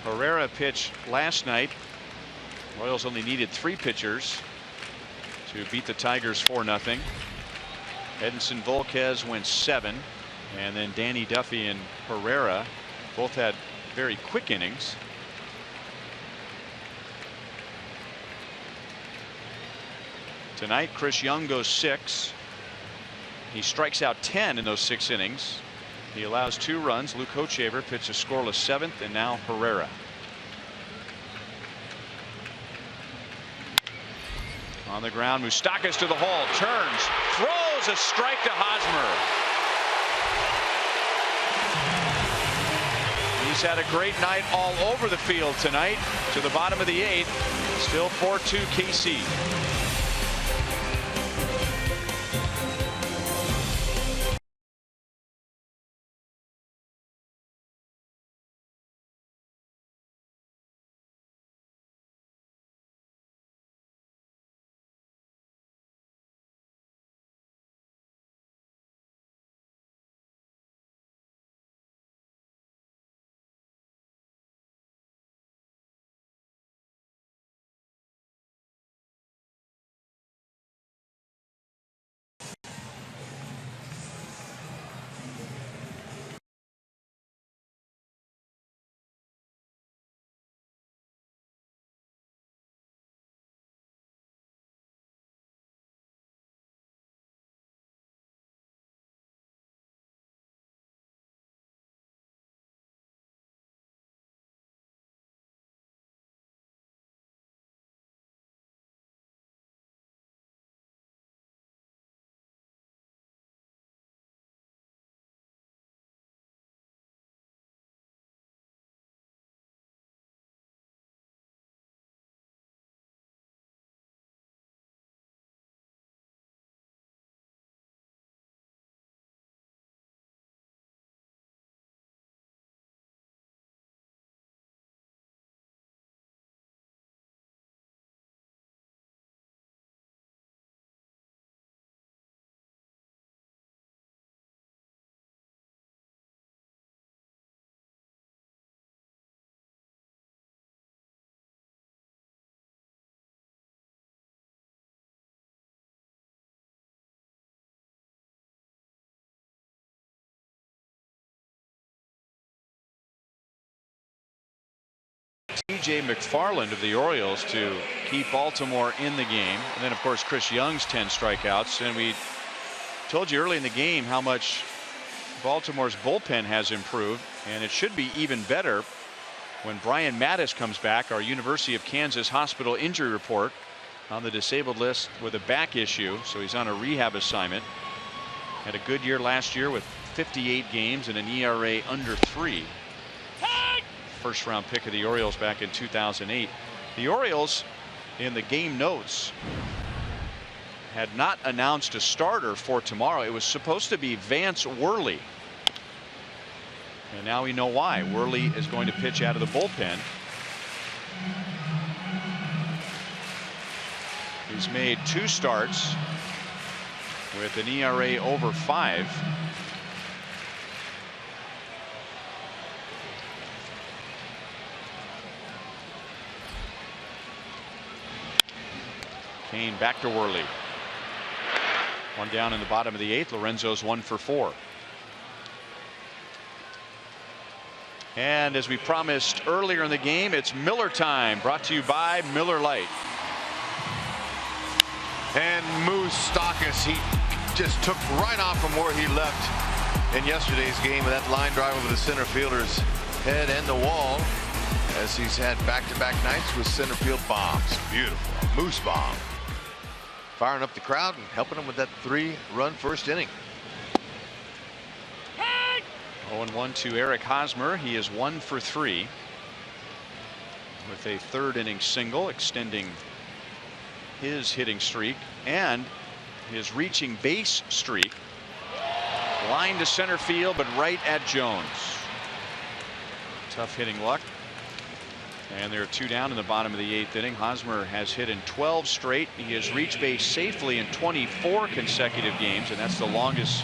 Herrera pitched last night. Royals only needed 3 pitchers to beat the Tigers 4-0. Edinson Volquez went 7, and then Danny Duffy and Herrera both had very quick innings. Tonight, Chris Young goes 6. He strikes out 10 in those 6 innings. He allows 2 runs. Luke Hochevar pitched a scoreless 7th, and now Herrera. On the ground, Moustakas to the hole, turns, throws a strike to Hosmer. He's had a great night all over the field tonight. To the bottom of the 8th, still 4-2 KC. TJ McFarland of the Orioles to keep Baltimore in the game. And then, of course, Chris Young's 10 strikeouts. And we told you early in the game how much Baltimore's bullpen has improved. And it should be even better when Brian Mattis comes back. Our University of Kansas Hospital injury report on the disabled list with a back issue. So he's on a rehab assignment. Had a good year last year with 58 games and an ERA under 3. First round pick of the Orioles back in 2008. The Orioles in the game notes had not announced a starter for tomorrow. It was supposed to be Vance Worley. And now we know why. Worley is going to pitch out of the bullpen. He's made 2 starts with an ERA over 5. Kane back to Worley. One down in the bottom of the 8th. Lorenzo's 1 for 4. And as we promised earlier in the game, it's Miller time, brought to you by Miller Lite. And Moustakas, he just took right off from where he left in yesterday's game with that line drive over the center fielder's head and the wall, as he's had back-to-back nights with center field bombs. Beautiful. Moose bomb. Firing up the crowd and helping him with that 3-run first inning. 0-1 to Eric Hosmer. He is 1 for 3 with a 3rd inning single, extending his hitting streak and his reaching base streak. Line to center field, but right at Jones. Tough hitting luck. And there are 2 down in the bottom of the 8th inning. Hosmer has hit in 12 straight. He has reached base safely in 24 consecutive games, and that's the longest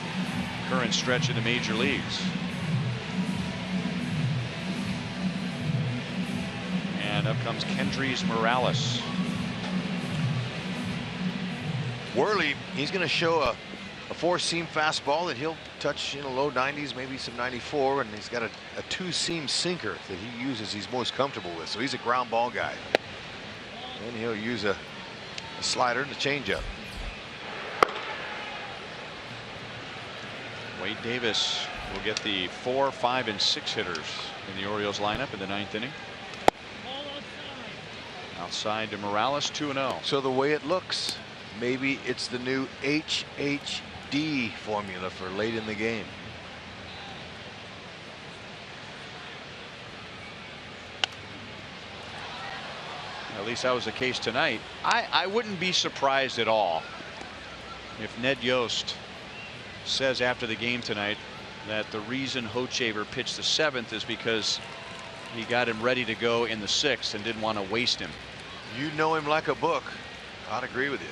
current stretch in the major leagues. And up comes Kendrys Morales. Worley, he's going to show a 4-seam fastball that he'll touch in the low 90s, maybe some 94, and he's got a 2-seam sinker that he uses he's most comfortable with. So he's a ground ball guy. And he'll use a slider and a changeup. Wade Davis will get the 4, 5, and 6 hitters in the Orioles lineup in the 9th inning. Outside to Morales, 2-0. So the way it looks, maybe it's the new HHD formula for late in the game. At least that was the case tonight. I wouldn't be surprised at all if Ned Yost says after the game tonight that the reason Hochevar pitched the 7th is because he got him ready to go in the 6th and didn't want to waste him. You know him like a book. I'd agree with you.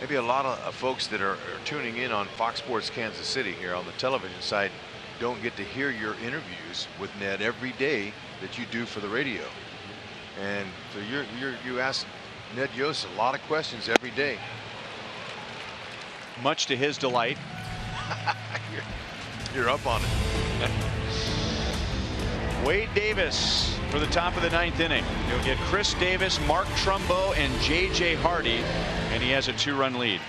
Maybe a lot of folks that are tuning in on Fox Sports Kansas City here on the television side don't get to hear your interviews with Ned every day that you do for the radio. And so you ask Ned Yost a lot of questions every day. Much to his delight. You're up on it. Wade Davis for the top of the 9th inning. He'll get Chris Davis, Mark Trumbo, and J.J. Hardy, and he has a 2-run lead.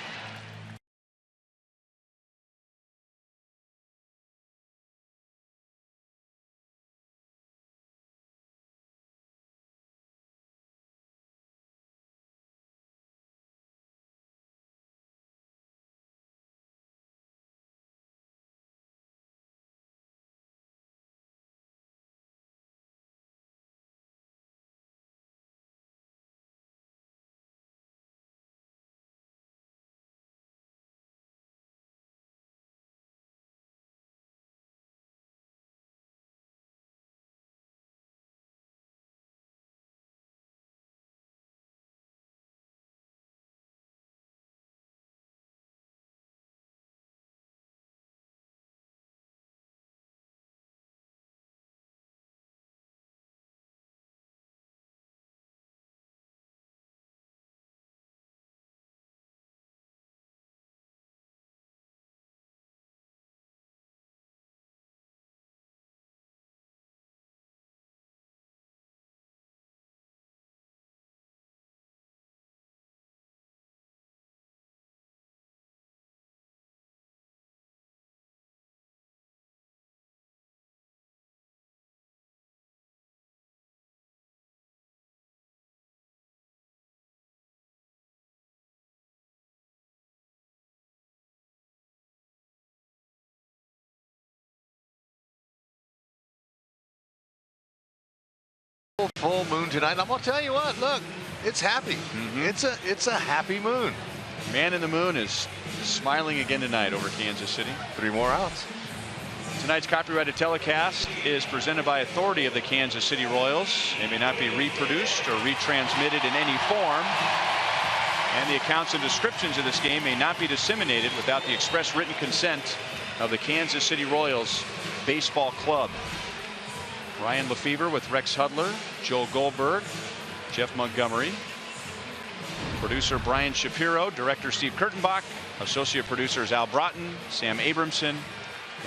Full moon tonight. I'm gonna tell you what. Look, it's happy. It's a happy moon. Man in the Moon is smiling again tonight over Kansas City. 3 more outs. Tonight's copyrighted telecast is presented by authority of the Kansas City Royals. They may not be reproduced or retransmitted in any form, and the accounts and descriptions of this game may not be disseminated without the express written consent of the Kansas City Royals Baseball Club. Ryan Lefevre with Rex Hudler, Joel Goldberg, Jeff Montgomery. Producer Brian Shapiro, director Steve Kurtenbach, associate producers Al Broughton, Sam Abramson,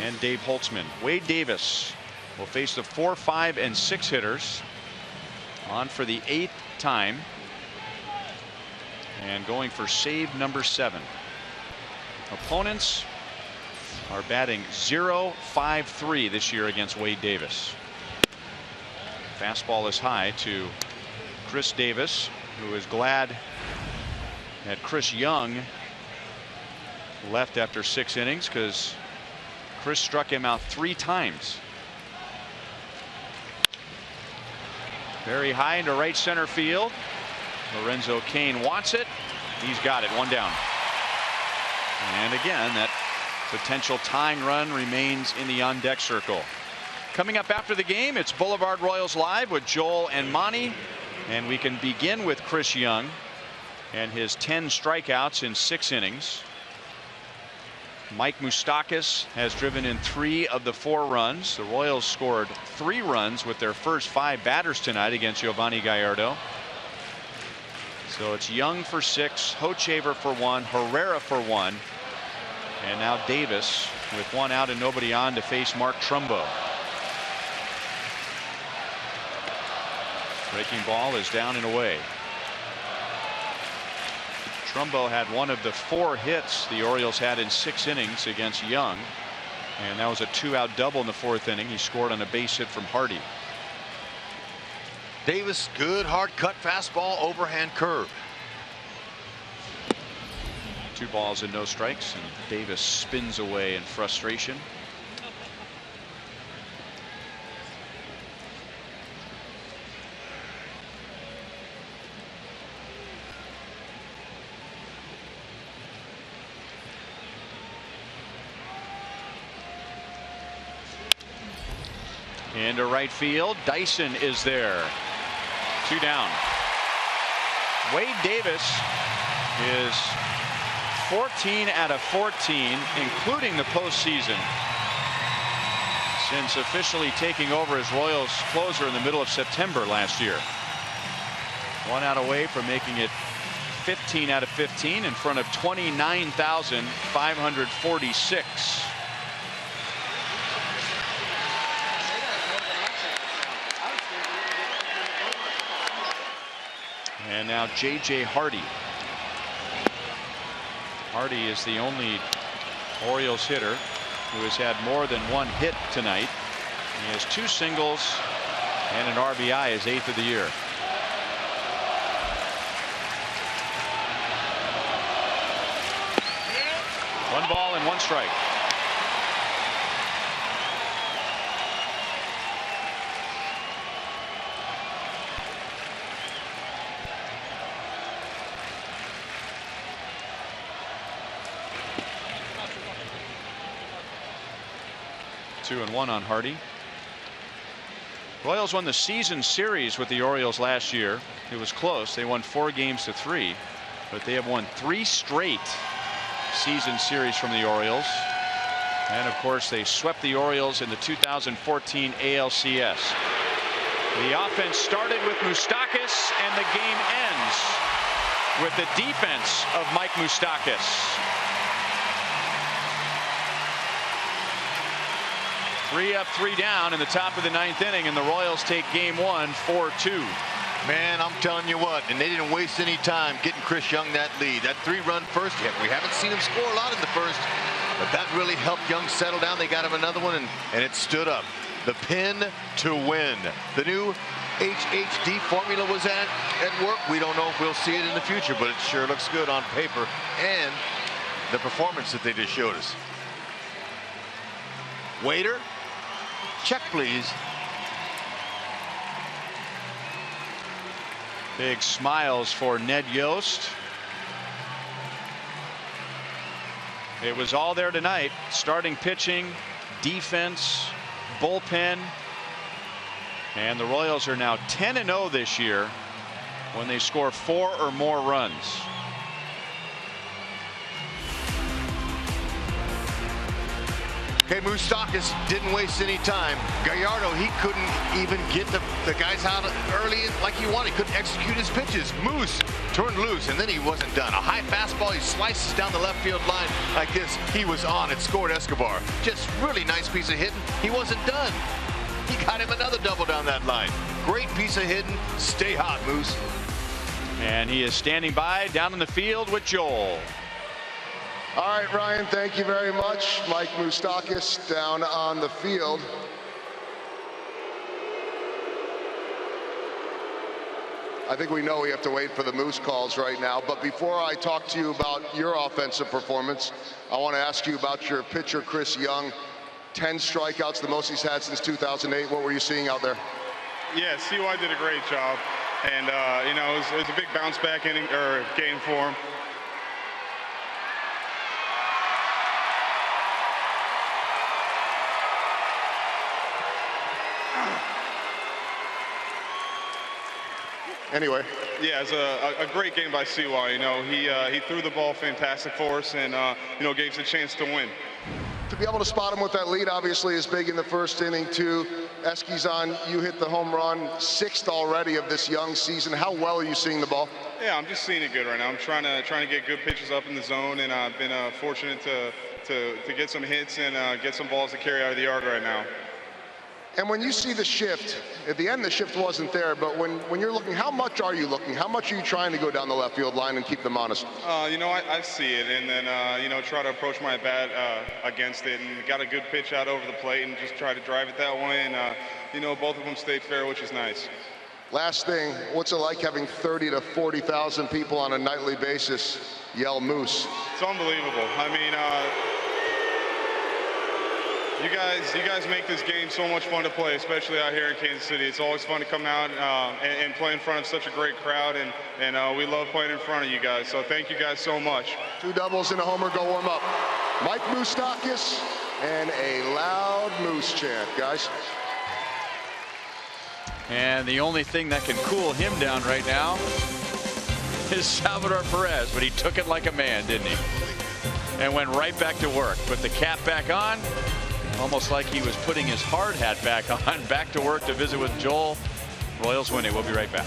and Dave Holtzman. Wade Davis will face the 4, 5, and 6 hitters on for the 8th time and going for save number 7. Opponents are batting .053 this year against Wade Davis. Fastball is high to Chris Davis, who is glad that Chris Young left after 6 innings because Chris struck him out 3 times. Very high into right center field. Lorenzo Cain wants it. He's got it. 1 down. And again, that potential tying run remains in the on deck circle. Coming up after the game, it's Boulevard Royals Live with Joel and Monty. And we can begin with Chris Young and his 10 strikeouts in 6 innings. Mike Moustakas has driven in 3 of the 4 runs. The Royals scored 3 runs with their first 5 batters tonight against Giovanni Gallardo. So it's Young for 6, Hochevar for 1, Herrera for 1, and now Davis with 1 out and nobody on to face Mark Trumbo. Breaking ball is down and away. Trumbo had one of the 4 hits the Orioles had in 6 innings against Young, and that was a 2-out double in the 4th inning. He scored on a base hit from Hardy. Davis, good hard cut fastball, overhand curve. 2 balls and no strikes, and Davis spins away in frustration. Into right field, Dyson is there. 2 down. Wade Davis is 14 out of 14, including the postseason, since officially taking over as Royals closer in the middle of September last year. 1 out away from making it 15 out of 15 in front of 29,546. And now J.J. Hardy. Hardy is the only Orioles hitter who has had more than 1 hit tonight. He has 2 singles and an RBI, his 8th of the year. One ball and 1 strike. Two and 1 on Hardy. Royals won the season series with the Orioles last year. It was close. They won 4 games to 3, but they have won 3 straight season series from the Orioles. And of course, they swept the Orioles in the 2014 ALCS. The offense started with Moustakas, and the game ends with the defense of Mike Moustakas. 3 up, 3 down in the top of the 9th inning, and the Royals take game 1 4-2. Man, I'm telling you what, and they didn't waste any time getting Chris Young that lead. That 3-run first hit. We haven't seen him score a lot in the first, but that really helped Young settle down. They got him another one, and it stood up. The pin to win. The new HHD formula was at work. We don't know if we'll see it in the future, but it sure looks good on paper, and the performance that they just showed us. Waiter, check please. Big smiles for Ned Yost. It was all there tonight. Starting pitching, defense, bullpen. And the Royals are now 10-0 this year when they score 4 or more runs. Hey, Moustakas didn't waste any time. Gallardo, he couldn't even get the guys out early like he wanted. He couldn't execute his pitches. Moose turned loose, and then he wasn't done. A high fastball, he slices down the left field line like this. He was on. It scored Escobar. Just really nice piece of hitting. He wasn't done. He got him another double down that line. Great piece of hitting. Stay hot, Moose. And he is standing by down in the field with Joel. All right, Ryan, thank you very much. Mike Moustakas down on the field. I think we know we have to wait for the Moose calls right now, but before I talk to you about your offensive performance, I want to ask you about your pitcher, Chris Young. 10 strikeouts, the most he's had since 2008. What were you seeing out there? Yeah, CY did a great job, and you know, it was a big bounce back inning or game for him. Anyway. Yeah, it's a great game by CY. You know, he threw the ball fantastic for us, and you know, gave us a chance to win. To be able to spot him with that lead obviously is big in the first inning too. Eskizan, you hit the home run, 6th already of this young season. How well are you seeing the ball? Yeah, I'm just seeing it good right now. I'm trying to get good pitches up in the zone, and I've been fortunate to get some hits and get some balls to carry out of the yard right now. And when you see the shift, at the end the shift wasn't there, but when you're looking, how much are you looking? How much are you trying to go down the left field line and keep them honest? You know, I see it, and then, you know, try to approach my bat against it, and got a good pitch out over the plate, and just try to drive it that way, and, you know, both of them stayed fair, which is nice. Last thing, what's it like having 30 to 40,000 people on a nightly basis yell Moose? It's unbelievable. I mean, you guys make this game so much fun to play, especially out here in Kansas City. It's always fun to come out and play in front of such a great crowd, and we love playing in front of you guys. So thank you guys so much. 2 doubles and a homer, go warm up. Mike Moustakas and a loud Moose chant, guys. And the only thing that can cool him down right now is Salvador Perez, but he took it like a man, didn't he? And went right back to work. Put the cap back on. Almost like he was putting his hard hat back on, back to work to visit with Joel. Royals winning. We'll be right back.